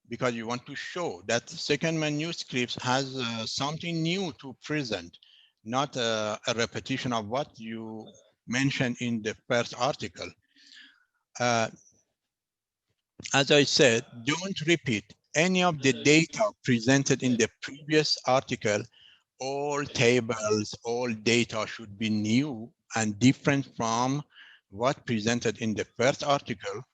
because you want to show that the second manuscript has something new to present, not a repetition of what you mentioned in the first article. As I said, don't repeat any of the data presented in the previous article. All tables, all data should be new and different from what presented in the first article.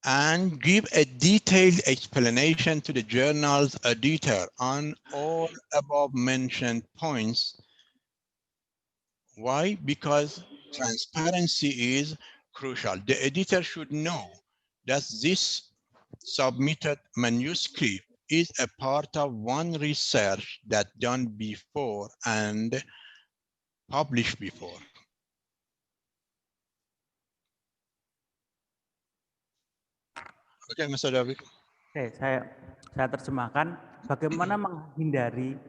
And give a detailed explanation to the journal's editor on all above mentioned points. Why? Because transparency is crucial. The editor should know that this submitted manuscript is a part of one research that done before and published before. Oke, Mr. David. Oke, saya terjemahkan bagaimana menghindari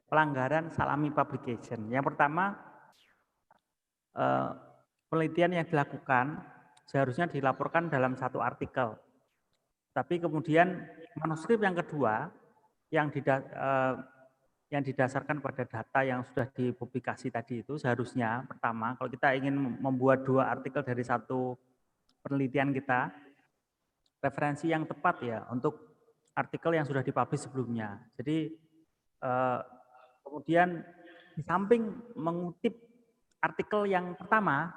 pelanggaran salami publication. Yang pertama, penelitian yang dilakukan seharusnya dilaporkan dalam satu artikel. Tapi kemudian manuskrip yang kedua yang didasarkan pada data yang sudah dipublikasi tadi itu seharusnya pertama, kalau kita ingin membuat 2 artikel dari satu penelitian kita, referensi yang tepat ya untuk artikel yang sudah dipublish sebelumnya. Jadi kemudian di samping mengutip artikel yang pertama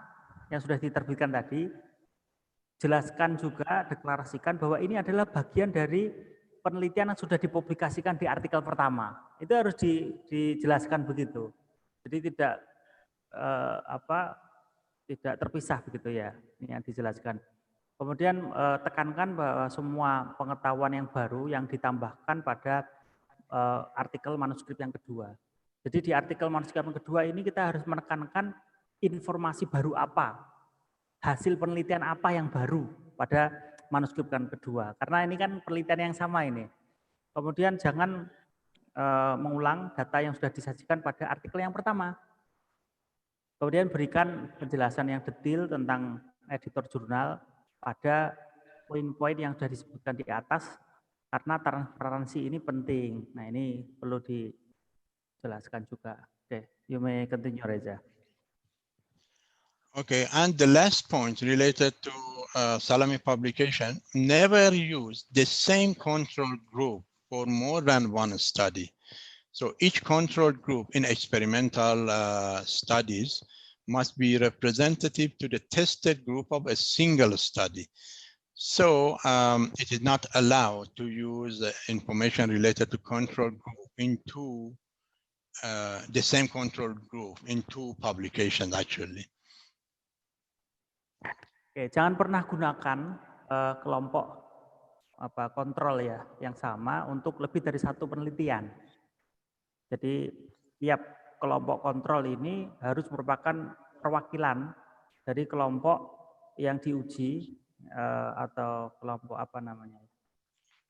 yang sudah diterbitkan tadi, jelaskan juga, deklarasikan bahwa ini adalah bagian dari penelitian yang sudah dipublikasikan di artikel pertama. Itu harus dijelaskan begitu. Jadi tidak tidak terpisah begitu ya, ini yang dijelaskan. Kemudian tekankan bahwa semua pengetahuan yang baru yang ditambahkan pada artikel manuskrip yang kedua. Jadi di artikel manuskrip yang kedua ini kita harus menekankan informasi baru apa, hasil penelitian apa yang baru pada manuskrip yang kedua. Karena ini kan penelitian yang sama ini. Kemudian jangan mengulang data yang sudah disajikan pada artikel yang pertama. Kemudian berikan penjelasan yang detail tentang editor jurnal pada poin-poin yang sudah disebutkan di atas, karena transparansi ini penting. Nah, ini perlu dijelaskan juga. Oke, you may continue, Reza. Okay, and the last point related to Salami publication, never use the same control group for more than one study. So each control group in experimental studies must be representative to the tested group of a single study. So it is not allowed to use information related to control group into the same control group in two publications actually. Oke, jangan pernah gunakan kelompok kontrol ya yang sama untuk lebih dari satu penelitian. Jadi tiap kelompok kontrol ini harus merupakan perwakilan dari kelompok yang diuji atau kelompok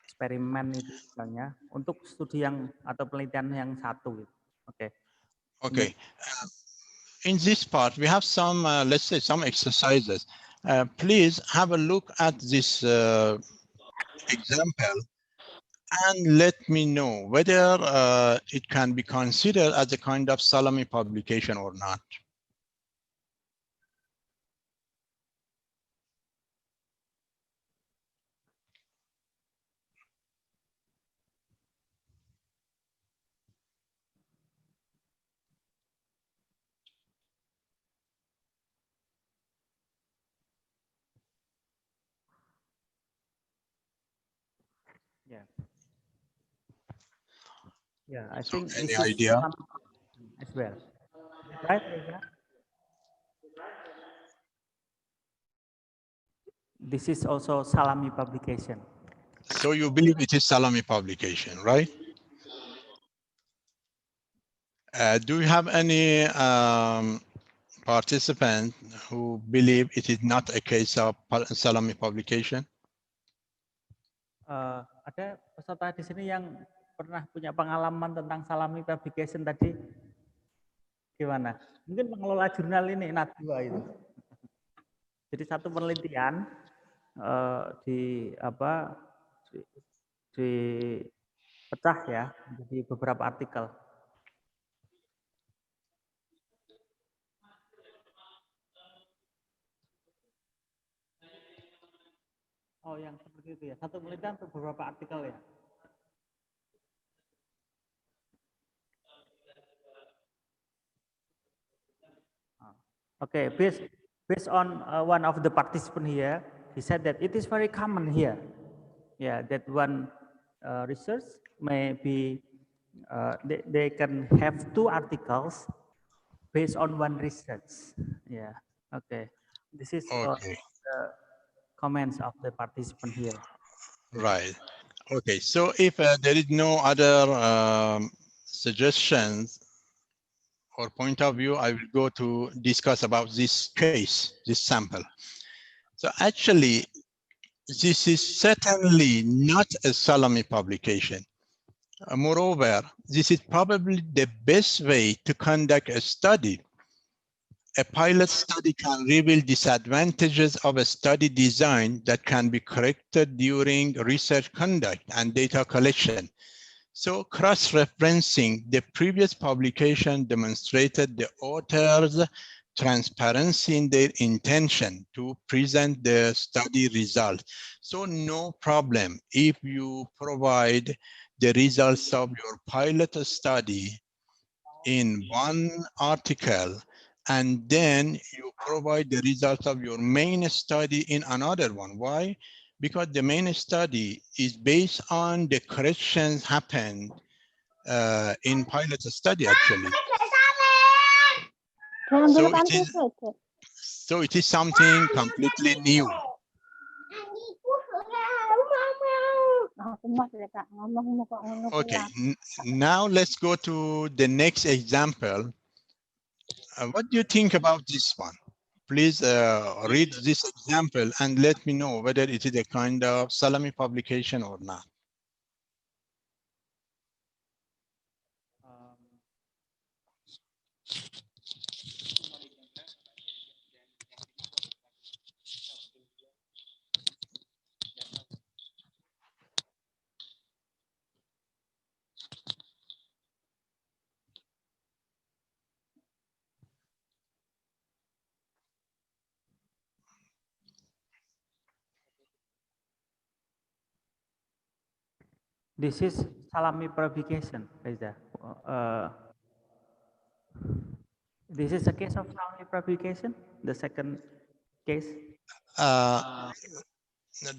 eksperimen itu misalnya untuk studi yang atau penelitian yang satu. Oke. Okay. In this part, we have some, let's say, some exercises. Please have a look at this example and let me know whether it can be considered as a kind of Salami publication or not. Yeah. Yeah, I So think any this idea? is as well. Right, Reza? This is also Salami publication. So you believe it is Salami publication, right? Do you have any participant who believe it is not a case of Salami publication? Ada peserta di sini yang pernah punya pengalaman tentang Salami publication tadi? Gimana? Mungkin pengelola jurnal ini Najwa itu. Jadi satu penelitian dipecah ya menjadi beberapa artikel. Oh, yang seperti itu ya. Satu penelitian untuk beberapa artikel ya. Okay, based on one of the participant here, he said that it is very common here. Yeah, that one research may be they can have two articles based on one research. Yeah. Okay. This is Okay. the comments of the participant here. Right. Okay. So if there is no other suggestions or point of view, I will go to discuss about this case, this sample. So actually, this is certainly not a Salami publication. Moreover, this is probably the best way to conduct a study. A pilot study can reveal disadvantages of a study design that can be corrected during research conduct and data collection. So cross-referencing the previous publication demonstrated the authors' transparency in their intention to present the study results. So no problem if you provide the results of your pilot study in one article and then you provide the results of your main study in another one. Why? Because the main study is based on the corrections happened in pilot study actually. So it is something completely new. Okay, now let's go to the next example. What do you think about this one? Please read this example and let me know whether it is a kind of salami publication or not. This is salami publication, Reza. This is a case of salami publication, the second case.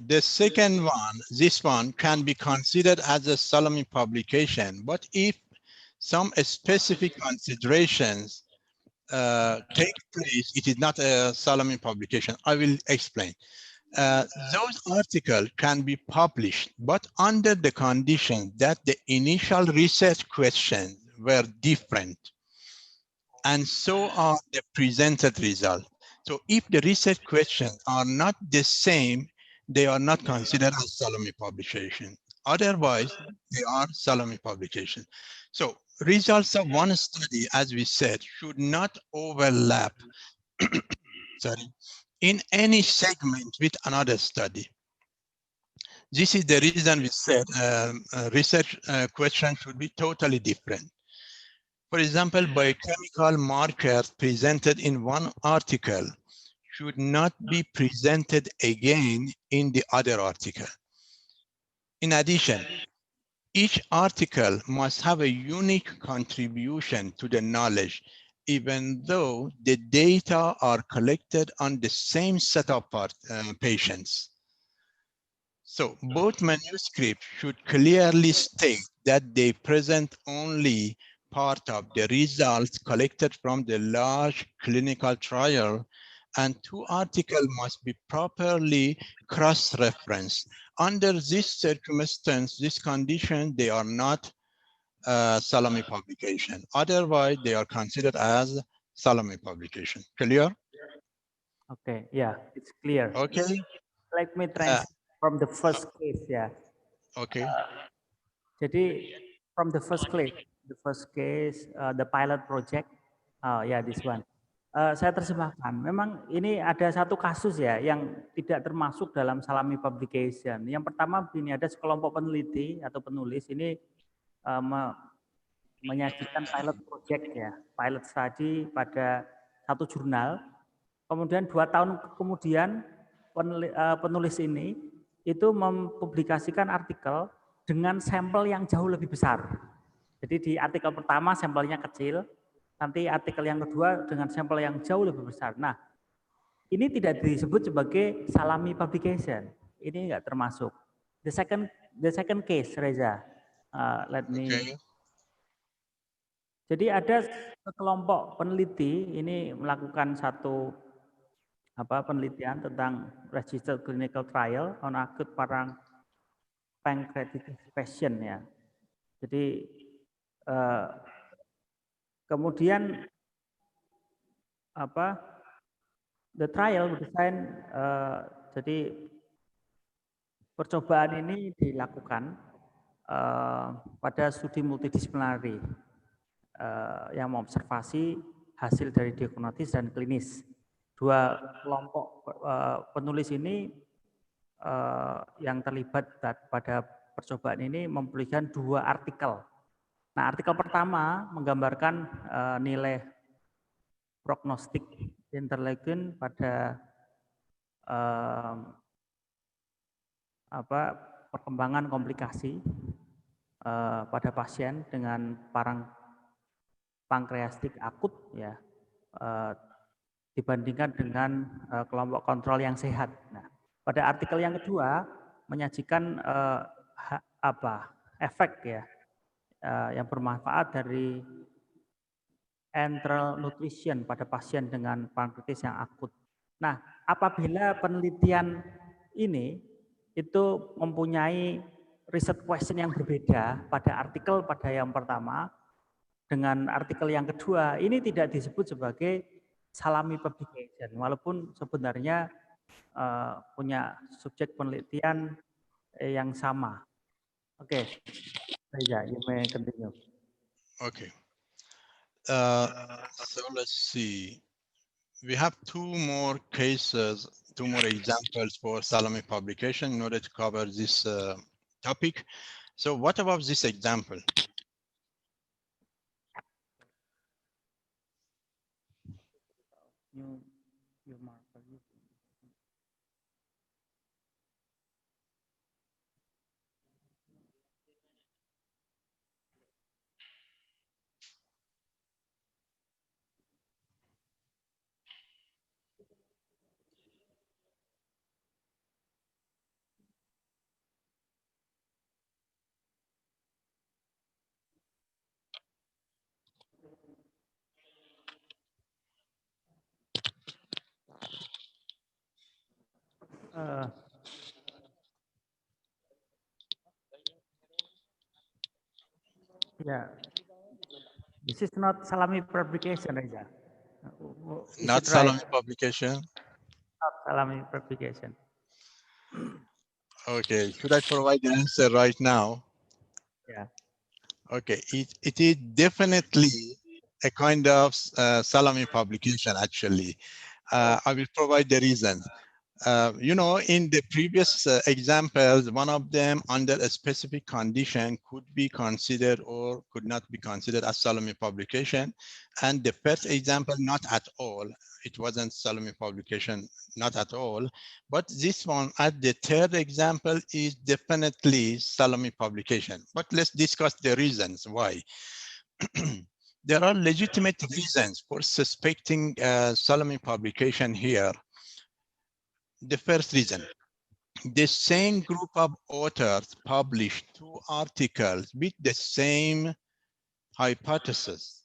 The second one, this one can be considered as a salami publication, but if some specific considerations take place, it is not a salami publication. I will explain. Those articles can be published, but under the condition that the initial research questions were different, and so are the presented results. So if the research questions are not the same, they are not considered as salami publication. Otherwise, they are salami publication. So results of one study, as we said, should not overlap sorry, in any segment with another study. This is the reason we said research questions should be totally different. For example, biochemical markers presented in one article should not be presented again in the other article. In addition, each article must have a unique contribution to the knowledge, even though the data are collected on the same set of patients. So both manuscripts should clearly state that they present only part of the results collected from the large clinical trial, and two articles must be properly cross-referenced. Under this circumstance, this condition, they are not salami publication. Otherwise, they are considered as salami publication. Clear? Okay, yeah, it's clear. Okay. Let me translate from the first case, ya. Okay. Jadi from the first case, the pilot project, oh ya, this one. Saya terjemahkan. Memang ini ada satu kasus ya yang tidak termasuk dalam salami publication. Yang pertama ini ada sekelompok peneliti atau penulis ini menyajikan pilot project ya, pilot study pada satu jurnal. Kemudian 2 tahun kemudian penulis ini itu mempublikasikan artikel dengan sampel yang jauh lebih besar. Jadi di artikel pertama sampelnya kecil, nanti artikel yang kedua dengan sampel yang jauh lebih besar. Nah, ini tidak disebut sebagai salami publication. Ini enggak termasuk. The second case, Reza. Let me. Jadi ada sekelompok peneliti ini melakukan satu penelitian tentang registered clinical trial on acute pancreatitis patient ya. Jadi kemudian the trial design, jadi percobaan ini dilakukan pada studi multidisiplinari yang mengobservasi hasil dari diagnosis dan klinis. Dua kelompok penulis ini yang terlibat pada percobaan ini mempublikasikan 2 artikel. Nah, artikel pertama menggambarkan nilai prognostik interleukin pada perkembangan komplikasi pada pasien dengan pankreastik akut ya. dibandingkan dengan kelompok kontrol yang sehat. Nah, pada artikel yang kedua menyajikan efek ya yang bermanfaat dari enteral nutrition pada pasien dengan pankreatis yang akut. Nah, apabila penelitian ini itu mempunyai riset question yang berbeda pada artikel pada yang pertama dengan artikel yang kedua, ini tidak disebut sebagai salami publication, walaupun sebenarnya punya subjek penelitian yang sama. Oke, Reza, you may continue. Okay. So let's see. We have two more cases, two more examples for salami publication in order to cover this topic. So what about this example? Yeah, this is not salami publication, Reza. Not salami publication. Not salami publication. Okay, should I provide the answer right now? Yeah. Okay, it is definitely a kind of salami publication, actually. I will provide the reasons. You know, in the previous examples, one of them under a specific condition could be considered or could not be considered as salami publication. And the first example, not at all. It wasn't salami publication, not at all. But this one, at the third example, is definitely salami publication. But let's discuss the reasons why. There are legitimate reasons for suspecting salami publication here. The first reason, the same group of authors published two articles with the same hypothesis.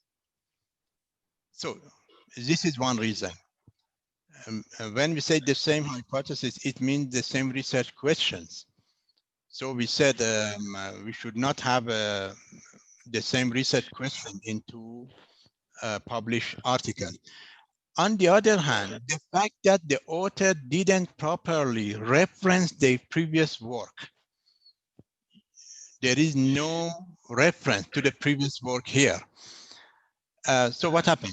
So this is one reason. When we say the same hypothesis, it means the same research questions. So we said we should not have the same research question in two published articles. On the other hand, the fact that the author didn't properly reference their previous work, there is no reference to the previous work here. So what happened?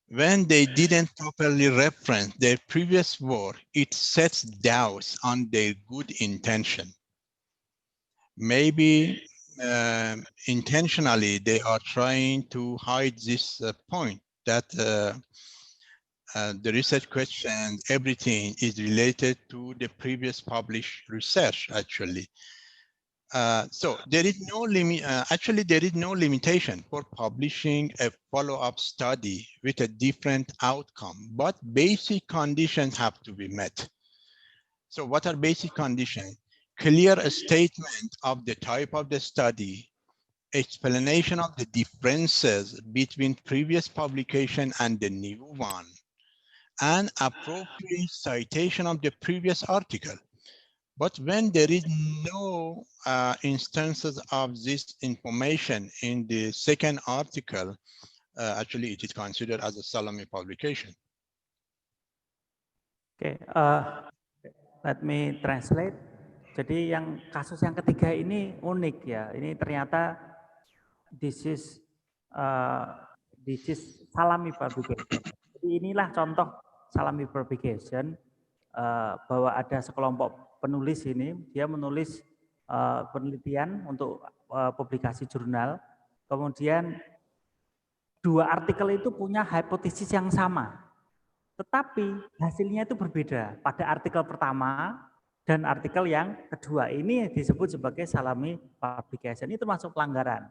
When they didn't properly reference their previous work, it sets doubts on their good intention. Maybe intentionally they are trying to hide this point that the research question, everything is related to the previous published research, actually. So there is no limit. Actually, there is no limitation for publishing a follow-up study with a different outcome, but basic conditions have to be met. So what are basic conditions? Clear statement of the type of the study, explanation of the differences between previous publication and the new one, and appropriate citation of the previous article. But when there is no instances of this information in the second article, actually it is considered as a salami publication. Okay, let me translate. Jadi yang kasus yang ketiga ini unik ya. Ini ternyata this is salami publication. Jadi inilah contoh salami publication bahwa ada sekelompok penulis ini, dia menulis penelitian untuk publikasi jurnal, kemudian dua artikel itu punya hipotesis yang sama, tetapi hasilnya itu berbeda pada artikel pertama dan artikel yang kedua. Ini disebut sebagai salami publication, itu termasuk pelanggaran.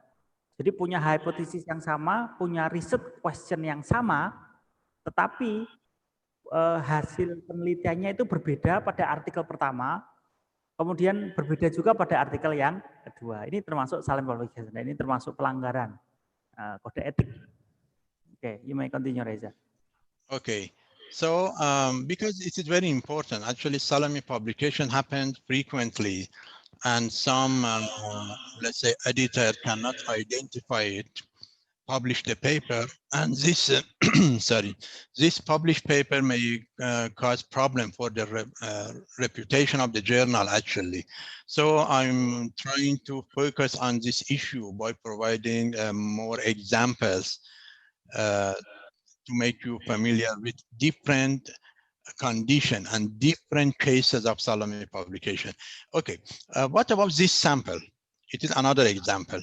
Jadi punya hipotesis yang sama, punya riset question yang sama, Tetapi hasil penelitiannya itu berbeda pada artikel pertama, kemudian berbeda juga pada artikel yang kedua. Ini termasuk silent publication. Ini termasuk pelanggaran kode etik. Okay, you may continue, Reza. Okay. So, because it is very important, actually, salami publication happens frequently, and some, let's say, editor cannot identify it, publish the paper, and this, sorry, this published paper may cause problem for the reputation of the journal, actually. So I'm trying to focus on this issue by providing more examples to make you familiar with different condition and different cases of salami publication. Okay, what about this sample? It is another example.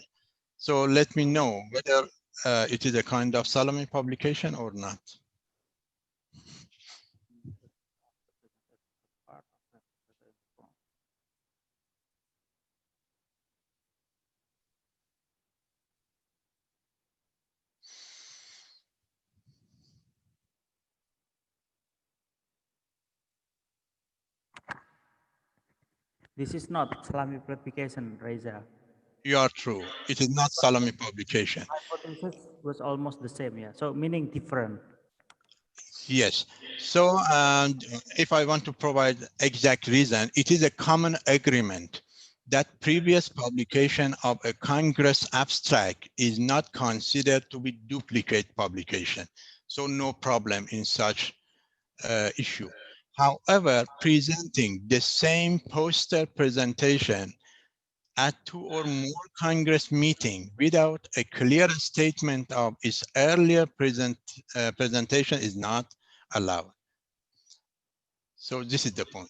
So let me know whether it is a kind of salami publication or not. This is not salami publication, Reza. You are true. It is not salami publication. Hypothesis was almost the same, yeah. So meaning different. Yes. So if I want to provide exact reason, it is a common agreement that previous publication of a Congress abstract is not considered to be duplicate publication. So no problem in such issue. However, presenting the same poster presentation at 2 or more Congress meetings without a clear statement of its earlier presentation is not allowed. So this is the point.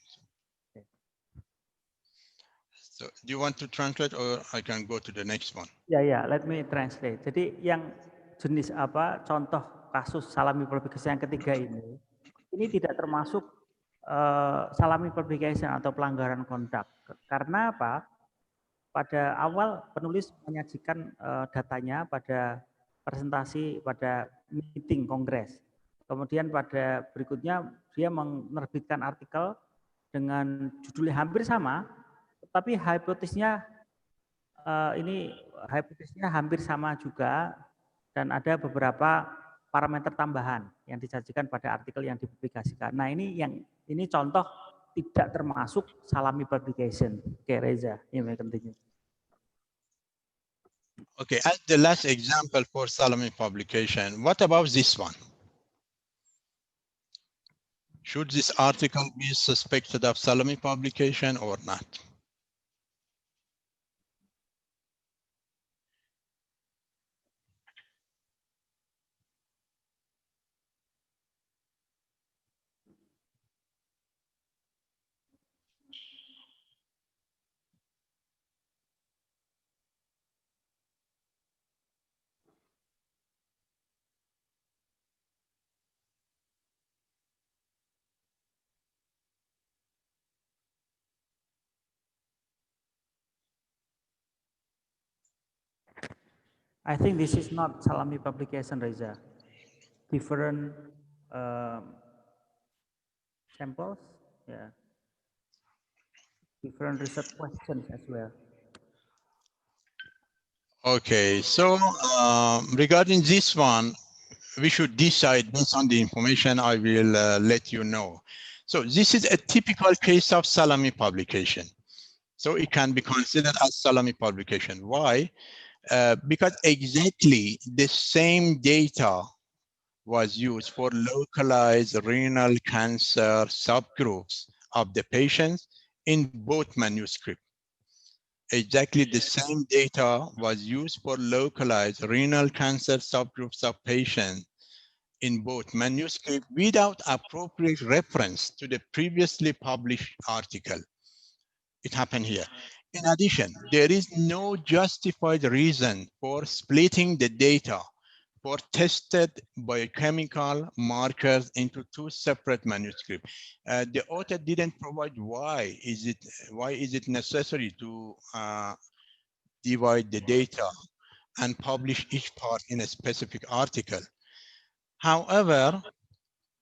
So do you want to translate or I can go to the next one? Ya, let me translate. Jadi yang jenis apa, contoh kasus salami publication yang ketiga ini tidak termasuk salami publication atau pelanggaran kondak. Karena apa? Pada awal penulis menyajikan datanya pada presentasi pada meeting kongres. Kemudian pada berikutnya dia menerbitkan artikel dengan judul yang hampir sama, tetapi hipotesisnya hampir sama juga dan ada beberapa parameter tambahan yang disajikan pada artikel yang dipublikasikan. Nah, ini contoh tidak termasuk salami publication. Oke, Reza, you may continue. Okay, as the last example for salami publication, what about this one? Should this article be suspected of salami publication or not? I think this is not salami publication, Reza. Different samples, yeah. Different research questions as well. Okay, so regarding this one, we should decide based on the information I will let you know. So this is a typical case of salami publication. So it can be considered as salami publication. Why? Because exactly the same data was used for localized renal cancer subgroups of the patients in both manuscripts. Exactly the same data was used for localized renal cancer subgroups of patients in both manuscripts without appropriate reference to the previously published article. It happened here. In addition, there is no justified reason for splitting the data for tested biochemical markers into 2 separate manuscripts. The author didn't provide why is it necessary to divide the data and publish each part in a specific article. However,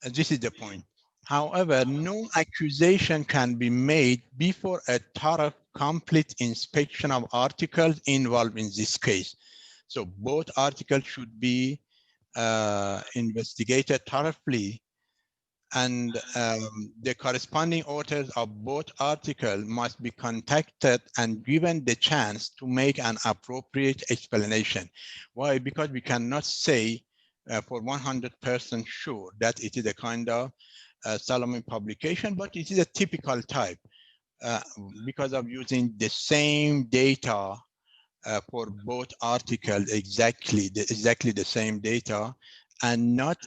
This is the point. However, no accusation can be made before a thorough, complete inspection of articles involved in this case. So both articles should be investigated thoroughly, and the corresponding authors of both articles must be contacted and given the chance to make an appropriate explanation. Why? Because we cannot say for 100% sure that it is a kind of Solomon publication, but it is a typical type because of using the same data for both articles, exactly the same data, and not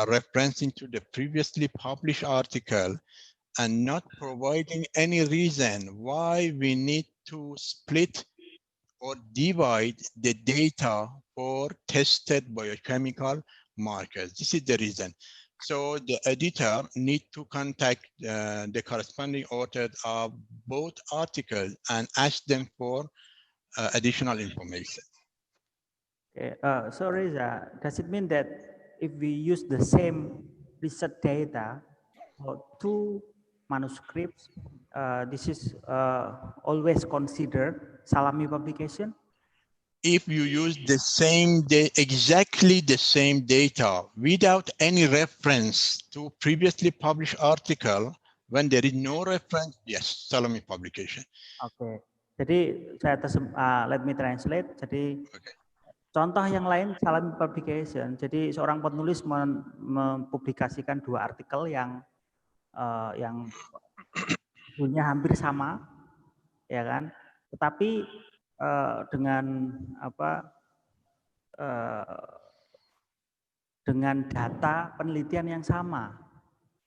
referencing to the previously published article, and not providing any reason why we need to split or divide the data for tested biochemical markers. This is the reason. So the editor need to contact the corresponding authors of both articles and ask them for additional information. Okay. So Reza, does it mean that if we use the same research data for two manuscripts, this is always considered salami publication? If you use the same exactly the same data without any reference to previously published article, when there is no reference, yes, salami publication. Oke. Jadi let me translate. Jadi Okay. contoh yang lain salami publication. Jadi seorang penulis mempublikasikan dua artikel yang judulnya hampir sama, ya kan? Tetapi dengan dengan data penelitian yang sama.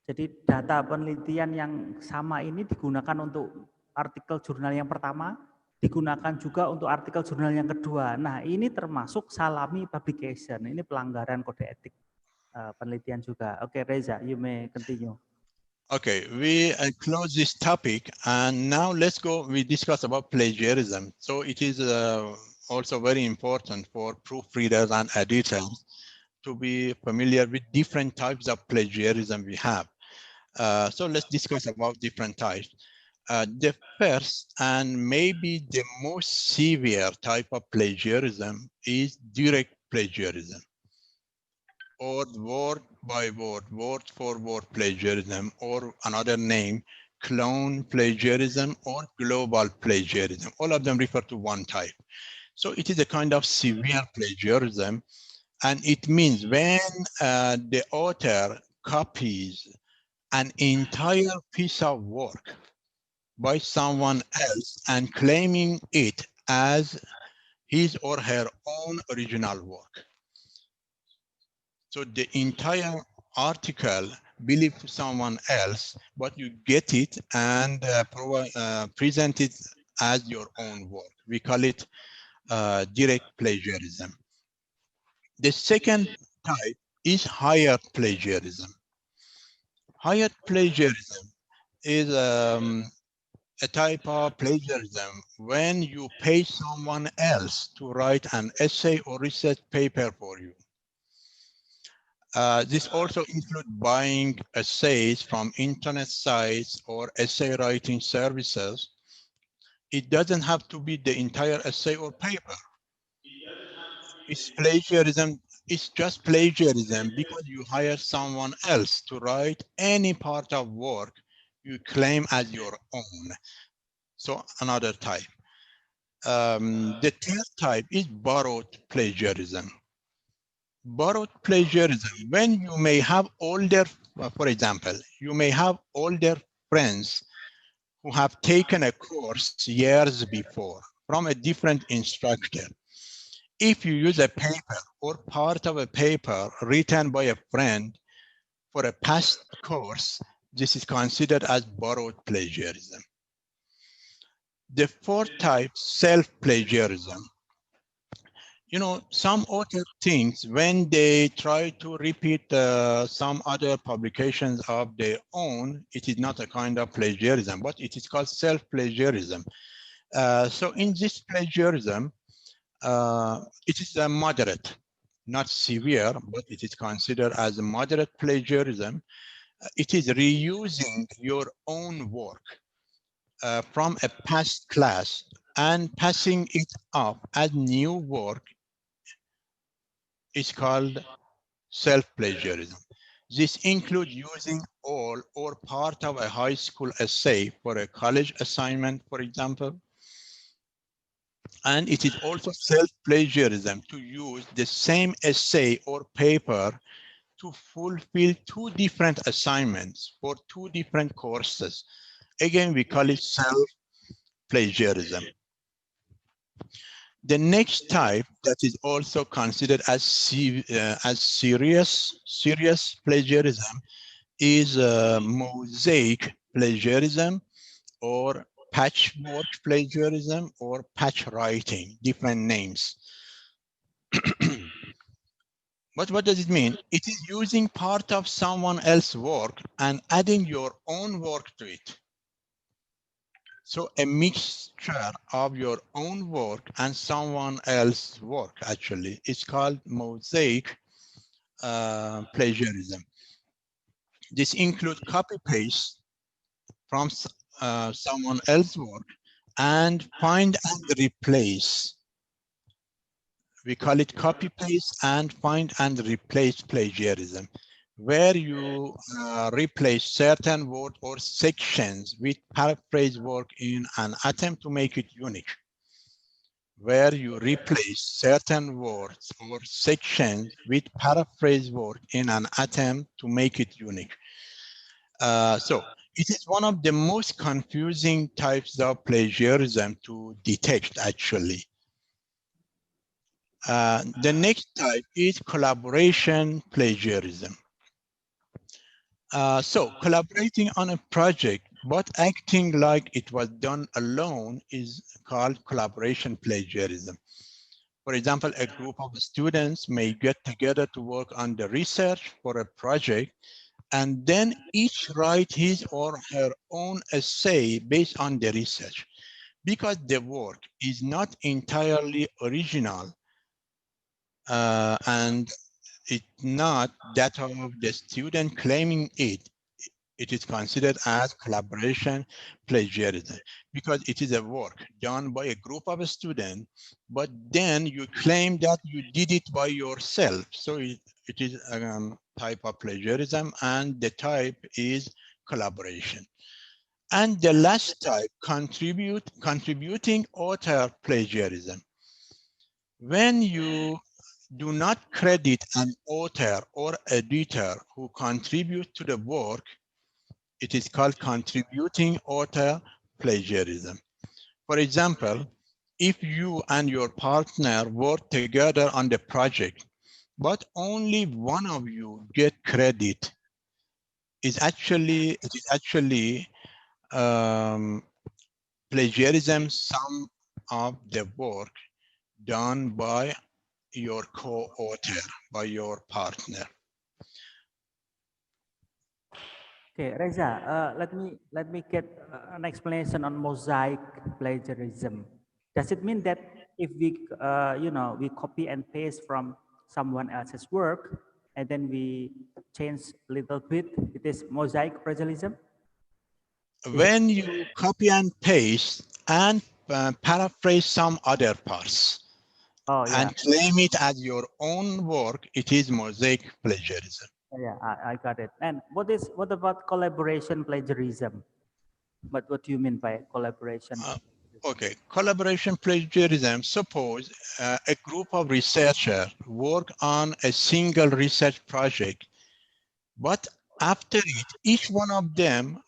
Jadi data penelitian yang sama ini digunakan untuk artikel jurnal yang pertama, digunakan juga untuk artikel jurnal yang kedua. Nah, ini termasuk salami publication. Ini pelanggaran kode etik penelitian juga. Oke, Reza, you may continue. Okay, we close this topic, and now we discuss about plagiarism. So it is also very important for proofreaders and editors to be familiar with different types of plagiarism we have. So let's discuss about different types. The first and maybe the most severe type of plagiarism is direct plagiarism, or word by word, word for word plagiarism, or another name, clone plagiarism or global plagiarism. All of them refer to one type. So it is a kind of severe plagiarism, and it means when the author copies an entire piece of work by someone else and claiming it as his or her own original work. So the entire article belongs to someone else, but you get it and present it as your own work. We call it direct plagiarism. The second type is hired plagiarism. Hired plagiarism is a type of plagiarism when you pay someone else to write an essay or research paper for you. This also includes buying essays from internet sites or essay writing services. It doesn't have to be the entire essay or paper. It's plagiarism. It's just plagiarism because you hire someone else to write any part of work you claim as your own. So another type. The third type is borrowed plagiarism. Borrowed plagiarism, when you may have older, for example, you may have older friends who have taken a course years before from a different instructor. If you use a paper or part of a paper written by a friend for a past course, this is considered as borrowed plagiarism. The fourth type, self-plagiarism. You know, some author thinks when they try to repeat some other publications of their own, it is not a kind of plagiarism, but it is called self-plagiarism. So in this plagiarism, it is moderate. not severe, but it is considered as a moderate plagiarism. It is reusing your own work from a past class and passing it off as new work. Is called self-plagiarism. This includes using all or part of a high school essay for a college assignment, for example. And it is also self-plagiarism to use the same essay or paper to fulfill two different assignments for two different courses. Again, we call it self-plagiarism. The next type that is also considered as serious plagiarism is mosaic plagiarism or patchwork plagiarism or patch writing, different names. But what does it mean? It is using part of someone else's work and adding your own work to it. So a mixture of your own work and someone else's work, actually. It's called mosaic plagiarism. This includes copy-paste from someone else's work and find and replace. We call it copy-paste and find and replace plagiarism, where you replace certain words or sections with paraphrase work in an attempt to make it unique. Where you replace certain words or sections with paraphrase work in an attempt to make it unique. So it is one of the most confusing types of plagiarism to detect, actually. The next type is collaboration plagiarism. So collaborating on a project, but acting like it was done alone is called collaboration plagiarism. For example, a group of students may get together to work on the research for a project, and then each write his or her own essay based on the research. Because the work is not entirely original and it's not that of the student claiming it, it is considered as collaboration plagiarism because it is a work done by a group of students, but then you claim that you did it by yourself. So it is a type of plagiarism, and the type is collaboration. And the last type, contributing author plagiarism. When you do not credit an author or editor who contribute to the work, it is called contributing author plagiarism. For example, if you and your partner work together on the project, but only one of you get credit, it is actually plagiarism some of the work done by your co-author, by your partner. Okay, Reza, let me get an explanation on mosaic plagiarism. Does it mean that if we we copy and paste from someone else's work and then we change a little bit, it is mosaic plagiarism? When you copy and paste and paraphrase some other parts and claim it as your own work, it is mosaic plagiarism. Yeah, I got it. And what about collaboration plagiarism? What do you mean by collaboration? Okay, collaboration plagiarism. Suppose a group of researchers work on a single research project, but after it, each one of them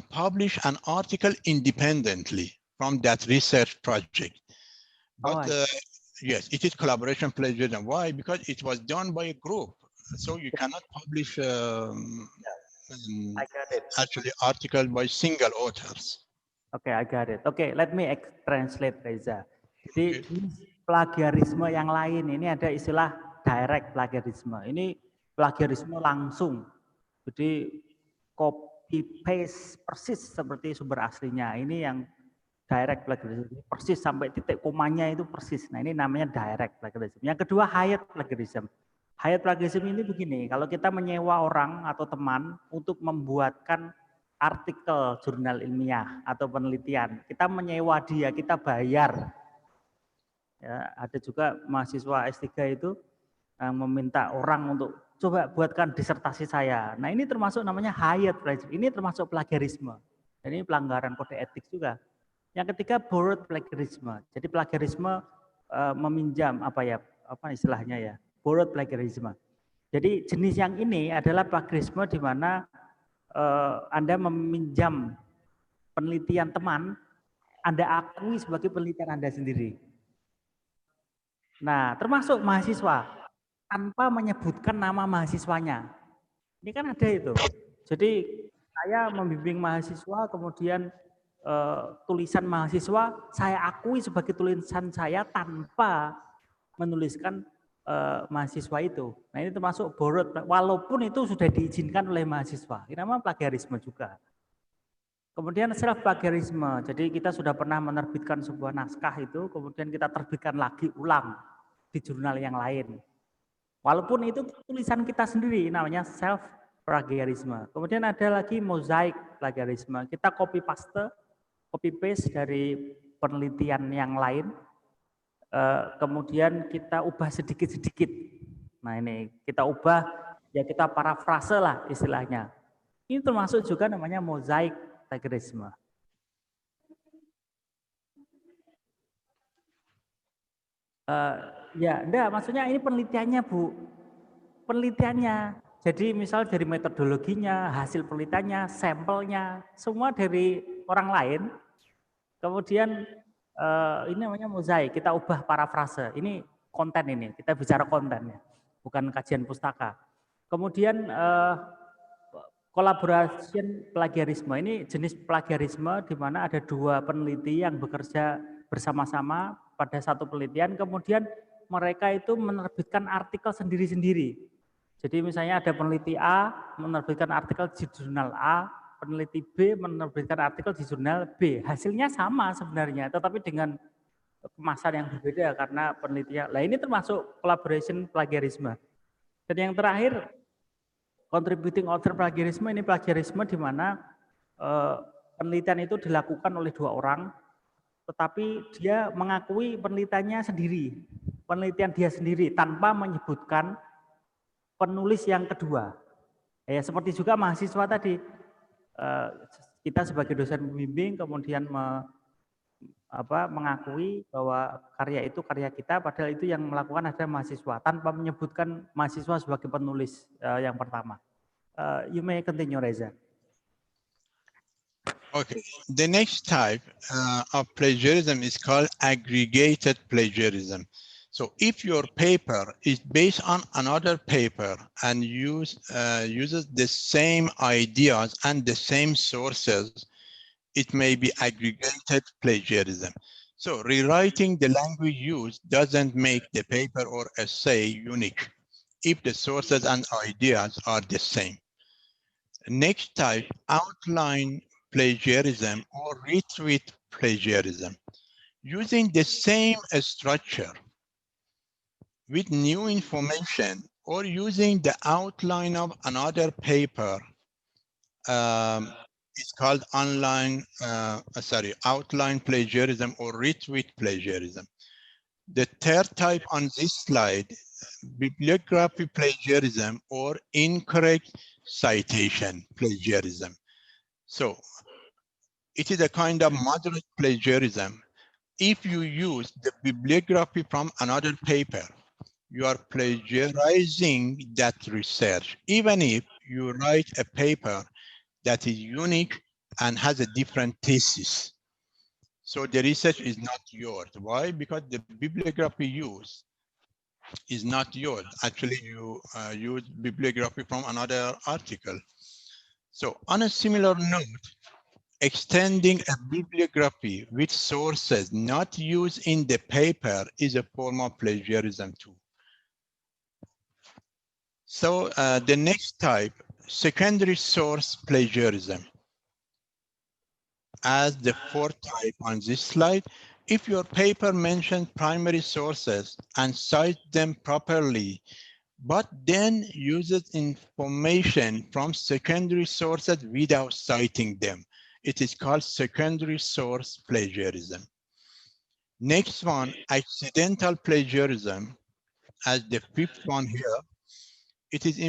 publish an article independently from that research project. But yes, it is collaboration plagiarism. Why? Because it was done by a group. So you cannot publish actually articles by single authors. Okay, I got it. Okay, let me translate, Reza. Jadi plagiarisme yang lain ini ada istilah direct plagiarisme. Ini plagiarisme langsung. Jadi copy paste persis seperti sumber aslinya. Ini yang Direct plagiarism, persis sampai titik komanya itu persis. Nah, ini namanya direct plagiarism. Yang kedua, hired plagiarism. Hired plagiarism ini begini, kalau kita menyewa orang atau teman untuk membuatkan artikel jurnal ilmiah atau penelitian, kita menyewa dia, kita bayar. Ya, ada juga mahasiswa S3 itu meminta orang untuk coba buatkan disertasi saya. Nah, ini termasuk namanya hired plagiarism. Ini termasuk plagiarisme. Ini pelanggaran kode etik juga. Yang ketiga, borrowed plagiarism. Jadi plagiarisme meminjam apa istilahnya ya, borrowed plagiarism. Jadi jenis yang ini adalah plagiarisme di mana Anda meminjam penelitian teman, Anda akui sebagai penelitian Anda sendiri. Nah, termasuk mahasiswa tanpa menyebutkan nama mahasiswanya. Ini kan ada itu. Jadi saya membimbing mahasiswa, kemudian tulisan mahasiswa saya akui sebagai tulisan saya tanpa menuliskan mahasiswa itu. Nah, ini termasuk borrowed, walaupun itu sudah diizinkan oleh mahasiswa. Ini namanya plagiarisme juga. Kemudian self plagiarisme. Jadi kita sudah pernah menerbitkan sebuah naskah itu, kemudian kita terbitkan lagi ulang di jurnal yang lain. Walaupun itu tulisan kita sendiri, namanya self plagiarisme. Kemudian ada lagi mosaic plagiarisme. Kita copy paste dari penelitian yang lain, kemudian kita ubah sedikit-sedikit. Nah, ini kita ubah, ya kita parafrase lah istilahnya. Ini termasuk juga namanya mosaic plagiarisme. Ya, enggak, maksudnya ini penelitiannya, Bu. Penelitiannya. Jadi misal dari metodologinya, hasil penelitiannya, sampelnya, semua dari orang lain. Kemudian ini namanya mozaik, kita ubah parafrase. Ini konten ini, kita bicara kontennya, bukan kajian pustaka. Kemudian collaboration plagiarisme, ini jenis plagiarisme di mana ada dua peneliti yang bekerja bersama-sama pada satu penelitian, kemudian mereka itu menerbitkan artikel sendiri-sendiri. Jadi misalnya ada peneliti A menerbitkan artikel di jurnal A, peneliti B menerbitkan artikel di jurnal B. Hasilnya sama sebenarnya, tetapi dengan kemasan yang berbeda karena penelitian. Nah, ini termasuk collaboration plagiarisme. Dan yang terakhir, contributing author plagiarisme, ini plagiarisme di mana penelitian itu dilakukan oleh dua orang, tetapi dia mengakui penelitiannya sendiri, penelitian dia sendiri tanpa menyebutkan penulis yang kedua. Ya, seperti juga mahasiswa tadi, kita sebagai dosen pembimbing kemudian mengakui bahwa karya itu karya kita, padahal itu yang melakukan adalah mahasiswa tanpa menyebutkan mahasiswa sebagai penulis yang pertama. You may continue, Reza. Okay, the next type of plagiarism is called aggregated plagiarism. So if your paper is based on another paper and uses the same ideas and the same sources, it may be aggregated plagiarism. So rewriting the language used doesn't make the paper or essay unique if the sources and ideas are the same. Next type, outline plagiarism or retweet plagiarism. Using the same structure with new information or using the outline of another paper is called outline plagiarism or retweet plagiarism. The third type on this slide, bibliography plagiarism or incorrect citation plagiarism. So it is a kind of moderate plagiarism. If you use the bibliography from another paper, you are plagiarizing that research, even if you write a paper that is unique and has a different thesis. So the research is not yours. Why? Because the bibliography used is not yours. Actually, you use bibliography from another article. So on a similar note, extending a bibliography with sources not used in the paper is a form of plagiarism too. So the next type, secondary source plagiarism. as the fourth type on this slide. If your paper mentions primary sources and cites them properly, but then uses information from secondary sources without citing them, it is called secondary source plagiarism. Next one, accidental plagiarism, as the fifth one here. It is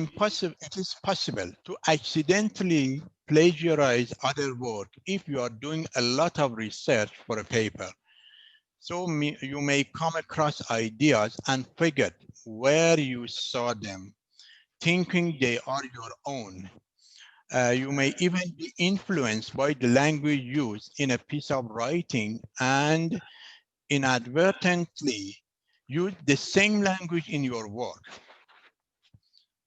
possible to accidentally plagiarize other work if you are doing a lot of research for a paper. So you may come across ideas and forget where you saw them, thinking they are your own. You may even be influenced by the language used in a piece of writing and inadvertently use the same language in your work.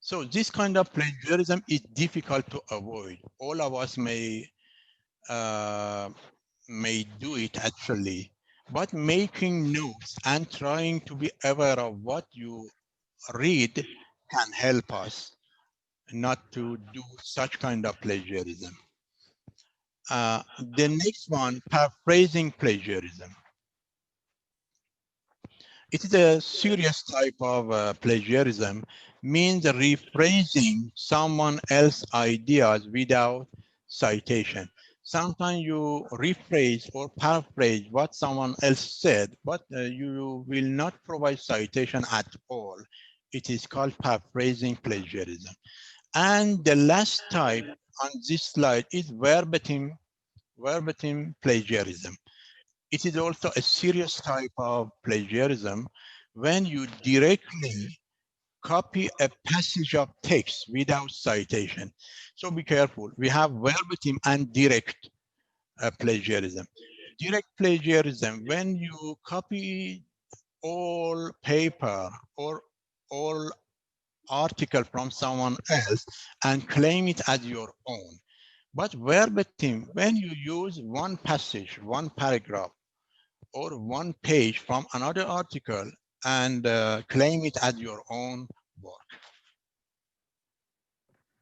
So this kind of plagiarism is difficult to avoid. All of us may do it actually, but making notes and trying to be aware of what you read can help us not to do such kind of plagiarism. The next one, paraphrasing plagiarism. It is a serious type of plagiarism, means rephrasing someone else's ideas without citation. Sometimes you rephrase or paraphrase what someone else said, but you will not provide citation at all. It is called paraphrasing plagiarism. And the last type on this slide is verbatim plagiarism. It is also a serious type of plagiarism when you directly copy a passage of text without citation. So be careful. We have verbatim and direct plagiarism. Direct plagiarism, when you copy all paper or all article from someone else and claim it as your own. But verbatim, when you use one passage, one paragraph, or one page from another article and claim it as your own work.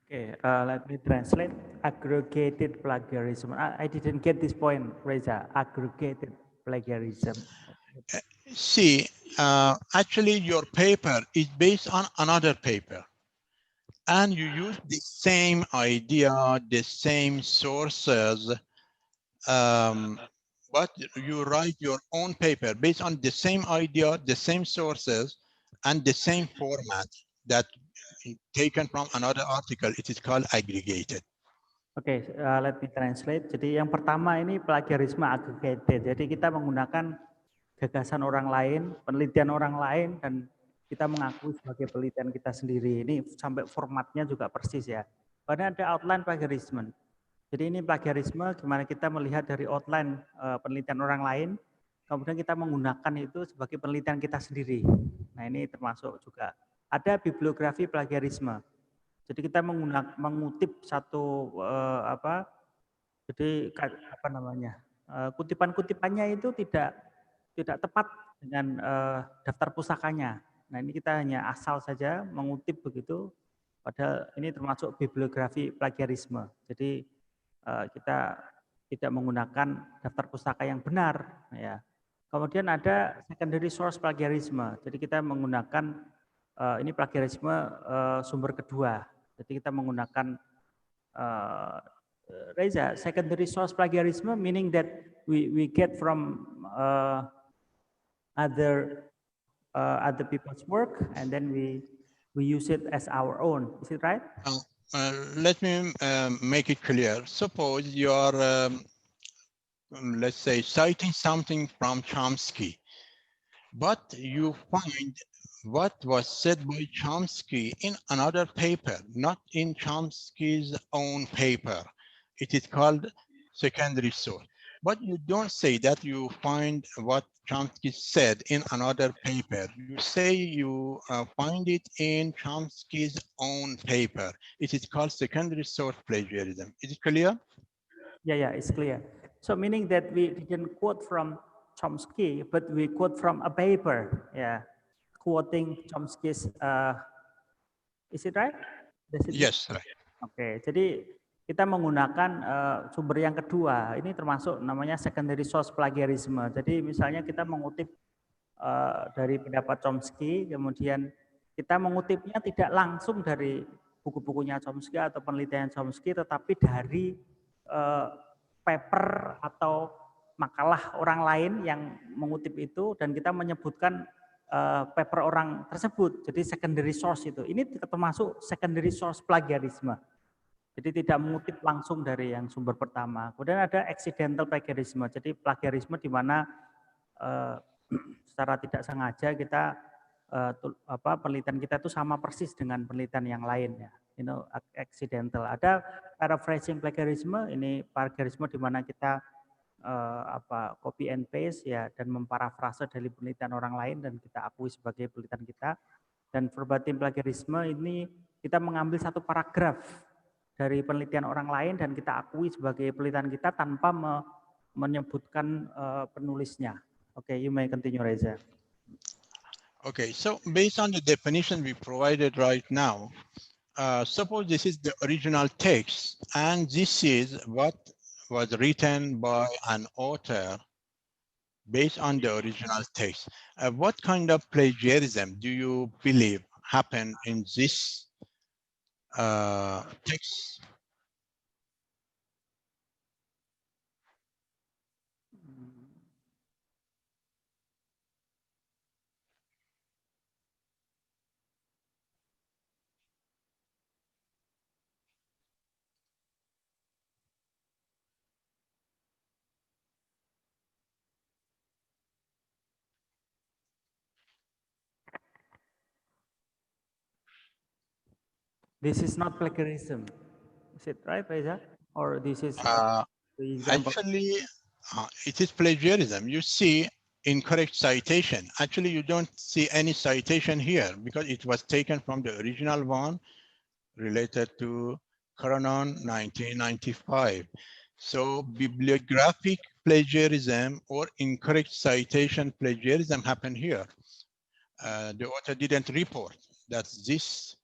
Okay, let me translate. Aggregated plagiarism. I didn't get this point, Reza. Aggregated plagiarism. See, actually your paper is based on another paper. And you use the same idea, the same sources, but you write your own paper based on the same idea, the same sources, and the same format that taken from another article. It is called aggregated. Oke, let me translate. Jadi yang pertama ini plagiarisme aggregated. Jadi kita menggunakan gagasan orang lain, penelitian orang lain, dan kita mengakui sebagai penelitian kita sendiri. Ini sampai formatnya juga persis ya. Karena ada outline plagiarisme. Jadi ini plagiarisme gimana kita melihat dari outline penelitian orang lain, kemudian kita menggunakan itu sebagai penelitian kita sendiri. Nah ini termasuk juga. Ada bibliografi plagiarisme. Jadi kita mengutip satu kutipan-kutipannya itu tidak tepat dengan daftar pusakanya. Nah ini kita hanya asal saja mengutip begitu, padahal ini termasuk bibliografi plagiarisme. Jadi kita tidak menggunakan daftar pustaka yang benar. Ya. Kemudian ada secondary source plagiarisme. Jadi kita menggunakan ini plagiarisme sumber kedua. Jadi kita menggunakan Reza, secondary source plagiarism meaning that we get from other people's work and then we use it as our own. Is it right? Let me make it clear. Suppose you are, let's say, citing something from Chomsky, but you find what was said by Chomsky in another paper, not in Chomsky's own paper. It is called secondary source. But you don't say that you find what Chomsky said in another paper. You say you find it in Chomsky's own paper. It is called secondary source plagiarism. Is it clear? Yeah, it's clear. So meaning that we didn't quote from Chomsky, but we quote from a paper. Yeah. Quoting Chomsky's, is it right? Yes, right. Oke, jadi kita menggunakan sumber yang kedua. Ini termasuk namanya secondary source plagiarism. Jadi misalnya kita mengutip dari pendapat Chomsky, kemudian kita mengutipnya tidak langsung dari buku-bukunya Chomsky atau penelitian Chomsky, tetapi dari paper atau makalah orang lain yang mengutip itu, dan kita menyebutkan paper orang tersebut. Jadi secondary source itu. Ini termasuk secondary source plagiarisme. Jadi tidak mengutip langsung dari yang sumber pertama. Kemudian ada accidental plagiarisme. Jadi plagiarisme di mana secara tidak sengaja kita penelitian kita itu sama persis dengan penelitian yang lain ya. Accidental. Ada paraphrasing plagiarisme. Ini plagiarisme di mana kita copy and paste ya, dan memparafrase dari penelitian orang lain dan kita akui sebagai penelitian kita. Dan verbatim plagiarisme ini kita mengambil satu paragraf dari penelitian orang lain dan kita akui sebagai penelitian kita tanpa menyebutkan penulisnya. Okay, you may continue, Reza. Okay, so based on the definition we provided right now, suppose this is the original text and this is what was written by an author based on the original text. What kind of plagiarism do you believe happened in this text? This is not plagiarism. Is it right, Reza? Or this is the example? Actually, it is plagiarism. You see incorrect citation. Actually, you don't see any citation here because it was taken from the original one related to Cronon 1995. So bibliographic plagiarism or incorrect citation plagiarism happened here. The author didn't report that this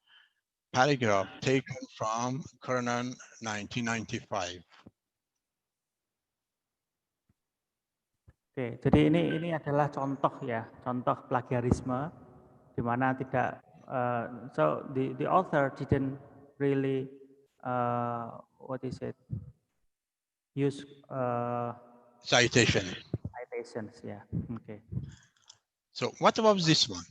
paragraph taken from Cronon 1995. Oke, jadi ini adalah contoh ya, contoh plagiarisme di mana tidak so the author didn't really what is it, use Citation. citations, yeah. Okay. So what about this one?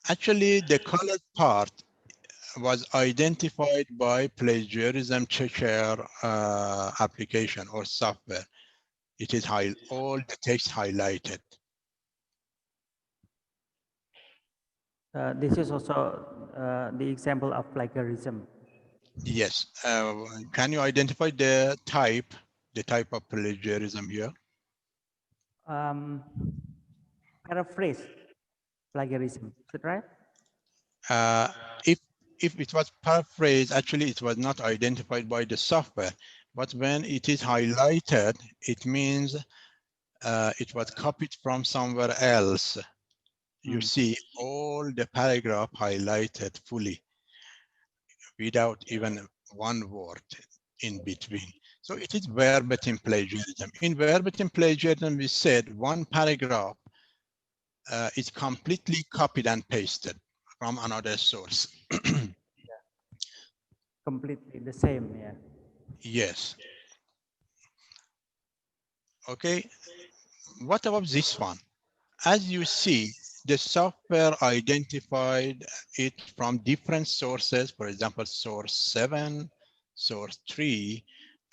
Actually, the colored part was identified by plagiarism checker application or software. It is all the text highlighted. This is also the example of plagiarism. Yes. Can you identify the type of plagiarism here? Paraphrase plagiarism, is it right? If it was paraphrased, actually it was not identified by the software. But when it is highlighted, it means it was copied from somewhere else. You see all the paragraph highlighted fully without even one word in between. So it is verbatim plagiarism. In verbatim plagiarism, we said one paragraph is completely copied and pasted from another source. Completely the same, yeah. Yes. Okay. What about this one? As you see, the software identified it from different sources, for example, source 7, source 3,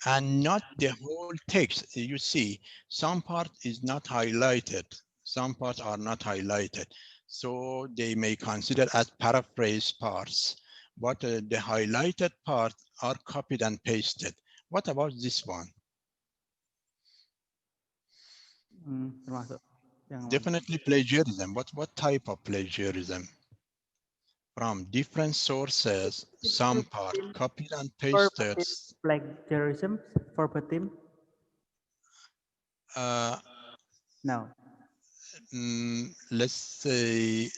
and not the whole text. You see, some part is not highlighted, some parts are not highlighted. So they may consider as paraphrase parts, but the highlighted parts are copied and pasted. What about this one? Definitely plagiarism. What type of plagiarism? From different sources, some part copied and pasted. Plagiarism, verbatim? No. Let's say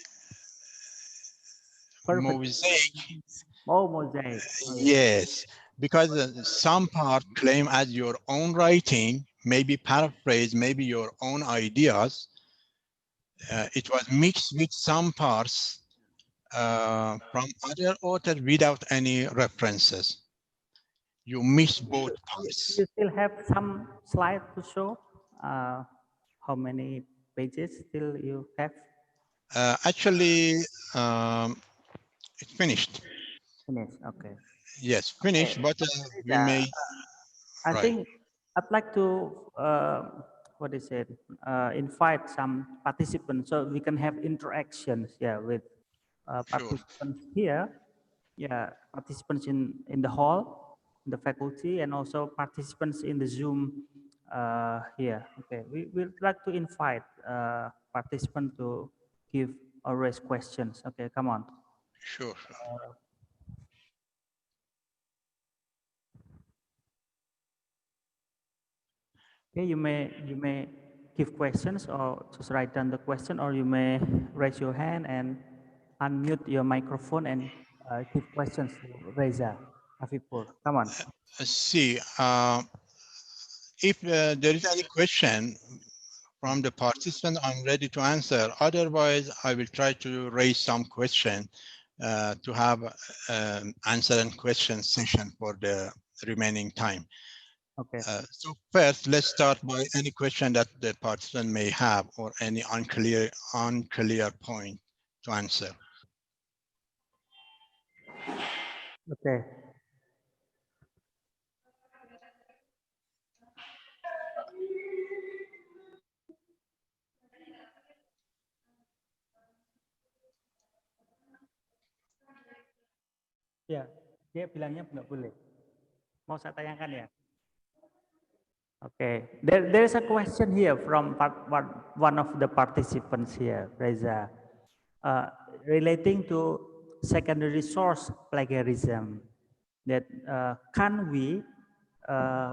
mosaic. Oh, mosaic. Yes, because some part claim as your own writing, maybe paraphrase, maybe your own ideas. It was mixed with some parts from other authors without any references. You miss both parts. You still have some slide to show? How many pages still you have? Actually, it's finished. Finished. Okay. Yes, finished, but we Yeah, may, I right. think I'd like to what is it? Invite some participants so we can have interactions. Yeah, with Sure. participants here. Yeah, participants in the hall, in the faculty, and also participants in the Zoom here. Okay, we would like to invite participants to give or raise questions. Okay, come on. Sure. Okay, you may give questions or just write down the question, or you may raise your hand and unmute your microphone and give questions to Reza Afipur. Come on. See, if there is any question from the participant, I'm ready to answer. Otherwise, I will try to raise some question to have answer and question session for the remaining time. Okay. So first, let's start by any question that the participant may have or any unclear point to answer. Okay. Ya, dia bilangnya nggak boleh. Mau saya tayangkan ya? Okay, there's a question here from one of the participants here, Reza, relating to secondary source plagiarism. That can we,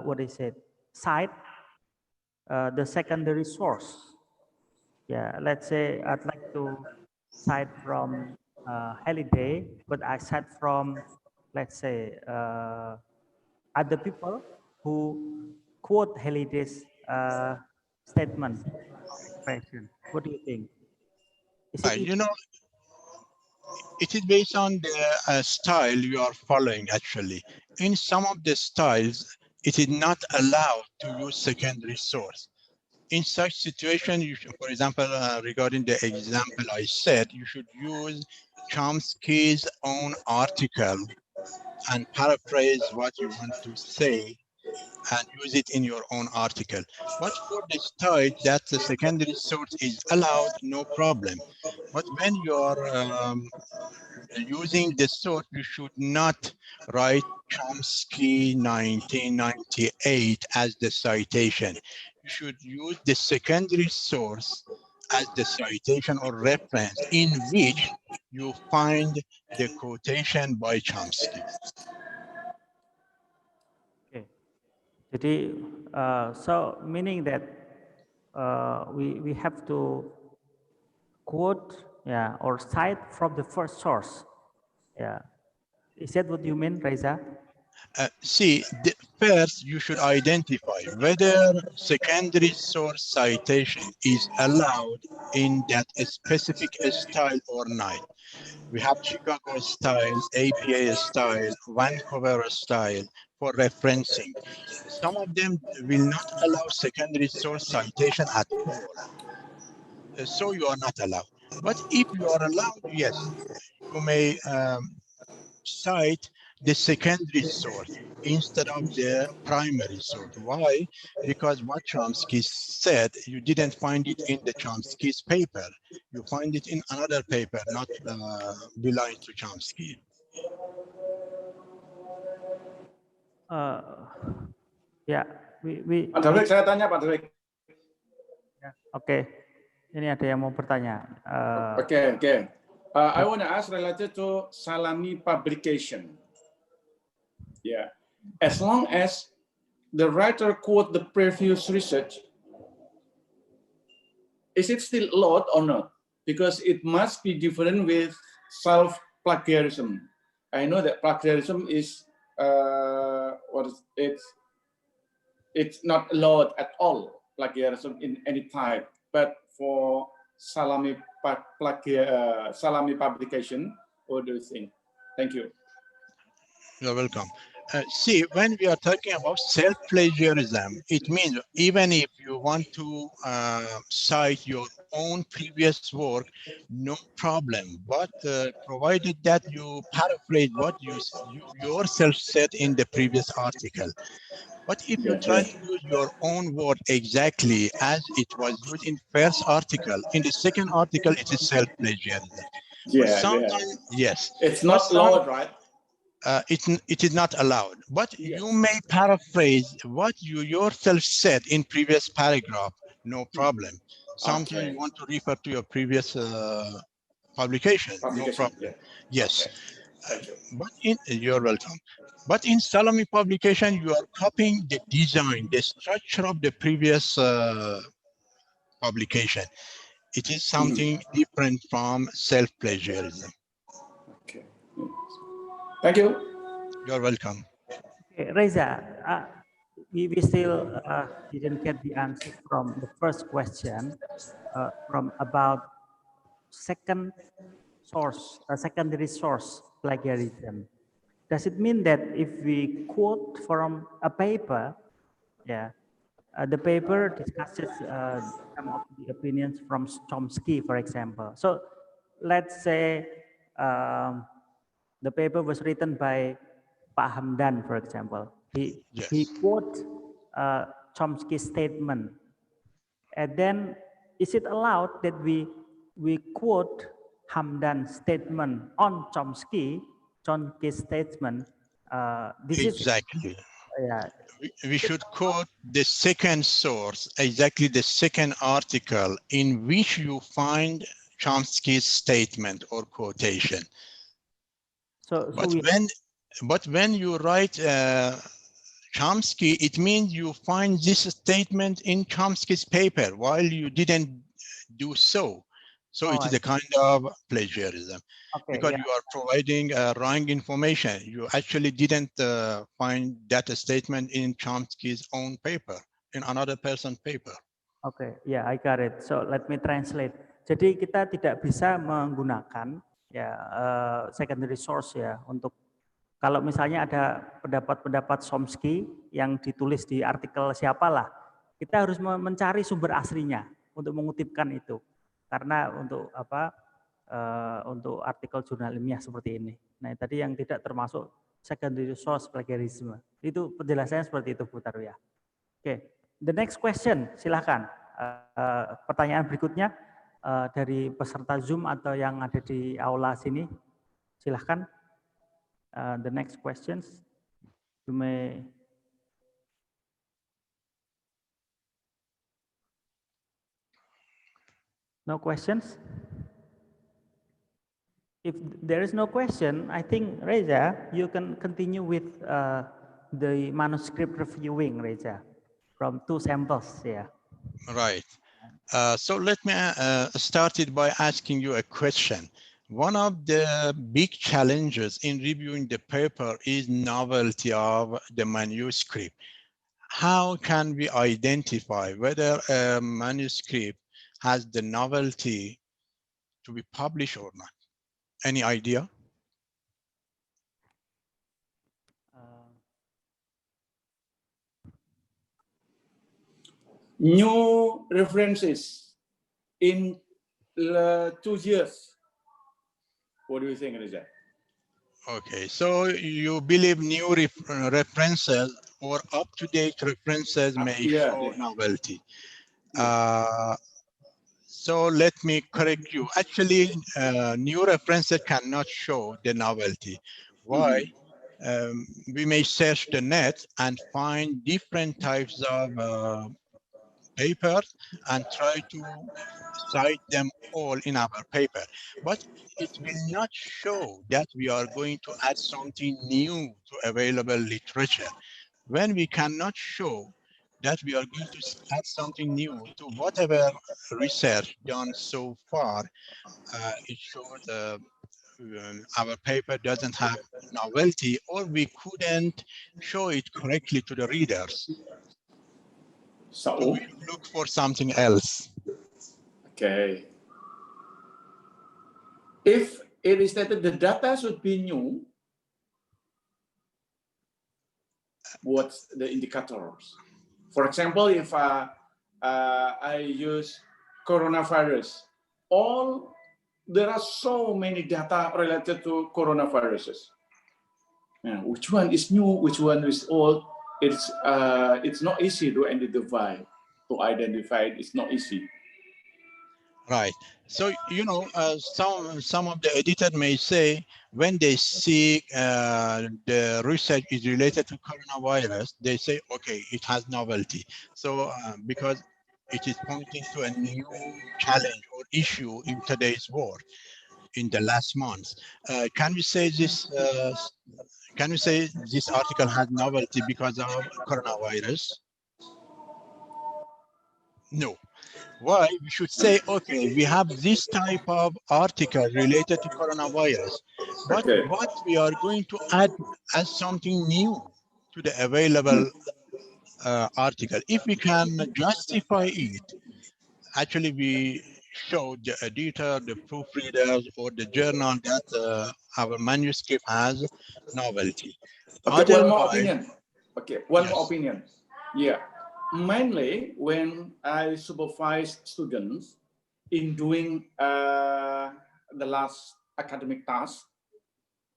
what is it, cite the secondary source? Yeah, let's say I'd like to cite from Halliday, but I cite from, let's say, other people who quote Halliday's statement or expression. What do you think? Is it You know, it is based on the style you are following, actually. In some of the styles, it is not allowed to use secondary source. In such situation, you should, for example, regarding the example I said, you should use Chomsky's own article and paraphrase what you want to say and use it in your own article. But for the style that the secondary source is allowed, no problem. But when you are using the source, you should not write Chomsky 1998 as the citation. You should use the secondary source as the citation or reference in which you find the quotation by Chomsky. okay? Jadi, so meaning that we have to quote, yeah, or cite from the first source. Yeah, is that what you mean, Reza? See, first you should identify whether secondary source citation is allowed in that specific style or not. We have Chicago style, APA style, Vancouver style for referencing. Some of them will not allow secondary source citation at all. So you are not allowed. But if you are allowed, yes, you may cite the secondary source instead of the primary source. Why? Because what Chomsky said, you didn't find it in the Chomsky's paper. You find it in another paper, not belonging to Chomsky. Ya, Pak Darwik, saya tanya Pak Darwik. Oke, ini ada yang mau bertanya. Okay. I want to ask related to Salami publication. Yeah, as long as the writer quote the previous research, is it still allowed or not? Because it must be different with self plagiarism. I know that plagiarism is it's not allowed at all, plagiarism in any type. But for salami publication, what do you think? Thank you. You're welcome. See, when we are talking about self-plagiarism, it means even if you want to cite your own previous work, no problem. But provided that you paraphrase what you yourself said in the previous article. But if you try to use your own word exactly as it was used in first article, in the second article, it is self-plagiarism. But sometimes, yes. It's not allowed, right? It is not allowed, but you may paraphrase what you yourself said in previous paragraph, no problem. Sometimes you want to refer to your previous publication, no problem. Yeah. Yes, Thank you. but you're welcome. But in Salami publication, you are copying the design, the structure of the previous publication. It is something different from self-plagiarism. Okay. Thank you. You're welcome. Okay, Reza, we still didn't get the answer from the first question from about second source, secondary source plagiarism. Does it mean that if we quote from a paper, the paper discusses some of the opinions from Chomsky, for example. So let's say the paper was written by Pak Hamdan, for example. He quotes Chomsky's statement. And then is it allowed that we quote Hamdan's statement on Chomsky's statement? Exactly. We should quote the second source, exactly the second article in which you find Chomsky's statement or quotation. But when you write Chomsky, it means you find this statement in Chomsky's paper while you didn't do so. So it is a kind of plagiarism. Because you are providing wrong information. You actually didn't find that statement in Chomsky's own paper, in another person's paper. Okay, yeah, I got it. So let me translate. Jadi kita tidak bisa menggunakan secondary source ya untuk kalau misalnya ada pendapat-pendapat Chomsky yang ditulis di artikel siapalah, kita harus mencari sumber aslinya untuk mengutipkan itu. Karena untuk untuk artikel jurnal ilmiah seperti ini. Nah, tadi yang tidak termasuk secondary source plagiarism. Itu penjelasannya seperti itu, Bu Tarwiyah. Oke, the next question, silakan. Pertanyaan berikutnya dari peserta Zoom atau yang ada di aula sini, silakan. The next questions, you may. No questions? If there is no question, I think, Reza, you can continue with the manuscript reviewing, Reza, from 2 samples. Yeah. Right. So let me start it by asking you a question. One of the big challenges in reviewing the paper is novelty of the manuscript. How can we identify whether a manuscript has the novelty to be published or not? Any idea? New references in 2 years. What do you think, Reza? Okay, so you believe new references or up-to-date references may show novelty. So let me correct you. Actually, new references cannot show the novelty. Why? We may search the net and find different types of papers and try to cite them all in our paper. But it will not show that we are going to add something new to available literature. When we cannot show that we are going to add something new to whatever research done so far, it shows our paper doesn't have novelty, or we couldn't show it correctly to the readers. So we look for something else. Okay. If it is stated the data should be new, what's the indicators? For example, if I use coronavirus, there are so many data related to coronaviruses. Which one is new, which one is old? It's not easy to identify. It's not easy. Right. So, you know, some of the editors may say when they see the research is related to coronavirus, they say, okay, it has novelty. So because it is pointing to a new challenge or issue in today's world in the last months. Can we say this? Can we say this article has novelty because of coronavirus? No. Why? We should say, okay, we have this type of article related to coronavirus, but what we are going to add as something new to the available article. If we can justify it, actually we show the editor, the proofreaders, or the journal that our manuscript has novelty. Okay, one more opinion. Okay, one more opinion. Yeah, mainly when I supervise students in doing the last academic task,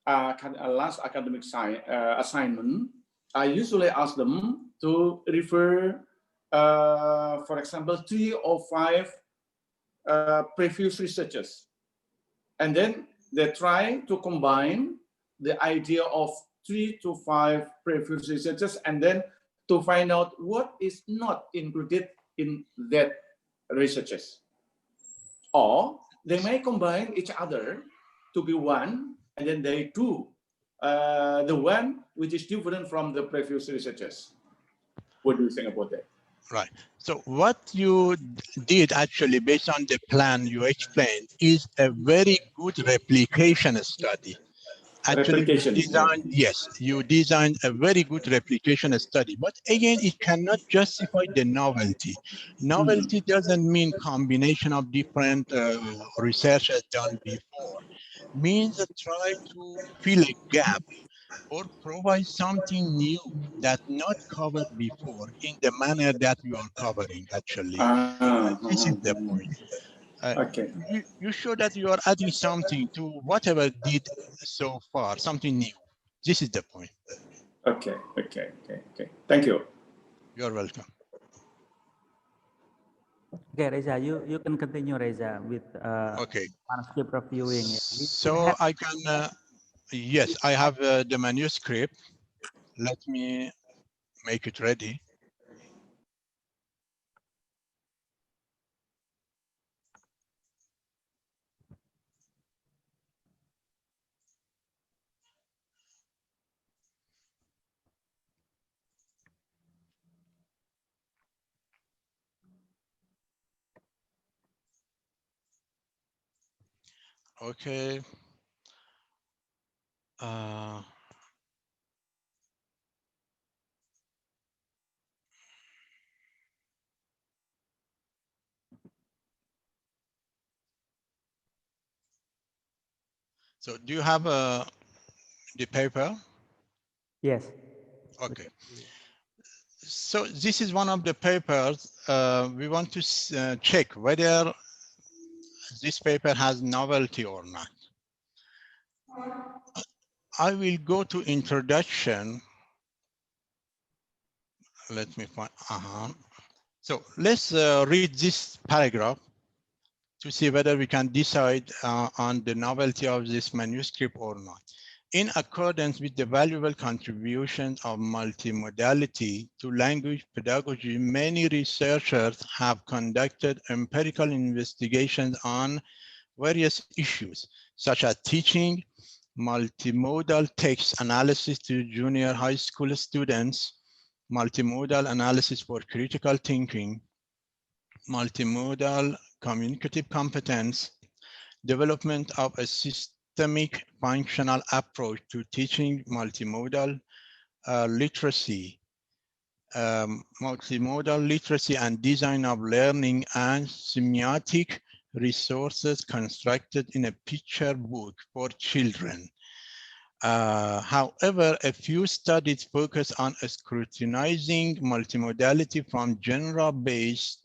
last academic assignment, I usually ask them to refer, for example, 3 or 5 previous researches. And then they try to combine the idea of 3 to 5 previous researches and then to find out what is not included in that researches. Or they may combine each other to be one, and then they do the one which is different from the previous researches. What do you think about that? Right. So what you did actually, based on the plan you explained, is a very good replication study. Actually, you designed a very good replication study, but again, it cannot justify the novelty. Novelty doesn't mean combination of different research done before. Means try to fill a gap or provide something new that not covered before in the manner that you are covering, actually. This is the point. You show that you are adding something to whatever did so far, something new. This is the point. Okay. Thank you. You're welcome. Okay, Reza, you can continue, Reza, with manuscript reviewing. So I can, yes, I have the manuscript. Let me make it ready. Okay. So do you have the paper? Yes. Okay. So this is one of the papers. We want to check whether this paper has novelty or not. I will go to introduction. Let me find. So let's read this paragraph to see whether we can decide on the novelty of this manuscript or not. In accordance with the valuable contributions of multimodality to language pedagogy, many researchers have conducted empirical investigations on various issues, such as teaching, multimodal text analysis to junior high school students, multimodal analysis for critical thinking, multimodal communicative competence, development of a systemic functional approach to teaching multimodal literacy, and design of learning and semiotic resources constructed in a picture book for children. However, a few studies focus on scrutinizing multimodality from genre-based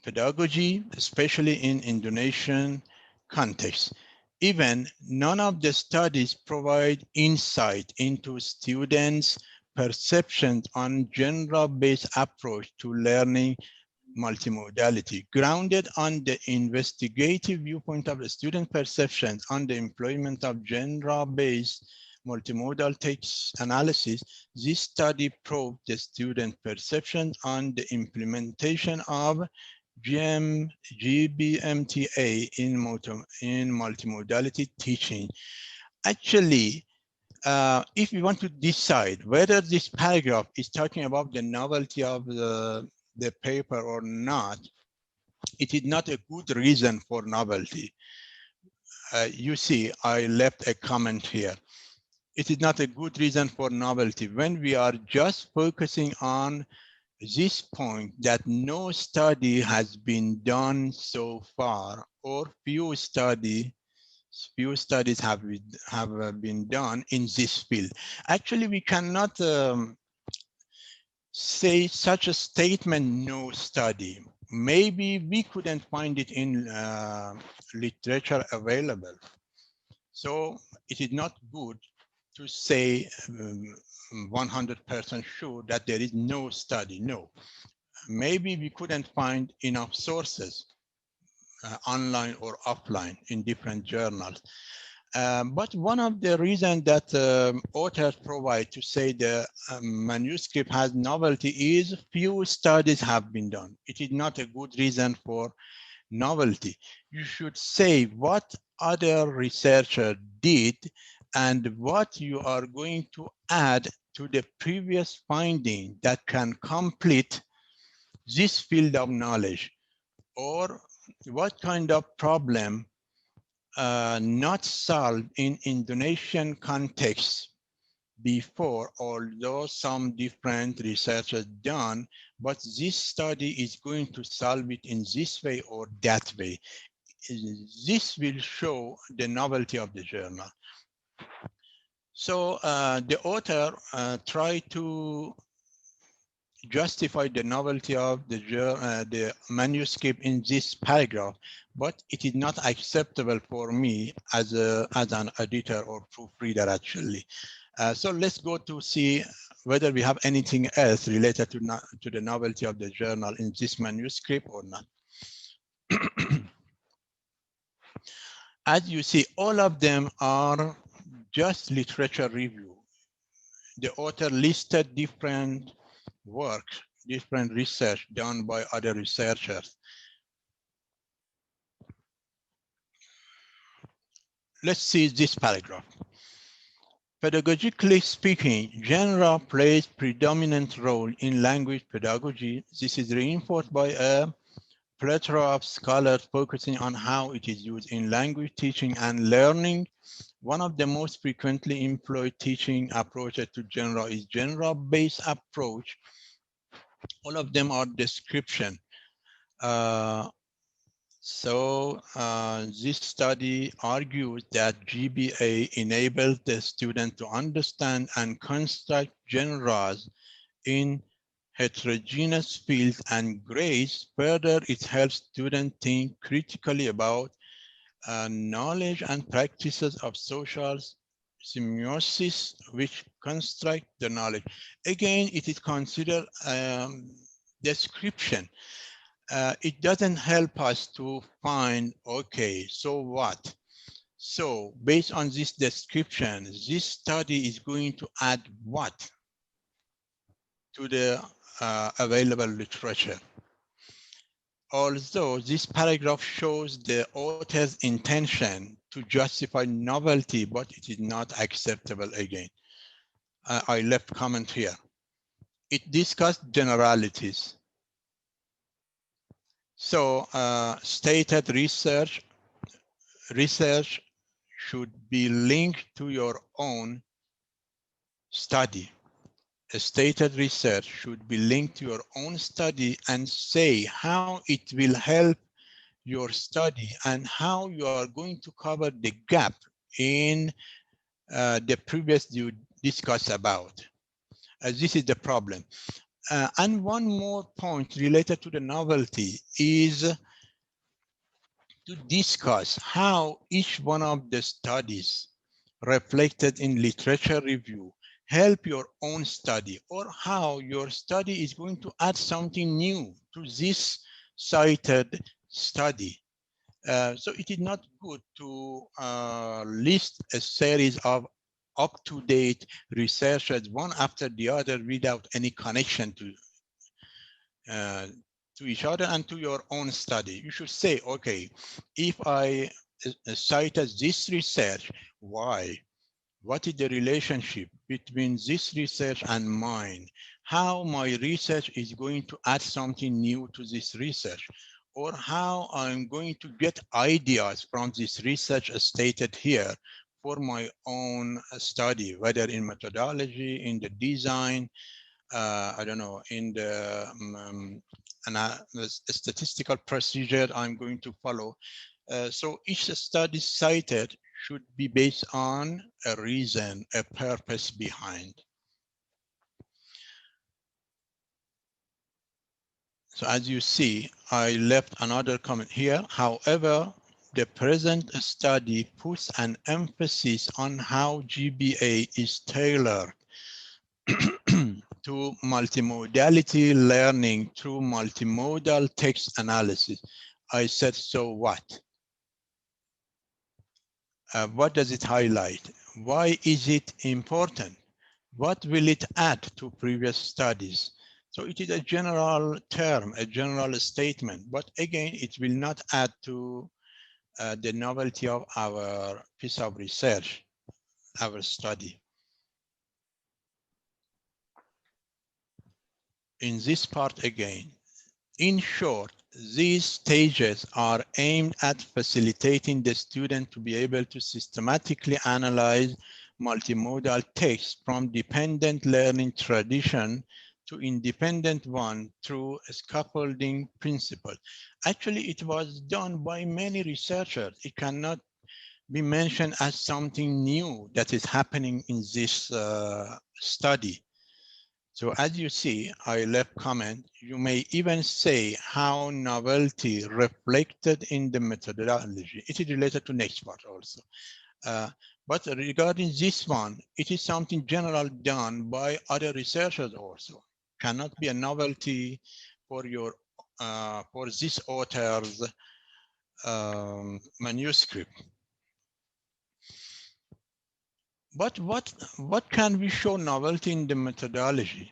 pedagogy, especially in Indonesian context. Even none of the studies provide insight into students' perceptions on genre-based approach to learning multimodality, grounded on the investigative viewpoint of the student perceptions on the employment of genre-based multimodal text analysis. This study probed the student perception on the implementation of GBMTA in multimodality teaching. Actually, if we want to decide whether this paragraph is talking about the novelty of the paper or not, it is not a good reason for novelty. You see, I left a comment here. It is not a good reason for novelty when we are just focusing on this point that no study has been done so far, or few studies have been done in this field. Actually, we cannot say such a statement, no study. Maybe we couldn't find it in literature available. So it is not good to say 100% sure that there is no study. No, maybe we couldn't find enough sources online or offline in different journals. But one of the reasons that authors provide to say the manuscript has novelty is few studies have been done. It is not a good reason for novelty. You should say what other researcher did and what you are going to add to the previous finding that can complete this field of knowledge, or what kind of problem not solved in Indonesian context before, although some different research is done, but this study is going to solve it in this way or that way. This will show the novelty of the journal. So the author tried to justify the novelty of the manuscript in this paragraph, but it is not acceptable for me as an editor or proofreader, actually. So let's go to see whether we have anything else related to the novelty of the journal in this manuscript or not. As you see, all of them are just literature review. The author listed different works, different research done by other researchers. Let's see this paragraph. Pedagogically speaking, genre plays predominant role in language pedagogy. This is reinforced by a plethora of scholars focusing on how it is used in language teaching and learning. One of the most frequently employed teaching approaches to genre is genre-based approach. All of them are description. This study argues that GBA enables the student to understand and construct genres in heterogeneous fields and grades. Further, it helps students think critically about knowledge and practices of social semiosis, which construct the knowledge. Again, it is considered description. It doesn't help us to find, okay, so what? So based on this description, this study is going to add what to the available literature? Although this paragraph shows the author's intention to justify novelty, but it is not acceptable again. I left comment here. It discussed generalities. So stated research research should be linked to your own study. A stated research should be linked to your own study and say how it will help your study and how you are going to cover the gap in the previous you discussed about. This is the problem. And one more point related to the novelty is to discuss how each one of the studies reflected in literature review help your own study, or how your study is going to add something new to this cited study. So it is not good to list a series of up-to-date researches one after the other without any connection to each other and to your own study. You should say, okay, if I cited this research, why? What is the relationship between this research and mine? How my research is going to add something new to this research, or how I'm going to get ideas from this research stated here for my own study, whether in methodology, in the design, I don't know, in the statistical procedure I'm going to follow. So each study cited should be based on a reason, a purpose behind. So as you see, I left another comment here. However, the present study puts an emphasis on how GBA is tailored to multimodality learning through multimodal text analysis. I said, so what? What does it highlight? Why is it important? What will it add to previous studies? So it is a general term, a general statement, but again, it will not add to the novelty of our piece of research, our study. In this part again, in short, these stages are aimed at facilitating the student to be able to systematically analyze multimodal text from dependent learning tradition to independent one through a scaffolding principle. Actually, it was done by many researchers. It cannot be mentioned as something new that is happening in this study. So as you see, I left comment, you may even say how novelty reflected in the methodology. It is related to next part also. But regarding this one, it is something general done by other researchers also. Cannot be a novelty for your for this author's manuscript. But what can we show novelty in the methodology?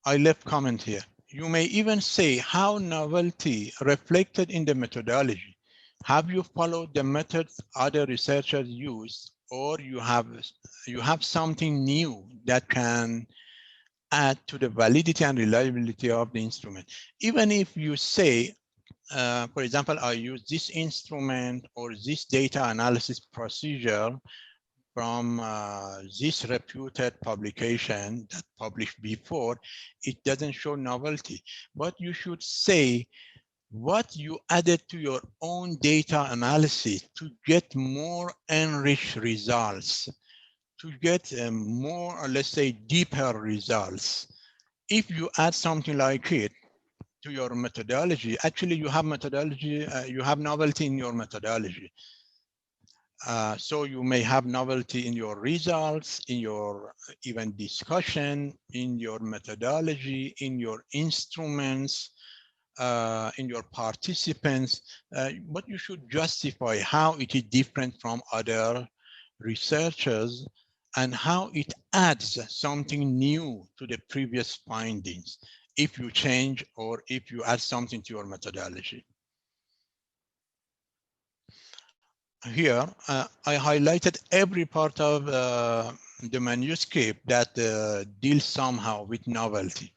I left comment here. You may even say how novelty reflected in the methodology. Have you followed the methods other researchers use, or you have something new that can add to the validity and reliability of the instrument? Even if you say, for example, I use this instrument or this data analysis procedure from this reputed publication that published before, it doesn't show novelty. But you should say what you added to your own data analysis to get more enriched results, to get more, or let's say, deeper results. If you add something like it to your methodology, actually you have methodology, you have novelty in your methodology. So you may have novelty in your results, in your even discussion, in your methodology, in your instruments, in your participants, but you should justify how it is different from other researchers and how it adds something new to the previous findings if you change or if you add something to your methodology. Here, I highlighted every part of the manuscript that deals somehow with novelty.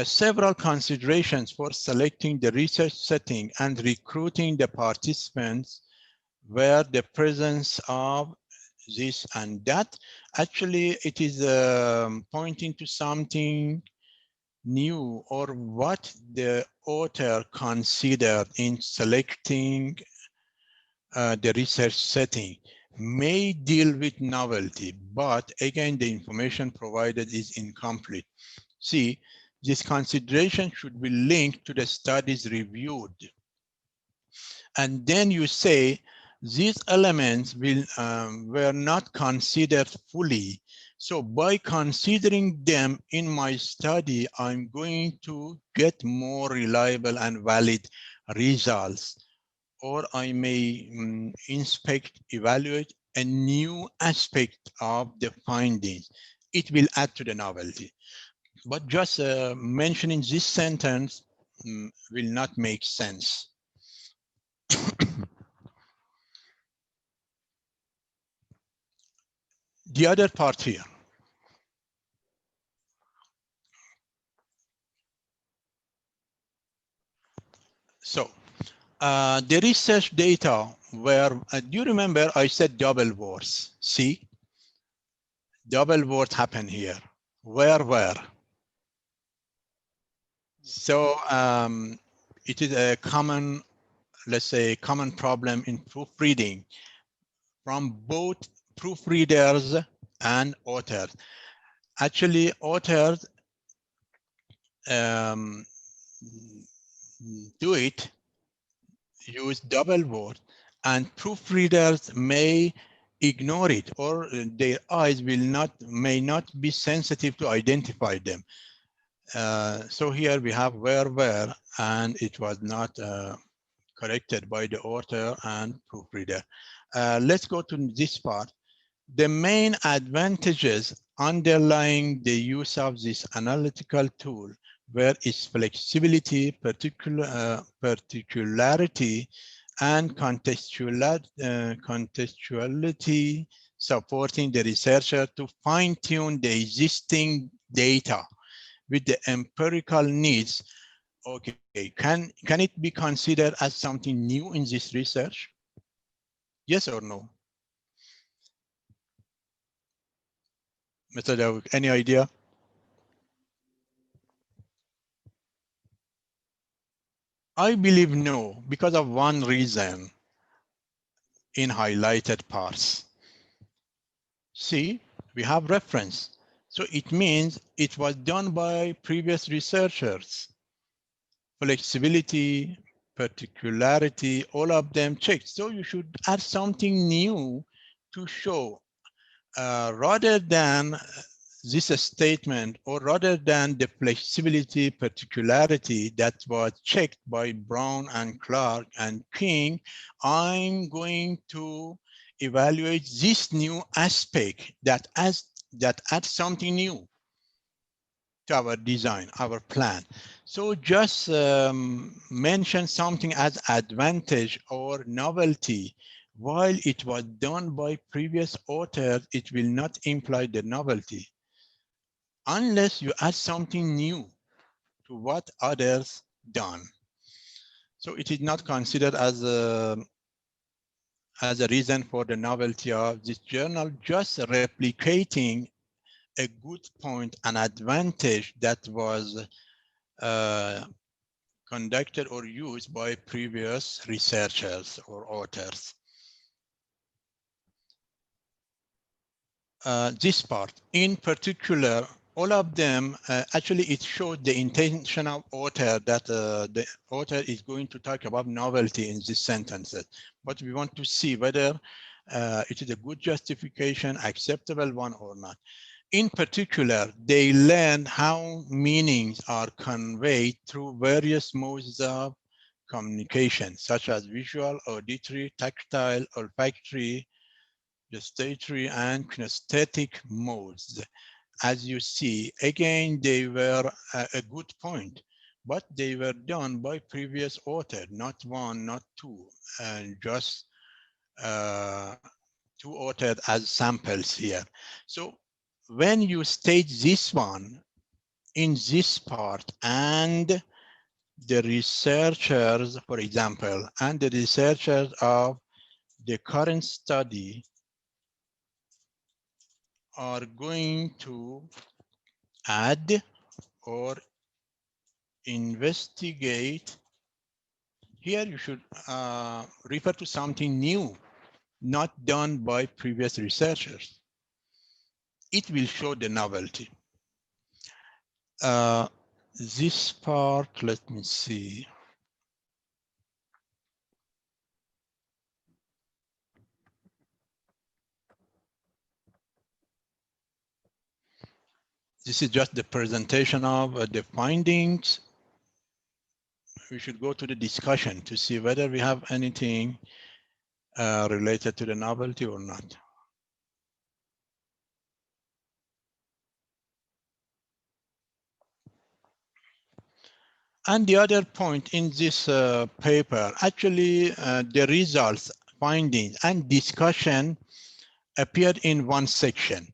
Several considerations for selecting the research setting and recruiting the participants where the presence of this and that. Actually, it is pointing to something new or what the author considered in selecting the research setting may deal with novelty, but again, the information provided is incomplete. See, this consideration should be linked to the studies reviewed. And then you say, these elements were not considered fully. So by considering them in my study, I'm going to get more reliable and valid results. Or I may inspect, evaluate a new aspect of the findings. It will add to the novelty. But just mentioning this sentence will not make sense. The other part here. So the research data were, do you remember I said double words? See, double words happen here. Where? So it is a common, let's say, common problem in proofreading from both proofreaders and authors. Actually, authors do it, use double word, and proofreaders may ignore it, or their eyes may not be sensitive to identify them. So here we have where, and it was not corrected by the author and proofreader. Let's go to this part. The main advantages underlying the use of this analytical tool were its flexibility, particularity, and contextuality, supporting the researcher to fine-tune the existing data with the empirical needs. Okay, can it be considered as something new in this research? Yes or no? Mr. Dawood, any idea? I believe no, because of one reason in highlighted parts. See, we have reference. So it means it was done by previous researchers. Flexibility, particularity, all of them checked. So you should add something new to show rather than this statement, or rather than the flexibility, particularity that was checked by Brown and Clark and King, I'm going to evaluate this new aspect that adds something new to our design, our plan. So just mention something as advantage or novelty. While it was done by previous authors, it will not imply the novelty unless you add something new to what others done. So it is not considered as a reason for the novelty of this journal, just replicating a good point, an advantage that was conducted or used by previous researchers or authors. This part, in particular, all of them, actually it showed the intentional author that the author is going to talk about novelty in these sentences. But we want to see whether it is a good justification, acceptable one or not. In particular, they learned how meanings are conveyed through various modes of communication, such as visual, auditory, tactile, olfactory, gustatory, and kinesthetic modes. As you see, again, they were a good point, but they were done by previous author, not one, not two, and just two authors as samples here. So when you state this one in this part, and the researchers, for example, and the researchers of the current study are going to add or investigate. Here you should refer to something new, not done by previous researchers. It will show the novelty. This part, let me see. This is just the presentation of the findings. We should go to the discussion to see whether we have anything related to the novelty or not. And the other point in this paper, actually the results, findings, and discussion appeared in one section.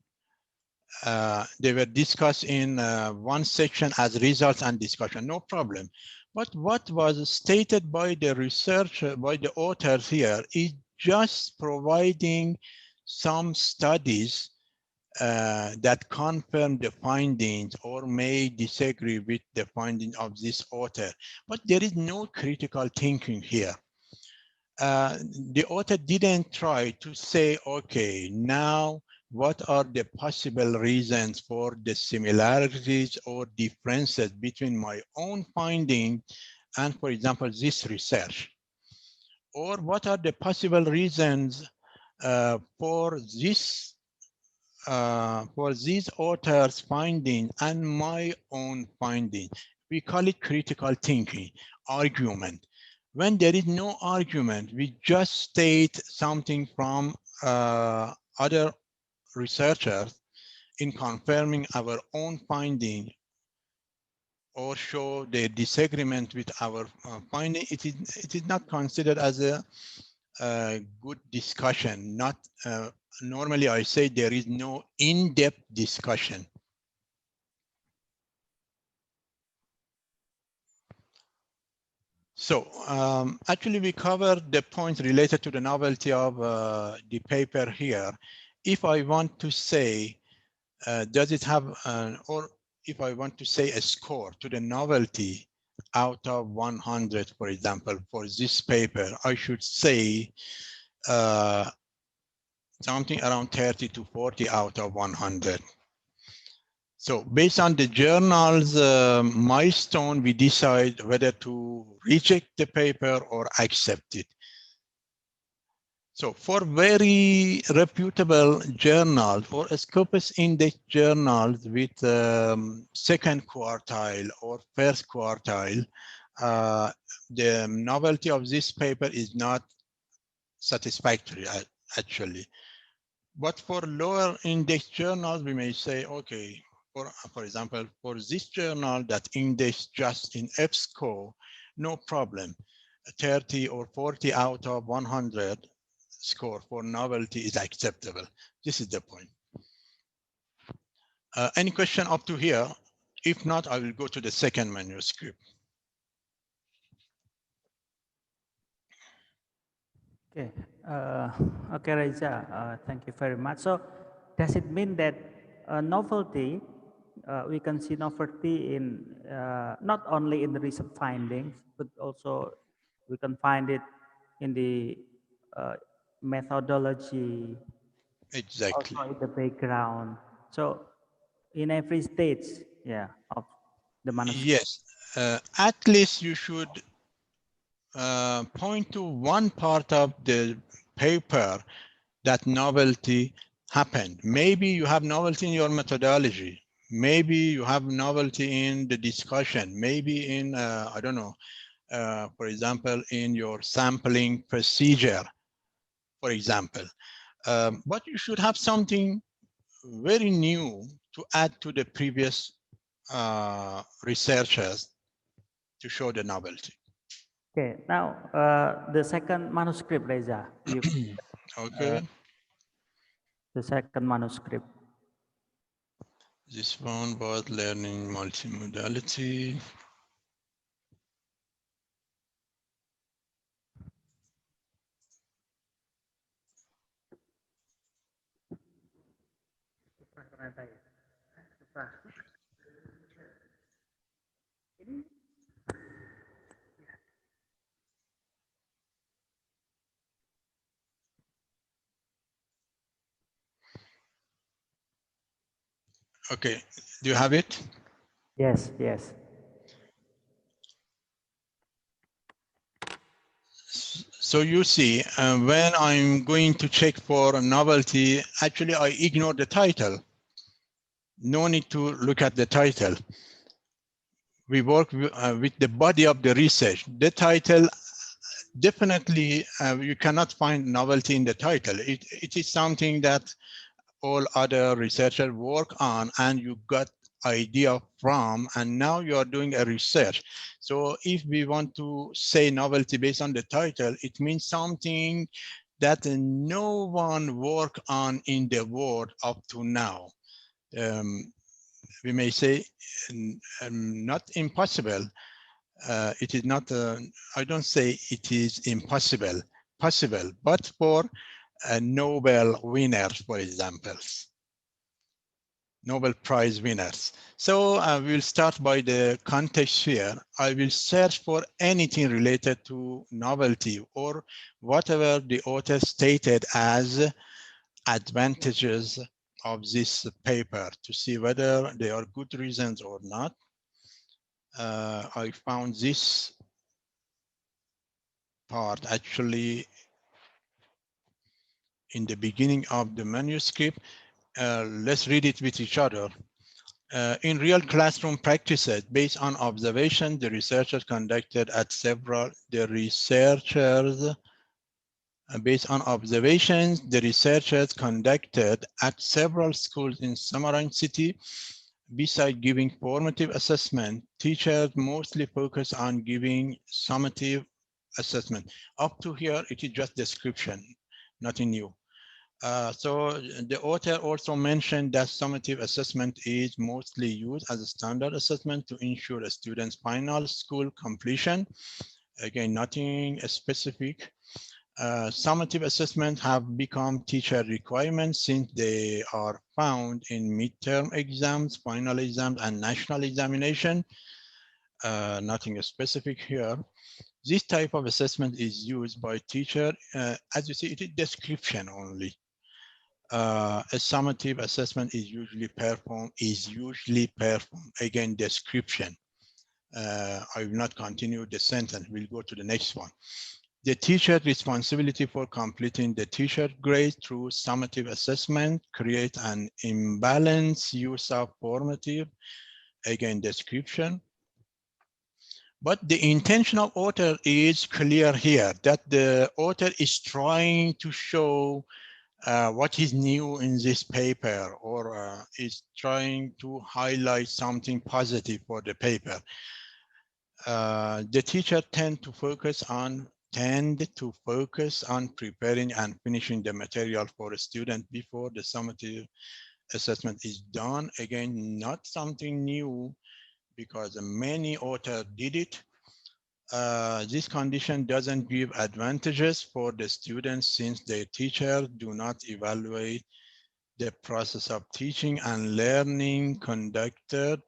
They were discussed in one section as results and discussion, no problem. But what was stated by the researcher, by the authors here, is just providing some studies that confirm the findings or may disagree with the findings of this author. But there is no critical thinking here. The author didn't try to say, okay, now what are the possible reasons for the similarities or differences between my own finding and, for example, this research? Or what are the possible reasons for these authors' finding and my own finding? We call it critical thinking, argument. When there is no argument, we just state something from other researchers in confirming our own finding or show the disagreement with our finding. It is not considered as a good discussion. Not normally I say there is no in-depth discussion. So actually we covered the points related to the novelty of the paper here. If I want to say, does it have or if I want to say a score to the novelty out of 100, for example, for this paper, I should say something around 30 to 40 out of 100. So based on the journal's milestone, we decide whether to reject the paper or accept it. So for very reputable journals, for Scopus Index journals with second quartile or first quartile, the novelty of this paper is not satisfactory, actually. But for lower index journals, we may say, okay, for example, for this journal that index just in EBSCO, no problem. 30 or 40 out of 100 score for novelty is acceptable. This is the point. Any question up to here? If not, I will go to the second manuscript. Okay, okay, Reza, thank you very much. So does it mean that novelty, we can see novelty in not only in the recent findings, but also we can find it in the methodology, Exactly. also in the background. So in every stage, yeah, of the manuscript. Yes, at least you should point to one part of the paper that novelty happened. Maybe you have novelty in your methodology. Maybe you have novelty in the discussion. Maybe in, I don't know, for example, in your sampling procedure, for example. But you should have something very new to add to the previous researchers to show the novelty. Okay, now the second manuscript, Reza. You, Okay. the second manuscript. This one was learning multimodality. ternyata ya. Susah. Ini Okay, do you have it? yes, yes. So you see, when I'm going to check for a novelty, actually I ignore the title. No need to look at the title. We work with the body of the research. The title, definitely you cannot find novelty in the title. It is something that all other researchers work on and you got idea from, and now you are doing a research. So if we want to say novelty based on the title, it means something that no one worked on in the world up to now. We may say not impossible. It is not, I don't say it is impossible, possible, but for Nobel winners, for example. Nobel Prize winners. So we'll start by the context here. I will search for anything related to novelty or whatever the author stated as advantages of this paper to see whether they are good reasons or not. I found this part actually in the beginning of the manuscript. Let's read it with each other. In real classroom practices, based on observation, the researchers conducted at several, based on observations, the researchers conducted at several schools in Samarang City. Besides giving formative assessment, teachers mostly focus on giving summative assessment. Up to here, it is just description, nothing new. So the author also mentioned that summative assessment is mostly used as a standard assessment to ensure a student's final school completion. Again, nothing specific. Summative assessments have become teacher requirements since they are found in midterm exams, final exams, and national examination. Nothing specific here. This type of assessment is used by teacher. As you see, it is description only. A summative assessment is usually performed, again, description. I will not continue the sentence, we'll go to the next one. The teacher's responsibility for completing the teacher grade through summative assessment create an imbalanced use of formative, again, description. But the intention of author is clear here, that the author is trying to show what is new in this paper, or is trying to highlight something positive for the paper. The teacher tend to focus on preparing and finishing the material for a student before the summative assessment is done. Again, not something new because many authors did it. This condition doesn't give advantages for the students since the teacher do not evaluate the process of teaching and learning conducted.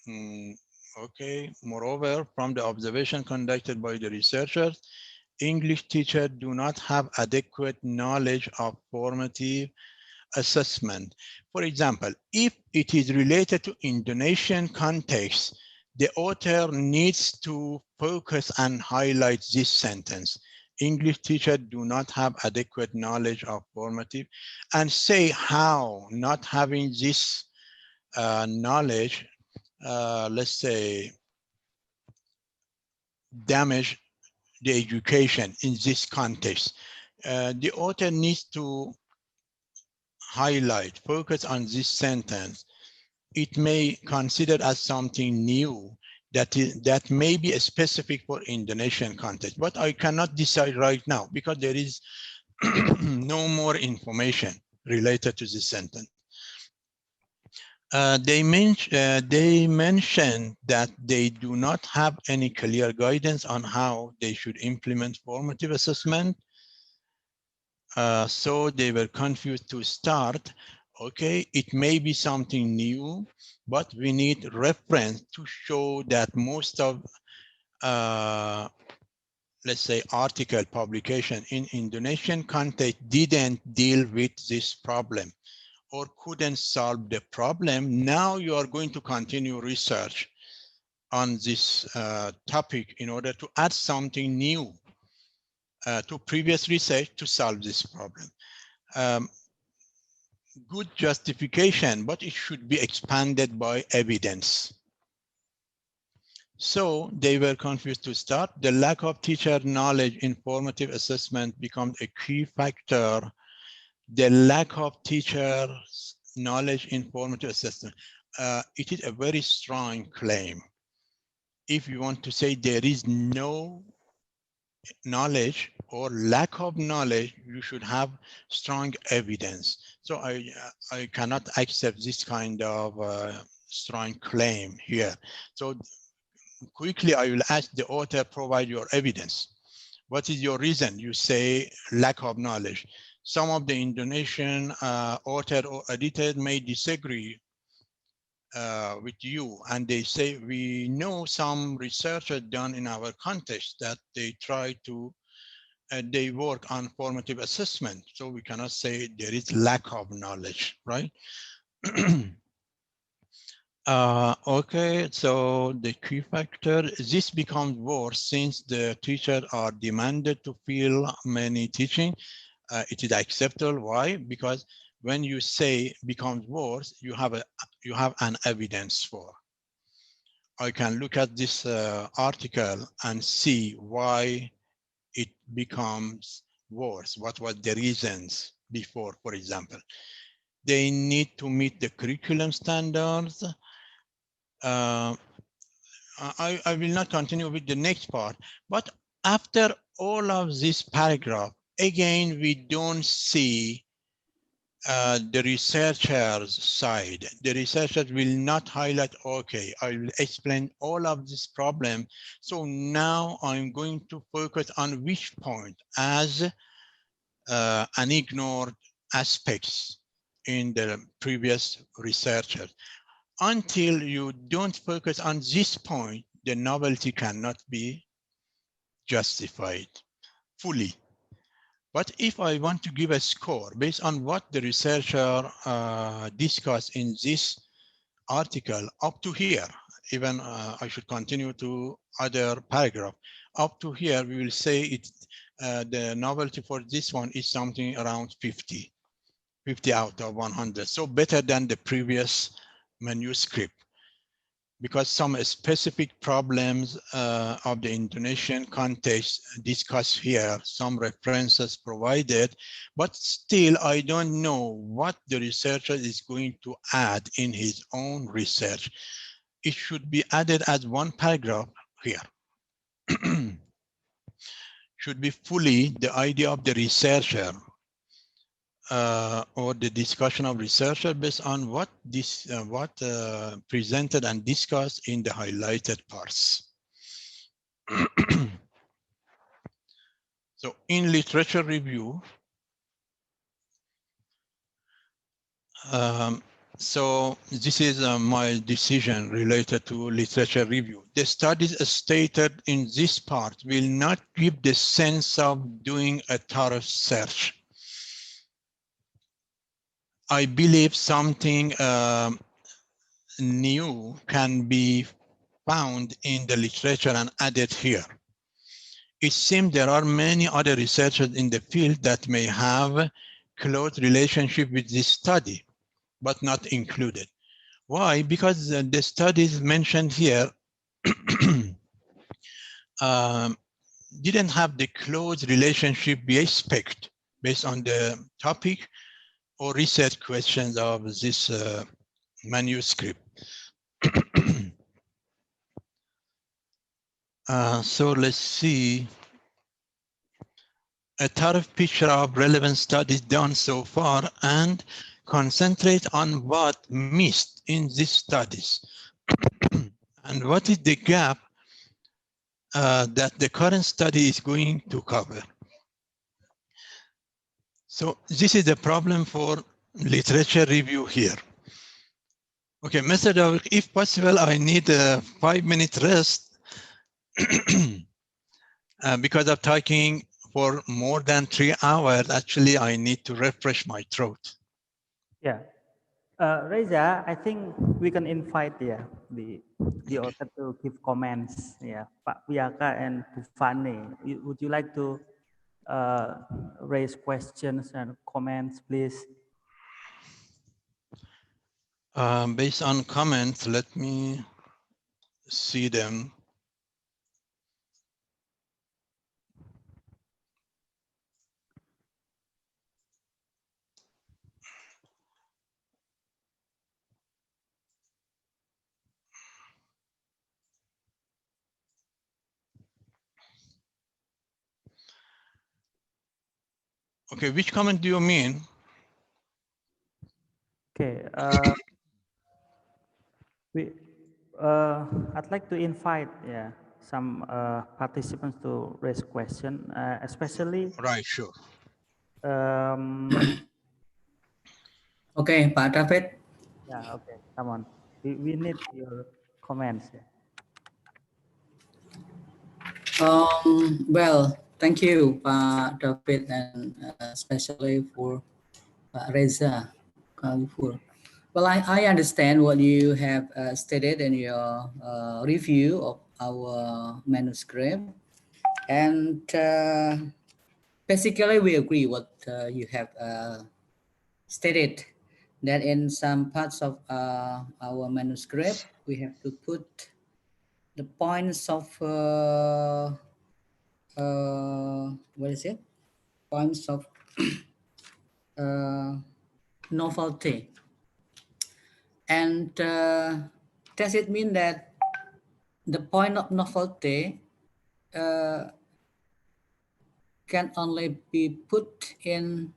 Okay, moreover, from the observation conducted by the researchers, English teachers do not have adequate knowledge of formative assessment. For example, if it is related to Indonesian context, the author needs to focus and highlight this sentence. English teachers do not have adequate knowledge of formative, and say how not having this knowledge, let's say, damage the education in this context. The author needs to highlight, focus on this sentence. It may consider as something new that may be specific for Indonesian context, but I cannot decide right now because there is no more information related to this sentence. They mentioned that they do not have any clear guidance on how they should implement formative assessment. So they were confused to start Okay, it may be something new, but we need reference to show that most of, let's say, article publication in Indonesian context didn't deal with this problem or couldn't solve the problem. Now you are going to continue research on this topic in order to add something new to previous research to solve this problem. Good justification, but it should be expanded by evidence. So they were confused to start. The lack of teacher knowledge in formative assessment becomes a key factor. The lack of teacher knowledge in formative assessment. It is a very strong claim. If you want to say there is no knowledge or lack of knowledge, you should have strong evidence. So I cannot accept this kind of strong claim here. So quickly, I will ask the author, provide your evidence. What is your reason? You say lack of knowledge. Some of the Indonesian author or editor may disagree with you, and they say, we know some research done in our context that they try to, they work on formative assessment. So we cannot say there is lack of knowledge, right? Okay, so the key factor, this becomes worse since the teachers are demanded to fill many teaching. It is acceptable. Why? Because when you say becomes worse, you have an evidence for. I can look at this article and see why it becomes worse. What was the reasons before, for example? They need to meet the curriculum standards. I will not continue with the next part, but after all of this paragraph, again, we don't see the researcher's side. The researchers will not highlight, okay, I will explain all of this problem. So now I'm going to focus on which point as an ignored aspects in the previous researchers. Until you don't focus on this point, the novelty cannot be justified fully. But if I want to give a score based on what the researcher discussed in this article up to here, even I should continue to other paragraph, up to here, we will say it, the novelty for this one is something around 50 out of 100. So better than the previous manuscript, because some specific problems of the Indonesian context discussed here, some references provided, but still I don't know what the researcher is going to add in his own research. It should be added as one paragraph here. Should be fully the idea of the researcher or the discussion of researcher based on what this presented and discussed in the highlighted parts. So in literature review, so this is my decision related to literature review. The studies stated in this part will not give the sense of doing a thorough search. I believe something new can be found in the literature and added here. It seems there are many other researchers in the field that may have close relationship with this study, but not included. Why? Because the studies mentioned here didn't have the close relationship we expect based on the topic or research questions of this manuscript. So let's see. A thorough picture of relevant studies done so far and concentrate on what missed in these studies and what is the gap that the current study is going to cover. So this is the problem for literature review here. Okay, Mr. Davik, if possible, I need a 5-minute rest because of talking for more than 3 hours. Actually, I need to refresh my throat. Yeah. Reza, I think we can invite the author to give comments. Yeah, Pak Piyaka and Bufane. Would you like to raise questions and comments, please? Based on comments, let me see them. Okay, which comment do you mean? Okay. I'd like to invite some participants to raise question, especially. Right, sure. Okay, Pak David. Yeah, okay, come on. We need your comments. Well, thank you, Pak David, and especially for Pak Reza Kalifur. Well, I understand what you have stated in your review of our manuscript, and basically we agree what you have stated, that in some parts of our manuscript we have to put the points of what is it? Points of novelty. And does it mean that the point of novelty can only be put in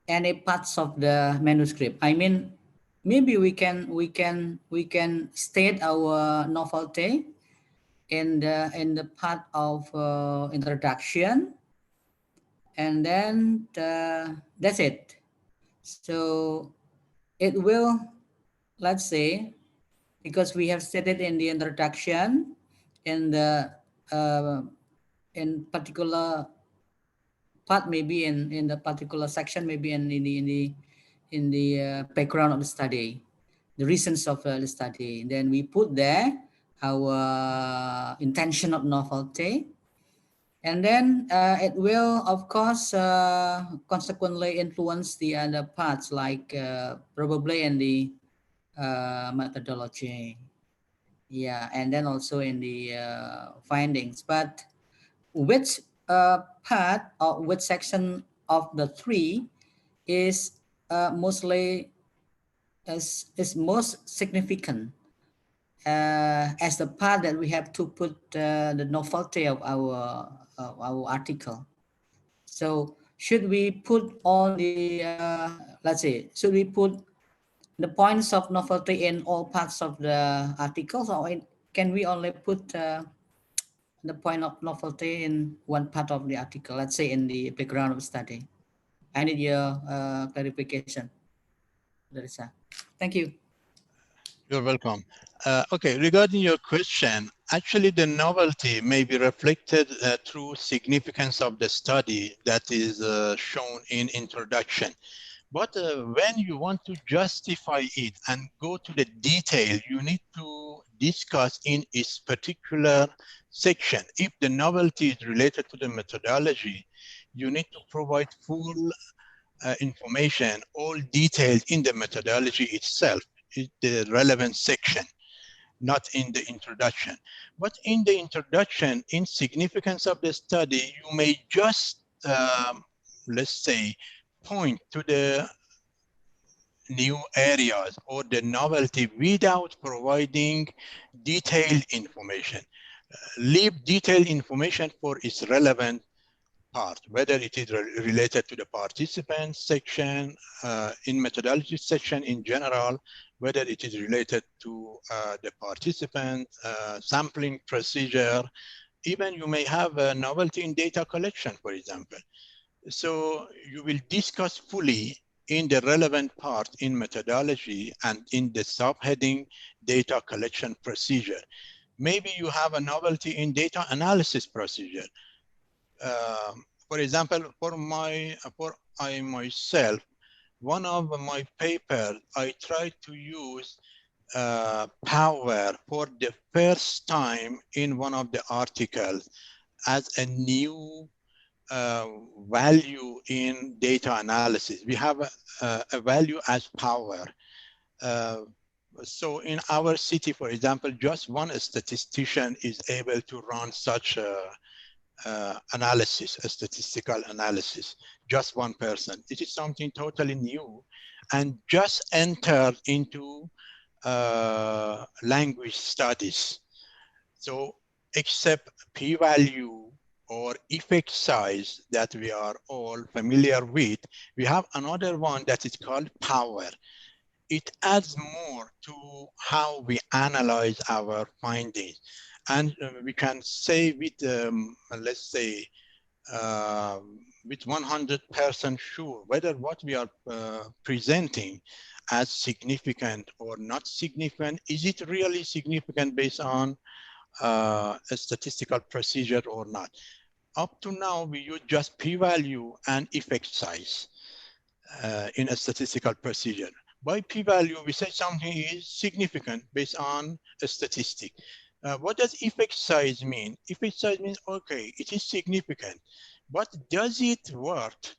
any parts of the manuscript? I mean, maybe we can state our novelty in the part of introduction, and then that's it. So it will, let's say, because we have stated in the introduction, in the in particular part, maybe in the particular section, maybe in the background of the study, the reasons of the study, then we put there our intention of novelty. And then it will, of course, consequently influence the other parts, like probably in the methodology. Yeah, and then also in the findings. But which part or which section of the 3 is mostly is most significant as the part that we have to put the novelty of our article. So should we put all the let's say, should we put the points of novelty in all parts of the articles, or can we only put the point of novelty in one part of the article, let's say in the background of study? I need your clarification, Larissa. Thank you. You're welcome. Okay, regarding your question, actually the novelty may be reflected through significance of the study that is shown in introduction. But when you want to justify it and go to the detail, you need to discuss in its particular section. If the novelty is related to the methodology, you need to provide full information, all detailed in the methodology itself, in the relevant section, not in the introduction. But in the introduction, in significance of the study, you may just, let's say, point to the new areas or the novelty without providing detailed information. Leave detailed information for its relevant part, whether it is related to the participant section, in methodology section in general, whether it is related to the participant, sampling procedure. Even you may have a novelty in data collection, for example. So you will discuss fully in the relevant part in methodology and in the subheading data collection procedure. Maybe you have a novelty in data analysis procedure. For example, for myself, one of my papers, I tried to use power for the first time in one of the articles as a new value in data analysis. We have a value as power. So in our city, for example, just one statistician is able to run such analysis, a statistical analysis, just one person. It is something totally new and just entered into language studies. So except p-value or effect size that we are all familiar with, we have another one that is called power. It adds more to how we analyze our findings. And we can say with, let's say, with 100% sure whether what we are presenting as significant or not significant, is it really significant based on a statistical procedure or not. Up to now, we use just p-value and effect size in a statistical procedure. By p-value, we say something is significant based on a statistic. What does effect size mean? Effect size means, okay, it is significant, but does it worth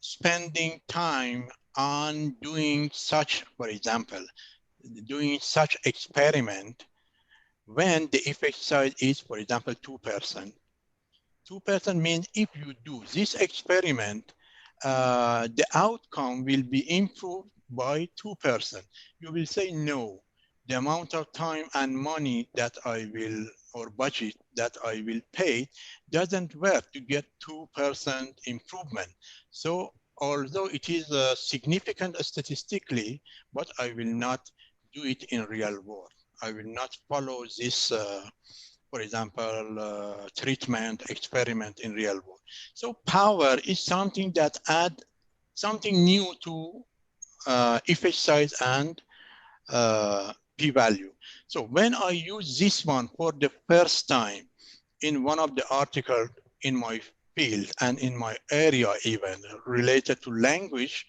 spending time on doing such, for example, doing such experiment when the effect size is, for example, 2%. 2% means if you do this experiment, the outcome will be improved by 2%. You will say no. The amount of time and money that I will, or budget that I will pay, doesn't worth to get 2% improvement. So although it is significant statistically, but I will not do it in real world. I will not follow this, for example, treatment, experiment in real world. So power is something that add something new to effect size and p-value. So when I use this one for the first time in one of the articles in my field and in my area even related to language,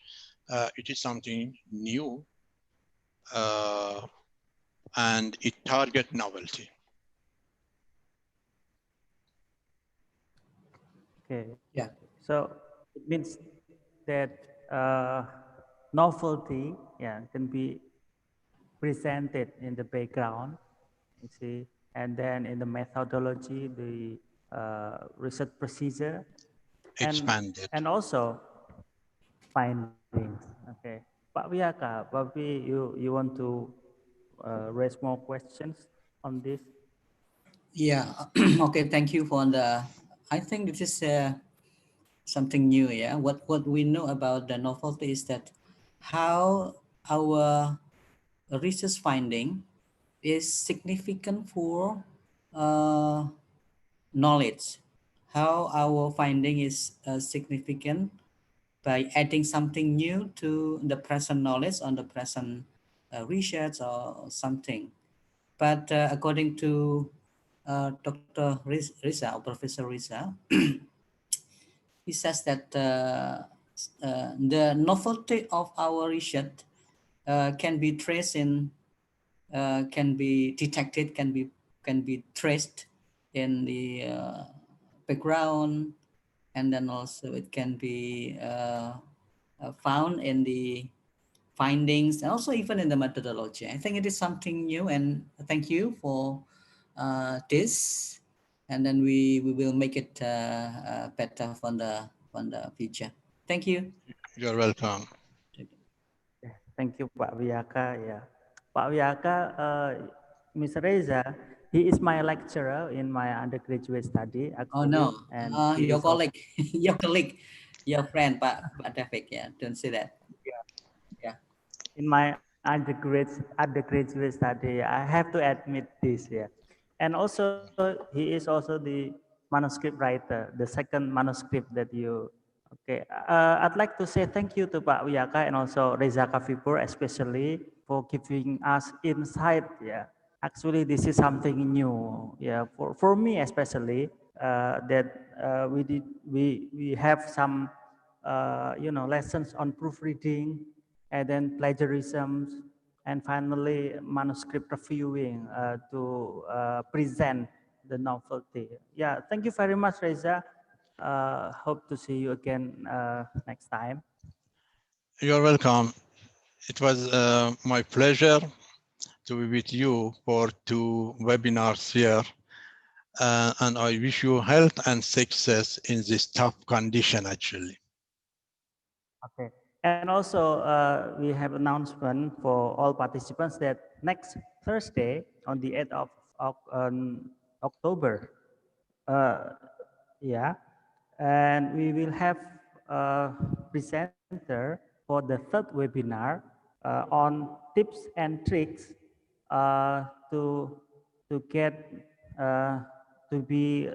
it is something new and it target novelty. Okay. Yeah. So it means that novelty, yeah, can be presented in the background, you see, and then in the methodology, the research procedure, Expanded. and also findings. Okay, Pak Wiyaka, you want to raise more questions on this? Yeah. Okay. Thank you for the. I think this is something new. Yeah. What we know about the novelty is that how our research finding is significant for knowledge. How our finding is significant by adding something new to the present knowledge on the present research or something. But according to Dr. Riza or Professor Riza, he says that the novelty of our research can be traced in, can be detected, can be traced in the background, and then also it can be found in the findings and also even in the methodology. I think it is something new, and thank you for this. And then we will make it better for the future. Thank you. You're welcome. Thank you, Pak Wiyaka. Yeah, Pak Wiyaka, Mr. Reza, he is my lecturer in my undergraduate study. Actually, oh no, and your colleague, your colleague, your friend, Pak David. Yeah, don't say that. Yeah. In my undergraduate study, I have to admit this. Yeah, and also he is also the manuscript writer, the second manuscript that you Okay, I'd like to say thank you to Pak Wiyaka and also Reza Kafipur especially for giving us insight. Yeah, actually this is something new. Yeah, for me especially that we have some lessons on proofreading and then plagiarism and finally manuscript reviewing to present the novelty. Yeah, thank you very much, Reza. Hope to see you again next time. You're welcome. It was my pleasure to be with you for 2 webinars here. And I wish you health and success in this tough condition, actually. Okay. And also, we have announcement for all participants that next Thursday, on the 8th of October, and we will have a presenter for the 3rd webinar on tips and tricks to get to be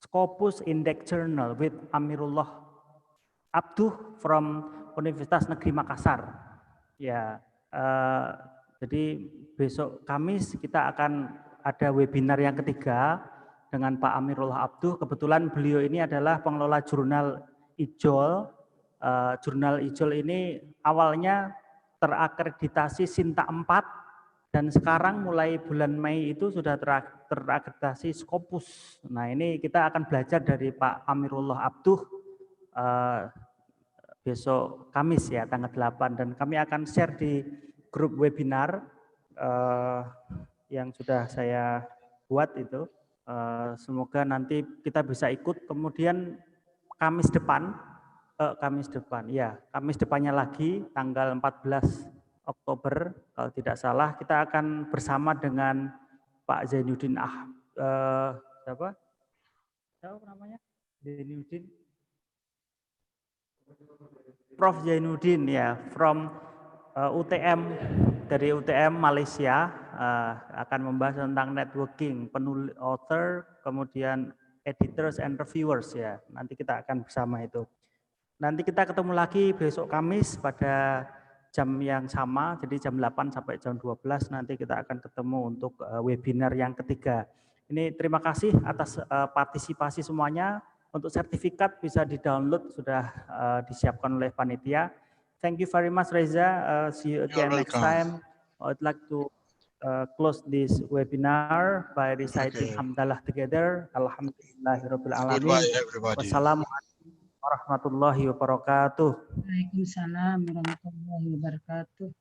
Scopus Index Journal with Amirullah Abduh from Universitas Negeri Makassar. Ya, jadi besok Kamis kita akan ada webinar yang ketiga dengan Pak Amirullah Abduh. Kebetulan beliau ini adalah pengelola jurnal Ijol. Jurnal Ijol ini awalnya terakreditasi Sinta 4 dan sekarang mulai bulan Mei itu sudah terakreditasi Scopus. Nah, ini kita akan belajar dari Pak Amirullah Abduh besok Kamis ya, tanggal 8, dan kami akan share di grup webinar yang sudah saya buat itu. Semoga nanti kita bisa ikut. Kemudian Kamis depan ya, Kamis depannya lagi tanggal 14 Oktober kalau tidak salah, kita akan bersama dengan Pak Zainuddin siapa namanya? Zainuddin, Prof Zainuddin ya, from UTM, dari UTM Malaysia, akan membahas tentang networking, penulis, author, kemudian editors and reviewers ya. Nanti kita akan bersama itu. Nanti kita ketemu lagi besok Kamis pada jam yang sama, jadi jam 8 sampai jam 12 nanti kita akan ketemu untuk webinar yang ketiga. Ini terima kasih atas partisipasi semuanya. Untuk sertifikat bisa di-download, sudah disiapkan oleh panitia. Thank you very much, Reza. See you again next time. I'd like to close this webinar by reciting Hamdalah together. Alhamdulillahirabbil alamin. Goodbye, everybody. Wassalamualaikum warahmatullahi wabarakatuh. Waalaikumsalam warahmatullahi wabarakatuh.